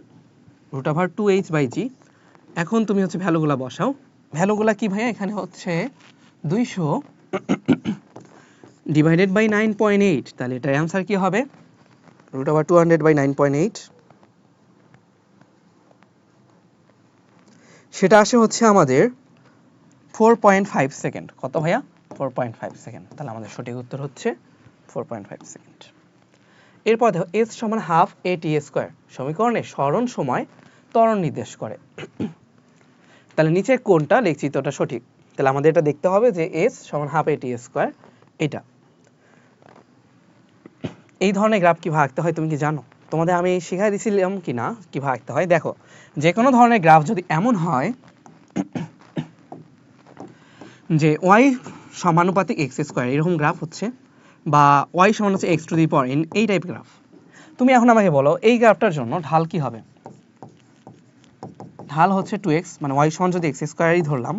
√2h/g। এখন তুমি হচ্ছে ভ্যালুগুলা বসাও। ভ্যালুগুলা কি ভাইয়া, এখানে হচ্ছে 200 ডিভাইডেড বাই 9.8, তাহলে এটার অ্যান্সার কি হবে √200/9.8, সেটা আসে হচ্ছে আমাদের 4.5 সেকেন্ড। কত ভাইয়া 4.5 সেকেন্ড, তাহলে আমাদের সঠিক উত্তর হচ্ছে 4.5 সেকেন্ড। এরপর দেখো s সমান হাফ at², সমীকরণে সরণ সময় ত্বরণ নির্দেশ করে। তাহলে নিচে কোনটা লেখচিত্রটা সঠিক, তাহলে আমাদের এটা দেখতে হবে যে s সমান হাফ at², এটা এই ধরনের গ্রাফ কিভাবে আঁকতে হয় তুমি কি জানো? তোমাদের আমি শিখাই দিছিলাম কি না কিভাবে আঁকতে হয়। দেখো যে কোনো ধরনের গ্রাফ যদি এমন হয় যে ওয়াই সমানুপাতিক এক্স স্কোয়ার এরকম গ্রাফ হচ্ছে, বা ওয়াই সমান হচ্ছে x two the power N, এই টাইপ গ্রাফ, তুমি এখন আমাকে বলো এই গ্রাফটার জন্য ঢাল কি হবে? ঢাল হচ্ছে 2x, মানে ওয়াই সমান যদি এক্স স্কোয়ারই ধরলাম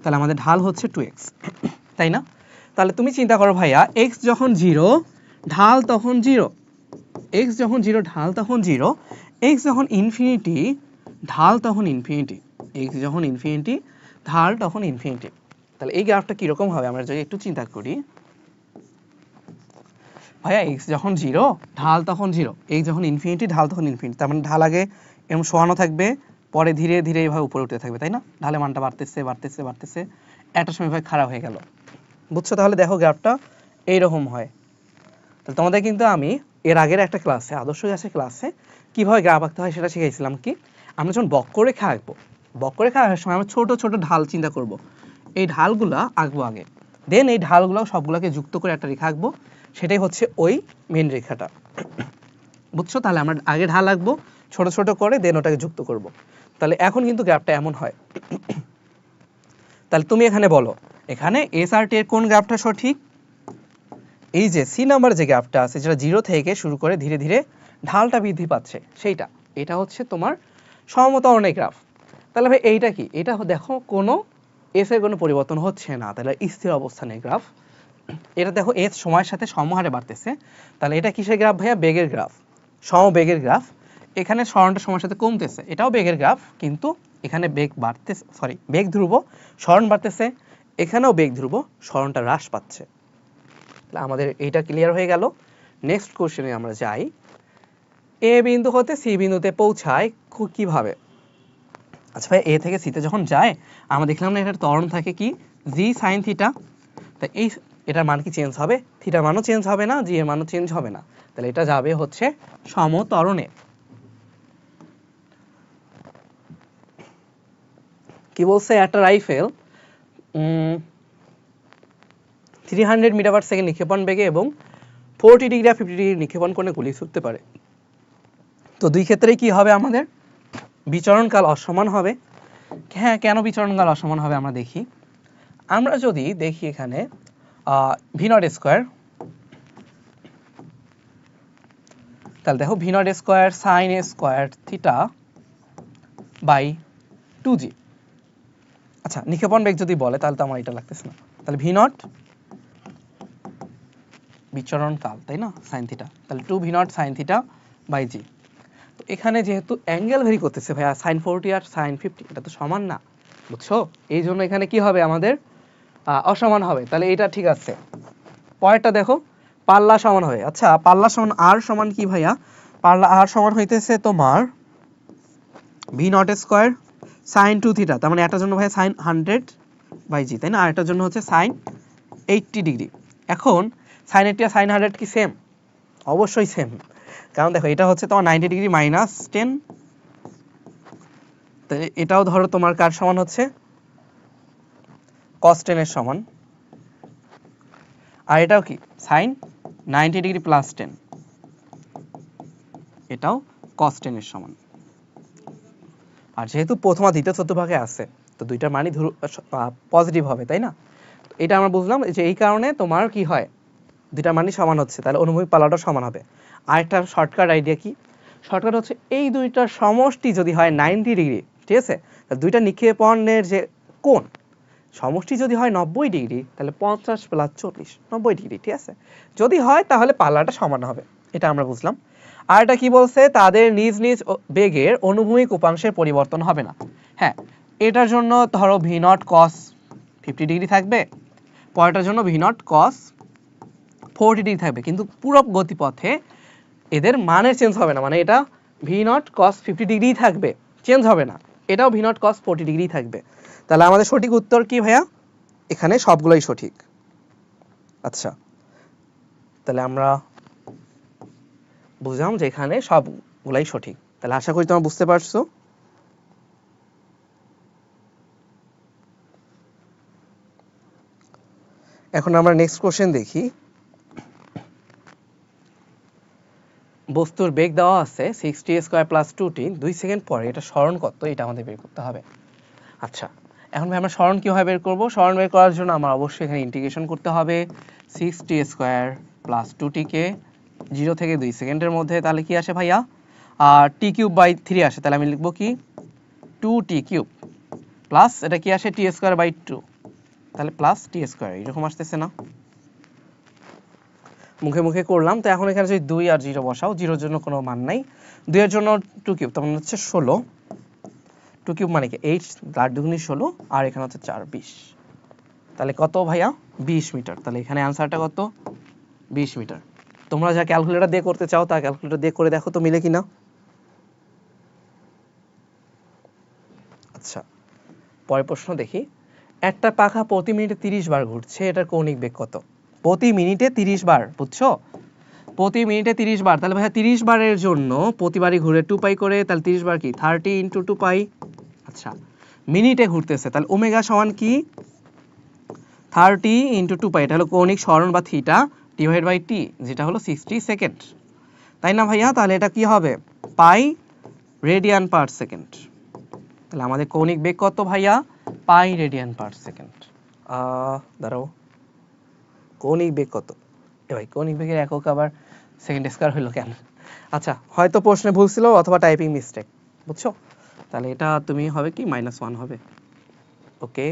তাহলে আমাদের ঢাল হচ্ছে 2x, তাই না? তাহলে তুমি চিন্তা করো ভাইয়া, x যখন 0 ঢাল তখন 0, x যখন 0 ঢাল তখন 0, x যখন ইনফিনিটি ঢাল তখন ইনফিনিটি, x যখন ইনফিনিটি ঢাল তখন ইনফিনিটি। তাহলে এই গ্রাফটা কীরকম হবে আমরা যদি একটু চিন্তা করি। ভাইয়া x যখন 0 ঢাল তখন 0, x যখন ইনফিনিটি ঢাল তখন ইনফিনিটি, তার মানে ঢাল আগে এরকম সমানও থাকবে, পরে ধীরে ধীরে এইভাবে উপরে উঠতে থাকবে, তাই না? ঢালের মানটা বাড়তেছে বাড়তেছে বাড়তেছে, একটা সময় ভাই খারাপ হয়ে গেল। বুঝছো? তাহলে দেখো গ্রাফটা এইরকম হয়। তাহলে তোমাদের কিন্তু আমি এর আগের একটা ক্লাসে, আদর্শ গ্যাসের ক্লাসে কীভাবে গ্রাফ আঁকতে হয় সেটা শিখাইছিলাম। কি আমরা যখন বক্ররেখা আঁকবো, বক্ররেখা আঁকার সময় আমরা ছোট ছোট ঢাল চিন্তা করব, এই ঢালগুলা আঁকবো আগে, দেন এই ঢালগুলো সবগুলোকে যুক্ত করে একটা রেখা আঁকবো, সেটাই হচ্ছে ওই মেন রেখাটা। বুঝছো? তাহলে আমরা আগে ঢাল আঁকবো ছোট ছোট করে, দেন ওটাকে যুক্ত করব। তাহলে এখন কিন্তু গ্রাফটা এমন হয়। তাহলে তুমি এখানে বলো, এখানে এসআরটি এর কোন গ্রাফটা সঠিক? এই যে সি নাম্বার যে গ্রাফটা আছে, যেটা 0 থেকে শুরু করে ধীরে ধীরে ঢালটা বৃদ্ধি পাচ্ছে, সেইটা, এটা হচ্ছে তোমার সমতরণের গ্রাফ। তাহলে ভাই এইটা কি? এটা দেখো কোনো এস এর কোনো পরিবর্তন হচ্ছে না, তাহলে স্থির অবস্থানের গ্রাফ। এটা দেখো এস সময়ের সাথে সমহারে বাড়তেছে, তাহলে এটা কিসের গ্রাফ ভাইয়া? বেগের গ্রাফ, সমবেগের গ্রাফ। এখানে সরণটা সময়ের সাথে কমতেছে, এটাও বেগের গ্রাফ, কিন্তু এখানে বেগ বাড়তেছে, সরি বেগ ধ্রুব, সরণ বাড়তেছে, এখানেও বেগ ধ্রুব, সরণটা হ্রাস পাচ্ছে। তাহলে আমাদের এইটা ক্লিয়ার হয়ে গেল। নেক্সট কোশ্চেনে আমরা যাই। এ বিন্দু হতে সি বিন্দুতে পৌঁছায় কিভাবে? আচ্ছা ভাই, এ থেকে সিতে যখন যায় আমরা দেখলাম না এটার ত্বরণ থাকে কি জি সাইন থিটা, তাই এটার মান কি চেঞ্জ হবে? থিটার মানও চেঞ্জ হবে না, জি এর মানও চেঞ্জ হবে না, তাহলে এটা যাবে হচ্ছে সমতরণে। কি বলছে? একটা রাইফেল 300 মিটার পার সেকেন্ড নিক্ষেপণ বেগে এবং 40 ডিগ্রি আর 50 ডিগ্রি নিক্ষেপণ কোণে গুলি ছুটতে পারে। তো দুই ক্ষেত্রেই কি হবে? আমাদের বিচরণকাল অসমান হবে। হ্যাঁ, কেন বিচরণকাল অসমান হবে আমরা দেখি। আমরা যদি দেখি এখানে ভি নট স্কোয়ার, তাহলে দেখো v naught square sine square theta by 2g। আচ্ছা, নিক্ষেপণ বেগ যদি বলে তাহলে তো আমার এটা লাগতেছে না, তাহলে ভি নট বিচরণ কাল, তাই না, সাইন থিটা, তাহলে 2 V naught sine theta by G. তো এখানে যেহেতু অ্যাঙ্গেল ভেরি করতেছে ভাইয়া, সাইন 40 আর সাইন 50 এটা তো সমান না, বুঝছো? এই জন্য এখানে কি হবে আমাদের? অসমান হবে। তাহলে এটা ঠিক আছে। পরেরটা দেখো, পাল্লা সমান হবে। আচ্ছা, পাল্লা সমান আর সমান কি ভাইয়া? পাল্লা আর সমান হইতেছে তোমার V naught square sign 2 theta, তার মানে এটার জন্য ভাইয়া সাইন 100 বাই জি, তাই না? আর এটার জন্য হচ্ছে সাইন 80 ডিগ্রি। এখন সাইন 80 আর সাইন 100 কি সেম? অবশ্যই সেম, কারণ দেখো এটা হচ্ছে তোমার 90 ডিগ্রি মাইনাস 10, তো এটাও ধরো তোমার কার সমান হচ্ছে? cos 10 এর সমান। আর এটাও কি সাইন 90 ডিগ্রি প্লাস 10, এটাও cos 10 এর সমান। আর যেহেতু প্রথম আর দ্বিতীয় চতুর্ভাগে আছে, তো দুইটার মানই পজিটিভ হবে, তাই না? এটা আমরা বুঝলাম যে এই কারণে তোমার কি হয়, দুইটার মানই সমান হচ্ছে, তাহলে অনুভূমিক পাল্লাটা সমান হবে। আর একটা শর্টকাট আইডিয়া কি? শর্টকাট হচ্ছে এই দুইটার সমষ্টি যদি হয় 90 ডিগ্রি, ঠিক আছে, দুইটা নিক্ষেপণের যে কোণ সমষ্টি যদি হয় 90 ডিগ্রি, তাহলে 50 প্লাস 40 90 ডিগ্রি, ঠিক আছে? যদি হয় তাহলে পাল্লাটা সমান হবে, এটা আমরা বুঝলাম। আর এটা কি বলছে? তাদের নিজ নিজ বেগের অনুভূমিক উপাংশের পরিবর্তন হবে না। হ্যাঁ, এটার জন্য ধরো ভি নট কস 50 ডিগ্রি থাকবে, পরেরটার জন্য ভি নট কস 40 ডিগ্রি থাকবে, কিন্তু পুরো গতিপথে এদের মানের চেঞ্জ হবে না, মানে এটা ভি নট কস 50 ডিগ্রি থাকবে, চেঞ্জ হবে না, এটাও ভি নট কস 40 ডিগ্রি থাকবে। তাহলে আমাদের সঠিক উত্তর কি ভাইয়া? এখানে সবগুলোই সঠিক। আচ্ছা, তাহলে আমরা বুঝলাম যে এখানে সবগুলাই সঠিক। তাহলে আশা করি তোমরা বুঝতে পারছো। এখন আমরা নেক্সট কোশ্চেন দেখি। বস্তুর বেগ দেওয়া আছে 6t square plus 2t 2 second পরে এটা সরণ কত এটা আমাদের বের করতে হবে। আচ্ছা এখন ভাই আমরা সরণ কিভাবে বের করব? সরণ বের করার জন্য আমার অবশ্যই এখানে ইন্টিগ্রেশন করতে হবে 6t স্কয়ার প্লাস 2t কে 0 থেকে 2 সেকেন্ডের মধ্যে, তাহলে কি আসে ভাইয়া? আর t কিউব বাই 3 আসে, তাহলে আমি লিখব কি 2t কিউব প্লাস এটা কি আসে t স্কয়ার বাই 2, তাহলে প্লাস t স্কয়ার এরকম আসতেছে না? মুখে মুখে করলাম। তো এখন এখানে যদি 2 আর 0 বসাও, 0 এর জন্য কোনো মান নাই, 2 এর জন্য 2 কিউব তখন হচ্ছে 16, 2 কিউব মানে কি 8, 8 দুগুণে 16 আর এখানে হচ্ছে 4 20, তাহলে কত ভাইয়া 20 মিটার। তাহলে এখানে आंसरটা কত 20 মিটার। তোমরা যা ক্যালকুলেটর দিয়ে করতে চাও তা ক্যালকুলেটর দিয়ে করে দেখো তো মিলে কিনা। আচ্ছা পরের প্রশ্ন দেখি, একটা পাখা প্রতি মিনিটে 30 বার ঘুরছে, এটার কৌণিক বেগ কত? প্রতি মিনিটে 30 বার, বুঝছো? প্রতি মিনিটে 30 বার, তাহলে ভাইয়া 30 বারের জন্য প্রতিবারই ঘুরে 2 পাই করে, তাহলে 30 বার কি 30 * 2 পাই। আচ্ছা মিনিটে ঘুরতেছে, তাহলে ওমেগা সমান কি 30 * 2 পাই, এটা হলো কৌণিক সরণ বা থিটা ডিভাইড বাই টি, যেটা হলো 60 সেকেন্ড, তাই না ভাইয়া? তাহলে এটা কি হবে পাই রেডিয়ান পার সেকেন্ড। তাহলে আমাদের কৌণিক বেগ কত ভাইয়া? পাই রেডিয়ান পার সেকেন্ড। দাঁড়াও, কৌণিক বেগ কত? এ ভাই কৌণিক বেগের একক আবার সেকেন্ড স্কয়ার হলো কেন? আচ্ছা হয়তো প্রশ্নে ভুল ছিল অথবা টাইপিং মিস্টেক, বুঝছো? তাহলে এটা তুমি হবে কি -1 হবে। ওকে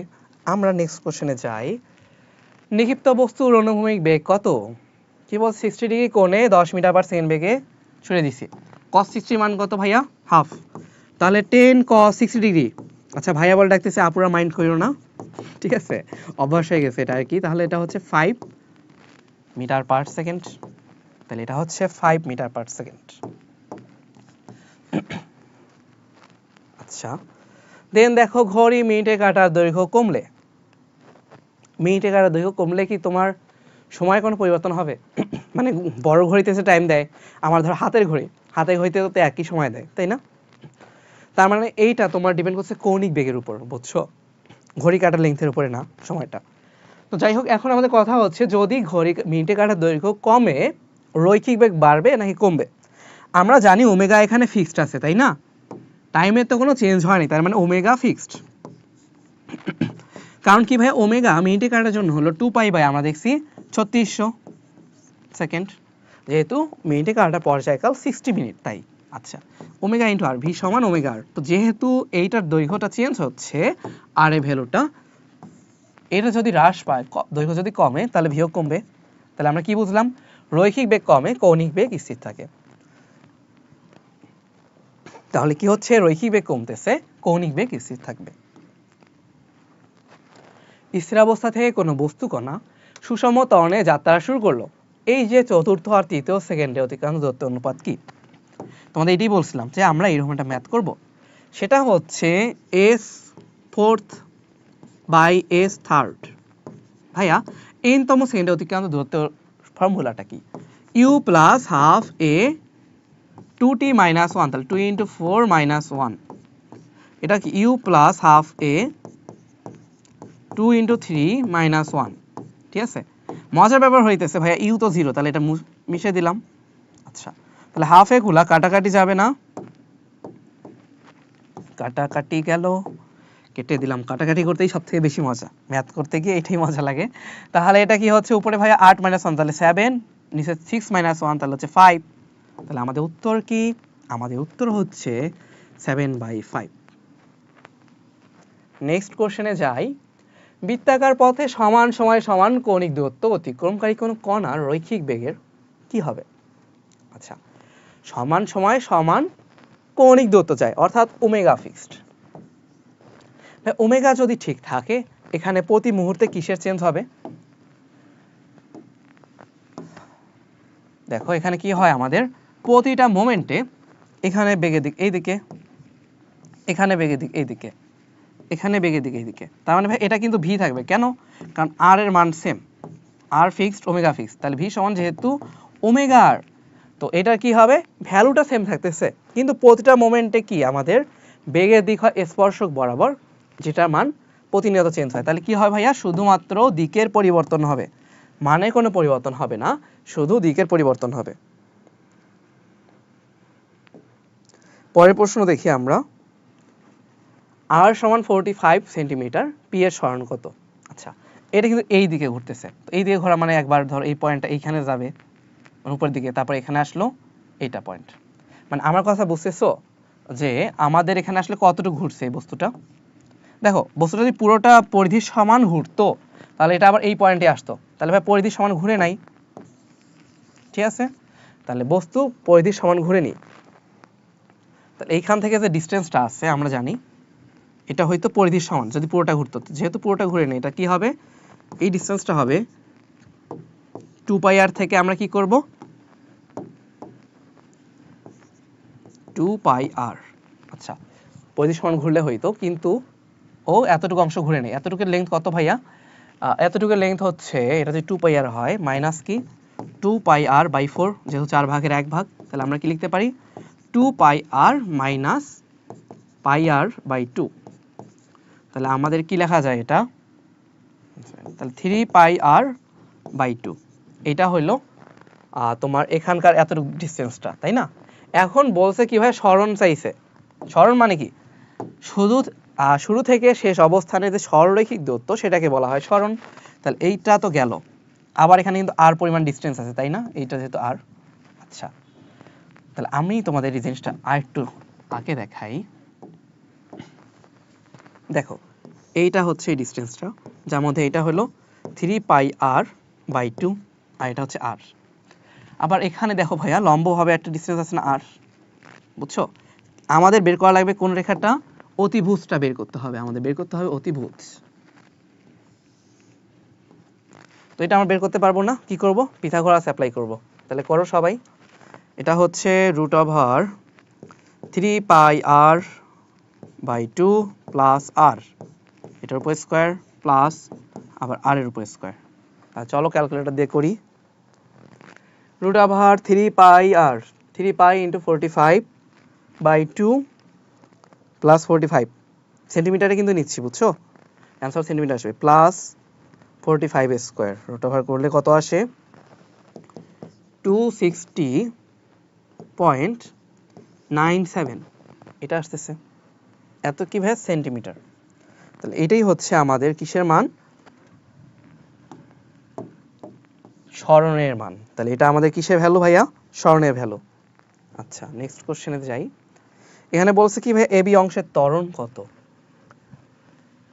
আমরা নেক্সট কোশ্চেনে যাই। নিক্ষিপ্ত বস্তুর অনুভূমিক বেগ কত? কি বল 60 ডিগ্রি কোণে 10 মিটার পার সেকেন্ড বেগে ছুড়ে দিছি। cos 60 মান কত ভাইয়া? হাফ, তাহলে 10 cos 60 ডিগ্রি। আচ্ছা ভাইয়া বল ডাকতেছে, আপুরা মাইন্ড করিও না, ঠিক আছে, অভ্যাস হয়ে গেছে এটা আর কি। তাহলে এটা হচ্ছে 5 মিটার পার সেকেন্ড, তাহলে এটা হচ্ছে 5 মিটার পার সেকেন্ড। আচ্ছা দেন দেখো ঘড়ি মিনিটে কাটার দৈর্ঘ্য কমলে, মিনিটে কাটার দৈর্ঘ্য কমলে কি তোমার সময় কোনো পরিবর্তন হবে? মানে বড় ঘড়িতে যে টাইম দেয়, আমার ধর হাতের ঘড়িতে তো একই সময় দেয়, তাই না? তার মানে এইটা তোমার ডিপেন্ড করছে কৌণিক বেগের উপর, বুঝছো? ঘড়ি কাটার লেন্থের উপরে না, সময়টা। তো যাই হোক এখন আমাদের কথা হচ্ছে যদি ঘড়ি মিনিটে কাটার দৈর্ঘ্য কমে রৈখিক বেগ বাড়বে নাকি কমবে? আমরা জানি ওমেগা এখানে ফিক্সড আছে, তাই না? টাইমের তো কোনো চেঞ্জ হয়নি, তার মানে ওমেগা ফিক্সড। কারণ কি ভাই ওমেগা মিনিটে কাটার জন্য হলো 2 পাই বাই আমরা দেখছি 3600 সেকেন্ড, যেহেতু মিনিটে কাটার পর্যায়কাল 60 মিনিট, তাই। আচ্ছা ওমেগা ইন্টু আর, ভি সমান ওমেগা আর। তো যেহেতু এইটার দৈর্ঘ্যটা চেঞ্জ হচ্ছে, আর এর ভ্যালুটা এটা যদি হ্রাস পায়, দৈর্ঘ্য যদি কমে তাহলে ভিও কমবে। তাহলে আমরা কি বুঝলাম? রৈখিক বেগ কমে কৌণিক বেগ স্থির থাকে। তাহলে কি হচ্ছে? রৈখিক বেগ কমতেছে, কৌণিক বেগ স্থির থাকবে। স্থির অবস্থা থেকে কোনো বস্তু কণা সুষম ত্বরণে যাত্রা শুরু করলো, এই যে চতুর্থ আর তৃতীয় সেকেন্ডে অতিক্রান্ত দূরত্বের অনুপাত কি? তোমাদের এটাই বলছিলাম যে আমরা এরকম একটা ম্যাথ করব, সেটা হচ্ছে s fourth by s third. ভাইয়া n তম সেকেন্ডে অতিক্রান্ত দূরত্বের ফর্মুলাটা কি? u plus half a 2t minus 1, তাহলে 2 × 4 - 1, এটা কি u প্লাস হাফ a 2 × 3 - 1, ঠিক আছে? মজার ব্যাপার হইতেছে ভাইয়া ইউ তো 0, তাহলে এটা মিশিয়ে দিলাম। আচ্ছা তাহলে হাফ এ গুলা কাটাকাটি যাবে না, কাটাকাটি গেল, কেটে দিলাম। কাটাকাটি করতেই সব থেকে বেশি মজা, ম্যাথ করতে গিয়ে এটাই মজা লাগে। তাহলে এটা কি হচ্ছে উপরে ভাইয়া 8 - 1, তাহলে 7, নিচে 6 - 1, তাহলে হচ্ছে 5। তাহলে আমাদের উত্তর কি? আমাদের উত্তর হচ্ছে 7/5। নেক্সট কোশ্চেনে যাই। বৃত্তাকার পথে সমান সময় সমান কৌণিক দূরত্ব অতিক্রমকারী কোন কণার রৈখিক বেগের কি হবে? আচ্ছা সমান সময় সমান কৌণিক দূরত্ব চাই, অর্থাৎ ওমেগা ফিক্সড। ওমেগা যদি ঠিক থাকে এখানে প্রতি মুহূর্তে কিসের চেঞ্জ হবে? দেখো এখানে কি হয় আমাদের প্রতিটা মোমেন্টে, এখানে বেগের দিক এইদিকে, এখানে বেগের দিক এইদিকে, এখানে বেগের দিক এইদিকে, তার মানে ভাই এটা কিন্তু ভি থাকবে। কেন? কারণ আর এর মান সেম, আর ফিক্সড ওমেগা ফিক্সড, তাহলে ভি সমান যেহেতু ওমেগা আর, তো এটা কি হবে ভ্যালুটা সেম থাকতেছে, কিন্তু প্রতিটা মোমেন্টে কি আমাদের বেগের দিক হয় স্পর্শক বরাবর, যেটা মান প্রতিনিয়ত চেঞ্জ হয়। তাহলে কি হয় ভাইয়া? শুধুমাত্র দিকের পরিবর্তন হবে, মানে কোনো পরিবর্তন হবে না, শুধু দিকের পরিবর্তন হবে। পরের প্রশ্ন দেখি আমরা। r সমান 45 সেন্টিমিটার, p এর সরণ কত? আচ্ছা, এটা কিন্তু এই দিকে ঘুরতেছে, তো এই দিকে ঘোরা মানে একবার ধর এই পয়েন্টটা এইখানে যাবে উপরের দিকে, তারপর এখানে আসলো এইটা পয়েন্ট, মানে আমার কথা বুঝতেছো যে আমাদের এখানে আসলে কতটুকু ঘুরছে এই বস্তুটা। দেখো বস্তুটা যদি পুরোটা পরিধির সমান ঘুরতো তাহলে এটা আবার এই পয়েন্টে আসতো, তাহলে ভাই পরিধির সমান ঘুরে নাই, ঠিক আছে? তাহলে বস্তু পরিধির সমান ঘুরে নি, তাহলে এইখান থেকে যে ডিস্টেন্সটা আছে আমরা জানি এটা হয়তো পরিধির সমান যদি পুরোটা ঘুরতো, যেহেতু পুরোটা ঘুরে নেই এটা কি হবে, এই ডিস্টেন্সটা হবে 2πr থেকে আমরা কি করব 2πr। আচ্ছা, পরিধির সমান ঘুরলে হইতো, কিন্তু ও এতটুকু অংশ ঘুরে নেই। এতটুকুর লেন্থ কত ভাইয়া? এতটুকুর লেন্থ হচ্ছে, এটা যদি 2πr হয় মাইনাস কি 2πr/4, যেহেতু 4 ভাগের 1 ভাগ, তাহলে আমরা কি লিখতে পারি 2πr মাইনাস πr/2। তাহলে আমাদের কি লেখা যায় এটা, তাহলে 3πr/2, এটা হলো তোমার এখানকার এতটুকু ডিসটেন্সটা, তাই না? এখন বলছে কি ভাই সরণ চাইছে। সরণ মানে কি, শুরু থেকে শেষ অবস্থানে যে সরলরৈখিক দূরত্ব সেটাকে বলা হয় সরণ। তাহলে এইটা তো গেল, আবার এখানে কিন্তু আর পরিমাণ ডিসটেন্স আছে, তাই না? এইটা যেহেতু আর। আচ্ছা, তাহলে আমি তোমাদের এই জিনিসটা আরেকটু আগে দেখাই। দেখো এইটা হচ্ছে এই ডিসটেন্সটা, যার মধ্যে এটা হলো 3πr/2 আর এটা হচ্ছে r। আবার এখানে দেখো ভাইয়া লম্বভাবে একটা ডিসটেন্স আছে না r, বুঝছো? আমাদের বের করা লাগবে কোন রেখাটা, অতিভুজটা বের করতে হবে, আমাদের বের করতে হবে অতিভুজ। তো এটা আমরা বের করতে পারবো না, কি করব, পিথাগোরাস অ্যাপ্লাই করব। তাহলে করো সবাই। এটা হচ্ছে √3πr/2 প্লাস r, এটার উপর স্কয়ার প্লাস আবার r এর উপর স্কয়ার। চলো ক্যালকুলেটর দিয়ে করি। √3πr, 3π × 45/2 প্লাস 45, সেন্টিমিটারে কিন্তু নিচ্ছি, বুঝছো? অ্যান্সার সেন্টিমিটার আসবে, প্লাস 45 স্কয়ার, রুট ওভার করলে কত আসে 260.97, এটা আসতেছে। এত কি ভাই সেন্টিমিটার। তাহলে এটাই হচ্ছে আমাদের কিসের মান, সরণের মান। তাহলে এটা আমাদের কিসের ভ্যালু ভাইয়া, সরণের ভ্যালু। আচ্ছা নেক্সট কোশ্চেনে যাই। এখানে বলছে কি ভাই এবি অংশের ত্বরণ কত।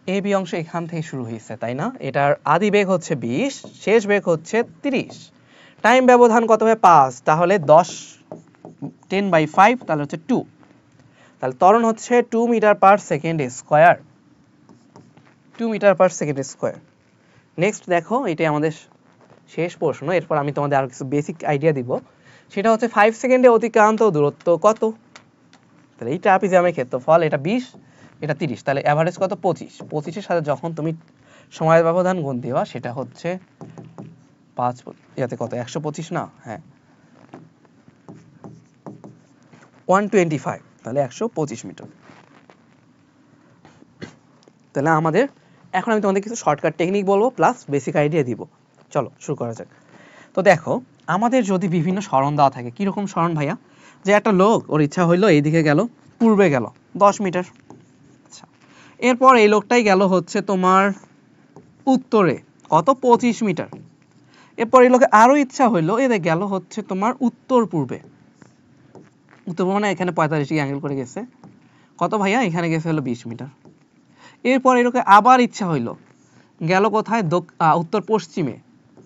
এবি অংশ এখান থেকে শুরু হয়েছে, তাই না? এটার আদি বেগ হচ্ছে 20, শেষ বেগ হচ্ছে 30, টাইম ব্যবধান কত হবে 5, তাহলে 10/5 তাহলে হচ্ছে 2, তাহলে ত্বরণ হচ্ছে 2 metre per second square, 2 metre per second square. Next দেখো এটাই আমাদের শেষ প্রশ্ন, এরপর আমি তোমাদের আরো কিছু বেসিক আইডিয়া দিব। সেটা হচ্ছে 5 সেকেন্ডে অতিক্রান্ত দূরত্ব কত। তাহলে এই ট্রাপিজিয়ামের ক্ষেত্রফল, এটা 20 এটা 30, তাহলে এভারেজ কত 25, 25 এর সাথে যখন তুমি সময় ব্যবধান গুণ দিবা সেটা হচ্ছে 5 ইয়াতে কত 125 না, হ্যাঁ 125, তাহলে 125 মিটার। তাহলে আমাদের এখন আমি তোমাদের কিছু শর্টকাট টেকনিক বলবো প্লাস বেসিক আইডিয়া দিব। চলো শুরু করা যাক। তো দেখো আমাদের যদি বিভিন্ন সরণ দেওয়া থাকে, কিরকম সরণ ভাইয়া, যে একটা লোক ওর ইচ্ছা হইলো এইদিকে গেল, পূর্বে গেল 10 মিটার, আচ্ছা এরপর এই লোকটাই গেল হচ্ছে তোমার উত্তরে কত 25 মিটার, এরপর এই লোকে আরো ইচ্ছা হইলো এদের গেল হচ্ছে তোমার উত্তর পূর্বে, উত্তর মানে এখানে 45 ডিগ্রি অ্যাঙ্গেল করে গেছে, কত ভাইয়া এখানে গেছে হলো 20 মিটার। এরপর এই লোকে আবার ইচ্ছা হইলো গেল কোথায় উত্তর পশ্চিমে,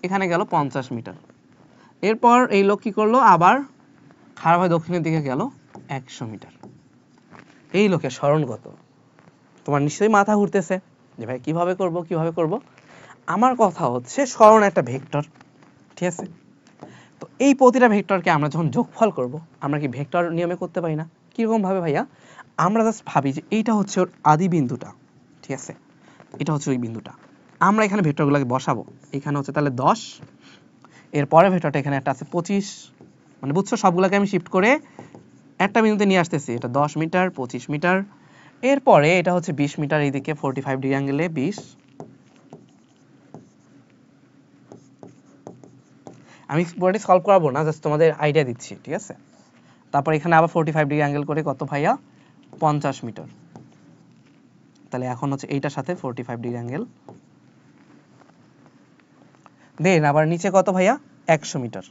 এখানে গেল 50 মিটার। এরপর এই লোক কি করলো আবার খারাপ হয়ে দক্ষিণের দিকে গেল 100 মিটার। এই লোকের সরণ কত। তোমার নিশ্চয়ই মাথা ঘুরতেছে যে ভাই কিভাবে করব কিভাবে করব। আমার কথা হচ্ছে সরণ একটা ভেক্টর, ঠিক আছে? তো এই প্রতিটা ভেক্টরকে আমরা যখন যোগফল করব আমরা কি ভেক্টর নিয়মে করতে পারি না? কিরকম ভাবে ভাইয়া, আমরা জাস্ট ভাবি যে এইটা হচ্ছে ওর আদি বিন্দুটা, ঠিক আছে, এটা হচ্ছে ওই বিন্দুটা, আমরা এখানে ভেক্টরগুলোকে বসাবো। এখানে হচ্ছে তাহলে 10, এর পরের ভেক্টরটা এখানে একটা আছে 25, মানে বুঝছো সবগুলোকে আমি শিফট করে একটা বিন্দুতে নিয়ে আসতেছি, এটা 10 মিটার 25 মিটার। এরপরে এটা হচ্ছে 20 মিটার, এইদিকে 45 ডিগ্রি অ্যাঙ্গেলে 20। আমি পুরোটি সলভ করাবো না, জাস্ট তোমাদের আইডিয়া দিচ্ছি, ঠিক আছে? তারপর এখানে আবার 45 ডিগ্রি অ্যাঙ্গেল করে কত ভাইয়া 50 মিটার। তাহলে এখন হচ্ছে এইটার সাথে 45 ডিগ্রি অ্যাঙ্গেল, দেন আবার নিচে কত ভাইয়া 100 মিটার।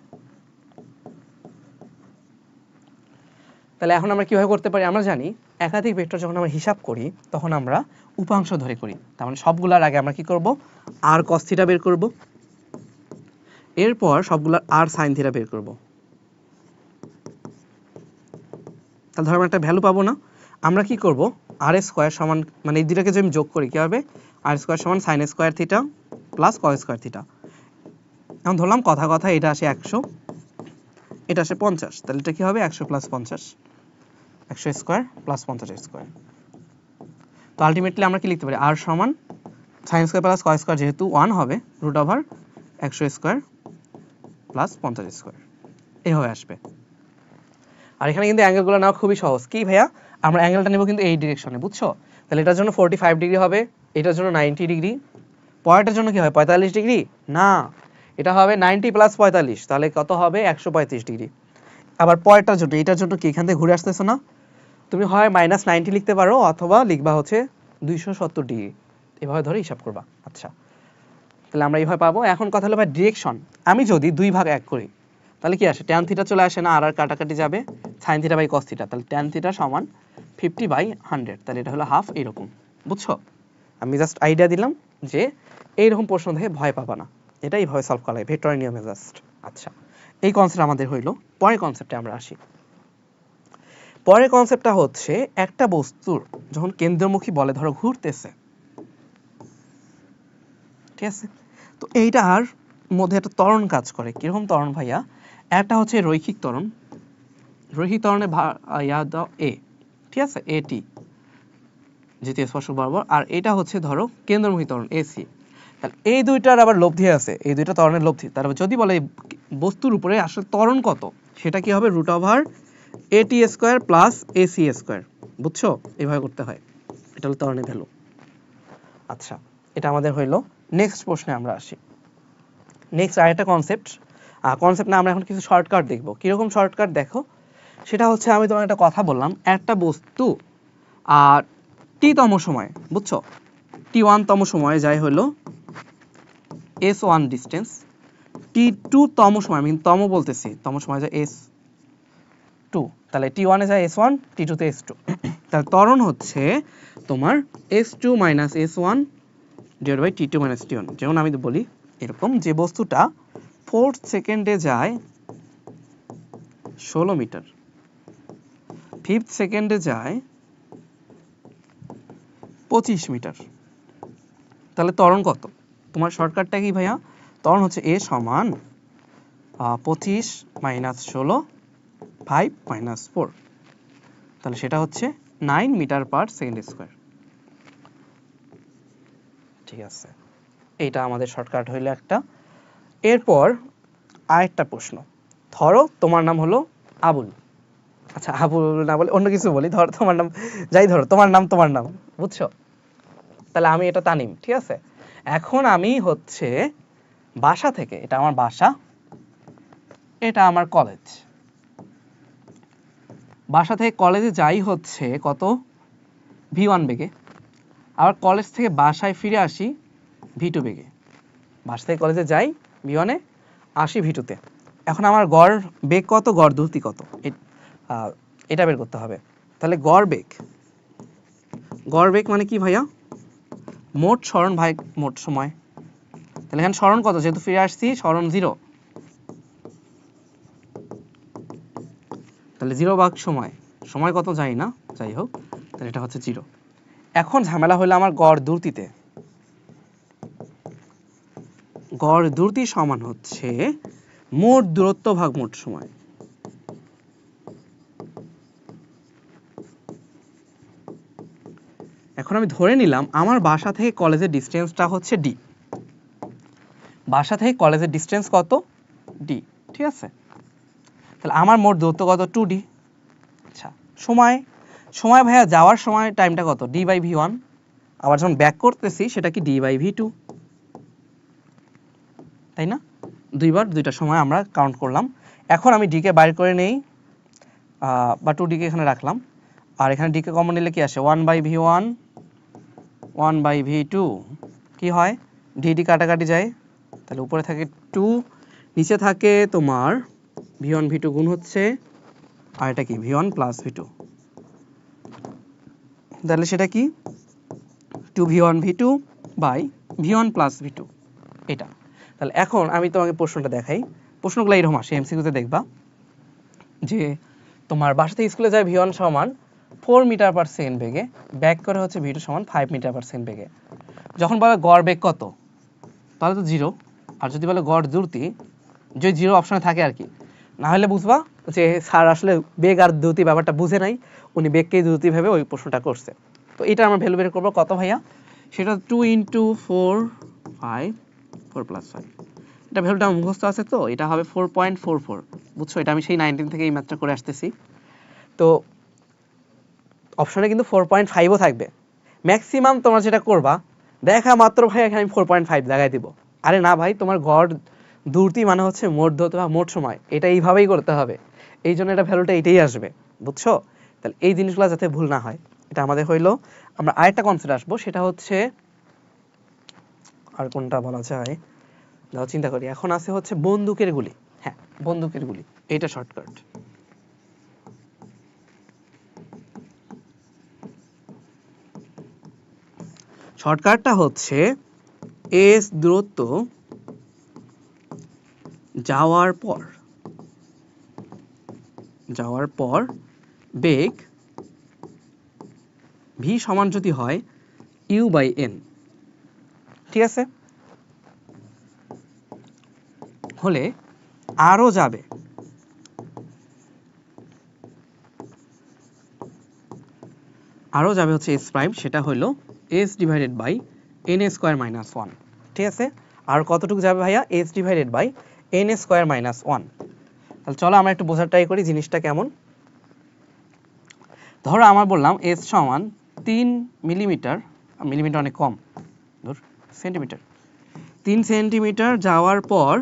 তাহলে এখন আমরা কিভাবে করতে পারি, আমরা জানি একাধিক ভেক্টর যখন আমরা হিসাব করি তখন আমরা উপাংশ ধরে করি। তার মানে সবগুলোর আগে আমরা কি করব, আর cos থিটা বের করব, এরপর সবগুলোর আর sin থিটা বের করব। তাহলে ধরো আমরা একটা ভ্যালু পাবো না, আমরা কি করব, আর স্কয়ার সমান, মানে এই দুটাকে যদি আমি যোগ করি কি হবে, আর স্কয়ার সমান sin square theta plus cos square theta. এখন ধরলাম কথা কথা এটা আসে 100, এটা আসে 50, তাহলে এটা কি হবে 100 প্লাস 50, 100 স্কয়ার প্লাস 50 স্কয়ার। তো আলটিমেটলি আমরা কি লিখতে পারি, আর সমান sin square plus cos square যেহেতু 1 হবে, root over 100 square plus 50 square, এইভাবে আসবে। আর এখানে কিন্তু অ্যাঙ্গেলগুলো নেওয়া খুবই সহজ, কি ভাইয়া আমরা অ্যাঙ্গেলটা নেব কিন্তু এই ডিরেকশনে, বুঝছো? তাহলে এটার জন্য 45 ডিগ্রি হবে, এটার জন্য 90 ডিগ্রি, পরেরটার জন্য কি হয় 45 ডিগ্রি, না এটা হবে 90 প্লাস 45, তাহলে কত হবে 135 ডিগ্রি। আবার পরেরটার জন্য, এটার জন্য কি এখান থেকে ঘুরে আসতেছো না, তুমি হয় -90 লিখতে পারো অথবা লিখবা হচ্ছে 270 ডিগ্রি, এভাবে ধরে হিসাব করবা। আচ্ছা, তাহলে আমরা এইভাবে পাবো। এখন কথা হলো ভাই ডিরেকশন, আমি যদি 2 ভাগ 1 করি তাহলে কি আসে, tan থিটা চলে আসে না, আর কাটাকাটি যাবে, sin theta by cos theta, তাহলে tan থিটা সমান 50/100, তাহলে এটা হলো হাফ, এরকম, বুঝছো? আমি জাস্ট আইডিয়া দিলাম যে এইরকম প্রশ্ন দেখে ভয় পাবা না, এটা এইভাবে সলভ করা হয় ভেক্টরের নিয়মে জাস্ট। আচ্ছা, এই কনসেপ্ট আমাদের হইলো। পরের কনসেপ্টে আমরা আসি। পরের কনসেপ্টটা হচ্ছে একটা বস্তুর যখন কেন্দ্রমুখী বলে ধরো ঘুরতেছে, ঠিক আছে, তো এইটার মধ্যে একটা ত্বরণ কাজ করে। কিরকম ত্বরণ ভাইয়া, একটা হচ্ছে রৈখিক ত্বরণ, রৈখিক ত্বরণে ইয়া দাও এ, ঠিক আছে, এটি যেটি স্পর্শক বরাবর, আর এটা হচ্ছে ধরো কেন্দ্রমুখী ত্বরণ এসি। তাহলে এই দুইটার আবার লব্ধি আছে, এই দুইটা ত্বরণের লব্ধি, তারপর যদি বলে বস্তুর উপরে আসলে ত্বরণ কত, সেটা কি হবে রুট ওভার এটি স্কয়ার প্লাস এসি স্কয়ার, বুঝছো? এইভাবে করতে হয়, এটা হলো ত্বরণের ভ্যালু। আচ্ছা, এটা আমাদের হইলো। নেক্সট প্রশ্নে আমরা আসি। নেক্সট আরেকটা কনসেপ্ট না, আমরা এখন কিছু শর্টকাট দেখবো। কিরকম শর্টকাট দেখো, সেটা হচ্ছে আমি তোমার একটা কথা বললাম, একটা বস্তু আর টি-তম সময়, বুঝছো, টি1 তম সময়ে যায় হলো s1 ডিস্টেন্স, টি2 তম সময়, আমি তম বলতেছি, তম সময় যায় s2, তাহলে টি1 এ যায় s1, টি2 তে s2, তাহলে ত্বরণ হচ্ছে তোমার s2 minus s1 divide by T minus T. যেমন আমি বলি এরকম, যে বস্তুটা 4 সেকেন্ডে যায় 16 মিটার, 5 সেকেন্ডে যায় 25 মিটার, তাহলে ত্বরণ কত? তোমার শর্টকাটটা কি ভাইয়া, ত্বরণ হচ্ছে a সমান 25 মাইনাস 16 5 মাইনাস 4, তাহলে সেটা হচ্ছে 9 মিটার পার সেকেন্ড স্কয়ার। ঠিক আছে, এইটা আমাদের শর্টকাট হইলো একটা। এরপর আরেকটা প্রশ্ন, ধরো তোমার নাম হলো আবুল, আচ্ছা আবুল না বলে অন্য কিছু বলি, ধরো তোমার নাম, যাই ধরো তোমার নাম, বুঝছো? তাহলে আমি এটা তানিম, ঠিক আছে। এখন আমি হচ্ছে বাসা থেকে, এটা আমার বাসা, এটা আমার কলেজ, বাসা থেকে কলেজে যাই হচ্ছে কত v1 বেগে, আবার কলেজ থেকে বাসায় ফিরে আসি v2 বেগে, বাসা থেকে কলেজে যাই v1 এ, আসি v2 তে। এখন আমার গড় বেগ কত, গড় দ্রুতি কত, এটা বের করতে হবে। তাহলে গড় বেগ মানে কি ভাইয়া, মোট সরণ ভাগ মোট সময়। তাহলে এখানে সরণ কত, যেহেতু ফিরে আসছি সরণ 0, তাহলে 0 ভাগ সময় কত জানি না, যাই হোক, তাহলে এটা হচ্ছে 0। এখন ঝামেলা হলো আমার গড় দ্রুতিতে, গড় দ্রুতি সমান হচ্ছে মোট দূরত্ব ভাগ মোট সময়। এখন আমি ধরে নিলাম আমার বাসা থেকে কলেজের ডিসটেন্সটা হচ্ছে d, বাসা থেকে কলেজের ডিসটেন্স কত d, ঠিক আছে। তাহলে আমার মোট দূরত্ব কত 2d। আচ্ছা, সময় ভাইয়া যাওয়ার সময় টাইমটা কত d/v1, আবার যখন ব্যাক করতেছি সেটা কি d/v2, তাই না? দুইবার দুইটা সময় আমরা কাউন্ট করলাম। এখন আমি d কে বাইর করে নেই, বা 2d কে এখানে রাখলাম, আর এখানে d কে কমন নিলে কি আসে 1/v1 1/v2, কি হয় d কাটাকাটি যায়, তাহলে উপরে থাকে 2, নিচে থাকে তোমার v1 v2 গুণ হচ্ছে, আর এটা কি v1 প্লাস v2, তাহলে সেটা কি 2v1 v2 by v1 plus v2 এটা। তাহলে এখন আমি তোমাকে প্রশ্নটা দেখাই, প্রশ্নগুলো এরকম আসে এমসিকিউতে দেখবা যে তোমার বাসা থেকে স্কুলে যায় v1 সমান 4 মিটার পার সেকেন্ড বেগে, ব্যাক করে হচ্ছে v2 সমান 5 মিটার পার সেকেন্ড বেগে। যখন বলে গড় বেগ কত, তাহলে তো 0, আর যদি বলে গড় দ্রুতি, যে 0 অপশনে থাকে আর কি, না হলে বুঝবা যে স্যার আসলে বেগ আর দ্রুতি ব্যাপারটা বুঝে নাই, উনি বেগকেই দ্রুতি ভেবে ওই প্রশ্নটা করছে। তো এটা আমরা ভ্যালু বের করবো কত ভাইয়া, সেটা 2 × 4 5 4 + 5, এটা ভ্যালুটা মুখস্থ আছে, তো এটা হবে 4.44, বুঝছো, এটা আমি সেই 19 থেকে এই ম্যাথটা করে আসতেছি। তো অপশনে কিন্তু 4.5ও থাকবে, ম্যাক্সিমাম তোমরা যেটা করবা দেখা মাত্র ভাই এখানে আমি 4.5 লাগাই দিব, আরে না ভাই তোমার গড় দ্রুতি মানে হচ্ছে মোট দ্রুতি বা মোট সময়, এটা এইভাবেই করতে হবে, এই জন্য এটা ভ্যালুটা এটাই আসবে, বুঝছো। তাহলে এই জিনিসগুলো যাতে ভুল না হয়, এটা আমাদের হইলো। আমরা আরেকটা কনসেপ্ট আসবো, সেটা হচ্ছে আর কোনটা বলা যায়, দাও চিন্তা করি, এখন আছে হচ্ছে বন্দুকের গুলি, হ্যাঁ বন্দুকের গুলি, এটা শর্টকাট। শর্টকাটটা হচ্ছে এস দূরত্ব যাওয়ার পর বেগ ভি সমান যদি হয় u/n, ঠিক আছে, হলে আরো যাবে হচ্ছে s প্রাইম, সেটা হলো s/n² - 1, ঠিক আছে। আর কতটুকু যাবে ভাইয়া, s/n² - 1। তাহলে চলো আমরা একটু বোঝার ট্রাই করি জিনিসটা কেমন। ধরো আমার বললাম s সমান 3 মিলিমিটার, মিলিমিটার অনেক কম, ধর সেন্টিমিটার, 3 সেন্টিমিটার যাওয়ার পর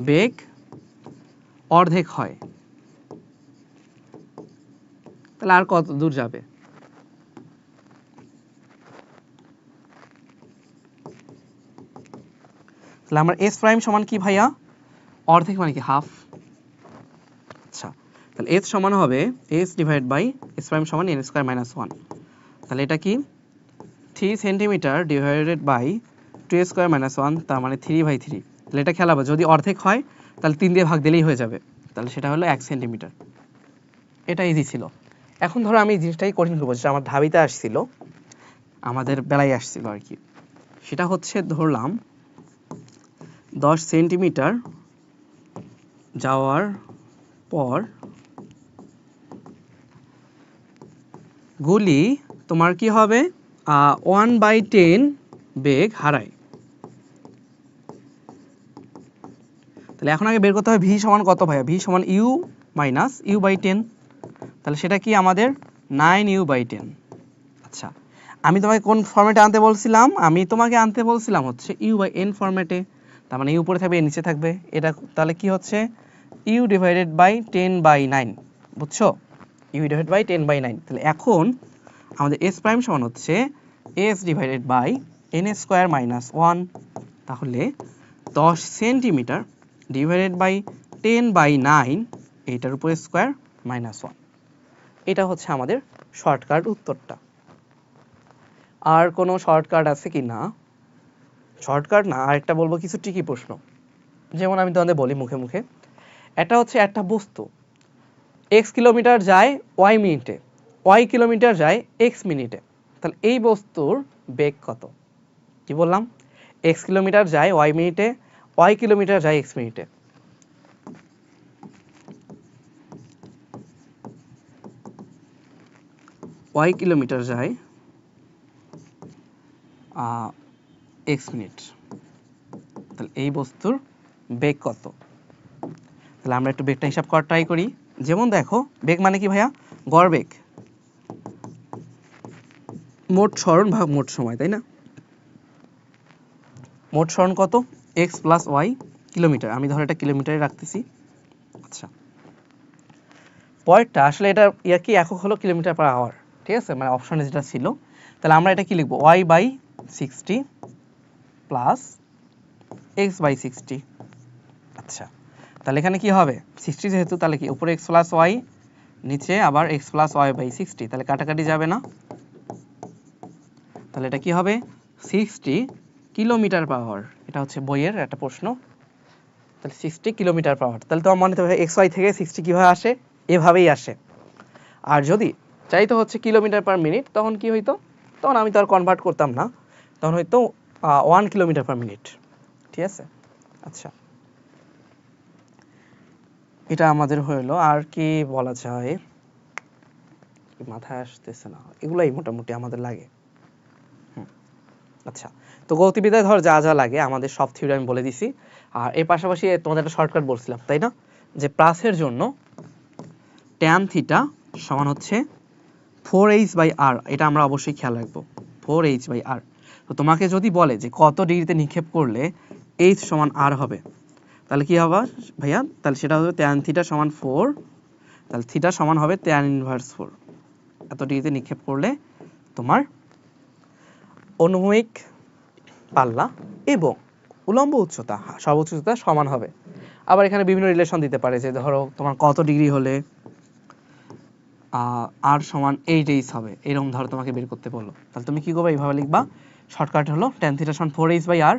বেগ অর্ধেক হয়, তাহলে আর কত দূর যাবে, তাহলে আমার s প্রাইম সমান কি ভাইয়া, অর্ধেক মানে কি হাফ, আচ্ছা তাহলে s সমান হবে s/s প্রাইম সমান n² - 1, তাহলে এটা কি 3 সেন্টিমিটার ডিভাইডেড বাই 2² - 1, তার মানে 3/3, তাহলে এটা খেলাবো, যদি অর্ধেক হয় তাহলে 3 দিয়ে ভাগ দিলেই হয়ে যাবে, তাহলে সেটা হলো 1 সেন্টিমিটার, এটা ইজি ছিল। এখন ধরো আমি এই জিনিসটাই কঠিন করবো, যেটা আমার ধাবিতে আসছিল, আমাদের বেলায় আসছিল আর কি, সেটা হচ্ছে ধরলাম 10 সেন্টিমিটার যাওয়ার পর গুলি তোমার কি হবে 1/10 বেগ হারায়, তাহলে এখন আগে বের করতে হবে ভি সমান কত ভাইয়া, ভি সমান u - u/10, তাহলে সেটা কি আমাদের 9u/10। আচ্ছা আমি তোমাকে কোন ফরম্যাটে আনতে বলছিলাম, আমি তোমাকে আনতে বলছিলাম হচ্ছে u/n ফরম্যাটে, তার মানে u উপরে থাকবে নিচে থাকবে, এটা তাহলে কি হচ্ছে u/10/9, বুঝছো, u/10/9। তাহলে এখন আমাদের s প্রাইম সমান হচ্ছে s/n² - 1, তাহলে 10 সেন্টিমিটার ডিভাইডেড বাই 10/9, এইটার উপরে স্কোয়ার -1, এটা হচ্ছে আমাদের শর্টকাট উত্তরটা। আর কোনো শর্টকাট আছে কি না, শর্টকাট না, আরেকটা বলবো কিছু ট্রিকি প্রশ্ন, যেমন আমি তোমাদের বলি মুখে মুখে, এটা হচ্ছে একটা বস্তু x কিলোমিটার যায় y মিনিটে, y কিলোমিটার যায় x মিনিটে, তাহলে এই বস্তুর বেগ কত, কি বললাম, x কিলোমিটার যায় y মিনিটে, y কিলোমিটার যায় x মিনিটে, y কিলোমিটার যায় x মিনিট, তাহলে এই বস্তুর বেগ কত, তাহলে আমরা একটু বেগটা হিসাব করার ট্রাই করি। যেমন দেখো বেগ মানে কি ভাইয়া, গড় বেগ, মোট সরণ মোট সময়, তাই না, মোট সরণ কত x + y, কিলোমিটার, আমি ধর এটা কিলোমিটারে রাখতেছি। আচ্ছা, পরেরটা আসলে এটা কি একক হলো কিলোমিটার পার আওয়ার, ঠিক আছে, মানে অপশনে যেটা ছিল। তাহলে আমরা এটা কি লিখবো, y/60 প্লাস x/60। আচ্ছা, তাহলে এখানে কি হবে 60 যেহেতু, তাহলে কি উপরে x প্লাস y, নিচে আবার x প্লাস y/60, তাহলে কাটাকাটি যাবে না, তাহলে এটা কি হবে 60 কিলোমিটার পার আওয়ার। এটা হচ্ছে বইয়ের একটা প্রশ্ন। তাহলে 60 কিলোমিটার পার আওয়ার, তাহলে তোমার মনে হবে xy থেকে 60 কিভাবে আসে, এভাবেই আসে। আর যদি চাইতো হচ্ছে কিলোমিটার পার মিনিট, তখন কি হইতো, তখন আমি তো আর কনভার্ট করতাম না, তখন হয়তো 1 কিলোমিটার পার মিনিট, ঠিক আছে। আচ্ছা, এটা আমাদের হলো। আর কি বলা যায়, মাথায় আসতেছে না, এগুলাই মোটামুটি আমাদের লাগে। আচ্ছা, তো গতিবিদ্যায় ধর যা যা লাগে আমাদের সব থিওরি আমি বলে দিছি। আর এর পাশাপাশি তোমাদের একটা শর্টকাট বলছিলাম, তাই না, যে প্লাসের জন্য ট্যান থিটা সমান হচ্ছে 4h/r, এটা আমরা অবশ্যই খেয়াল রাখবো, 4h/r। তো তোমাকে যদি বলে যে কত ডিগ্রিতে নিক্ষেপ করলে h সমান r হবে, তাহলে কি হবে ভাইয়া, তাহলে সেটা হবে ট্যান থিটা সমান 4, তাহলে থিটা সমান হবে ট্যান ইনভার্স 4। এত ডিগ্রিতে নিক্ষেপ করলে তোমার অনুভূমিক পাল্লা এবং উলম্ব উচ্চতা, সর্বোচ্চ উচ্চতা সমান হবে। আবার এখানে বিভিন্ন রিলেশন দিতে পারে, যে ধরো তোমার কত ডিগ্রি হলে r সমান 8h হবে, এরকম ধরো তোমাকে বের করতে বললো, তাহলে তুমি কি করবে, এইভাবে লিখবা। শর্টকাট হলো ট্যান থিটা সমান 4h/r,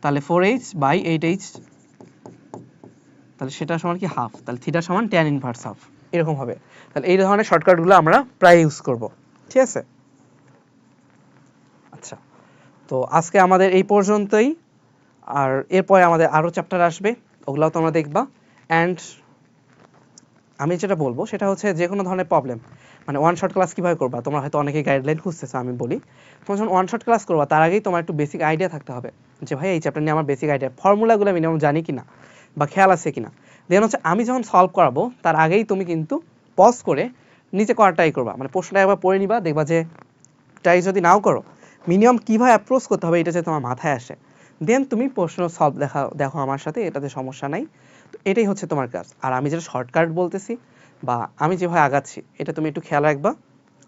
তাহলে 4h/8h, তাহলে সেটা সমান কি হাফ, তাহলে থিটা সমান ট্যান ইনভার্স হাফ, এরকম হবে। তাহলে এই ধরনের শর্টকাটগুলো আমরা প্রায় ইউজ করব, ঠিক আছে। আচ্ছা, তো আজকে আমাদের এই পর্যন্তই। আর এরপরে আমাদের আরও চ্যাপ্টার আসবে, ওগুলাও তোমরা দেখবা। অ্যান্ড আমি যেটা বলবো সেটা হচ্ছে, যে কোনো ধরনের প্রবলেম, মানে ওয়ান শট ক্লাস কীভাবে করবা, তোমরা হয়তো অনেকে গাইডলাইন খুঁজতেছো, আমি বলি তোমরা যখন ওয়ান শট ক্লাস করবা তার আগেই তোমার একটু বেসিক আইডিয়া থাকতে হবে, যে ভাই এই চ্যাপ্টার নিয়ে আমার বেসিক আইডিয়া, ফর্মুলাগুলো মিনিমাম জানি কিনা বা খেয়াল আছে কিনা। দেন হচ্ছে আমি যখন সলভ করাবো তার আগেই তুমি কিন্তু পজ করে নিচে করার ট্রাই করবা, মানে প্রশ্নটা একবার পড়ে নিবা, দেখবা যে ট্রাই যদি নাও করো, মিনিমাম কীভাবে অ্যাপ্রোচ করতে হবে এটা যে তোমার মাথায় আসে, দেন তুমি প্রশ্ন সলভ দেখো আমার সাথে, এটাতে সমস্যা নাই। তো এটাই হচ্ছে তোমার কাজ। আর আমি যেটা শর্টকাট বলতেছি বা আমি যেভাবে আগাচ্ছি, এটা তুমি একটু খেয়াল রাখবা।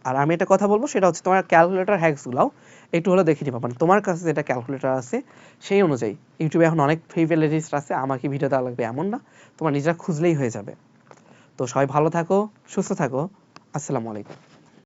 আর আমি একটা কথা বলবো, সেটা হচ্ছে তোমার ক্যালকুলেটর হ্যাকসগুলোও একটু হলে দেখে নিবা, মানে তোমার কাছে যেটা ক্যালকুলেটর আছে সেই অনুযায়ী। ইউটিউবে এখন অনেক ফ্রি প্লেলিস্ট আছে, আমাকে ভিডিও দেওয়া লাগবে এমন না, তোমার নিজেরা খুঁজলেই হয়ে যাবে। তো সবাই ভালো থাকো, সুস্থ থাকো, আসসালামু আলাইকুম।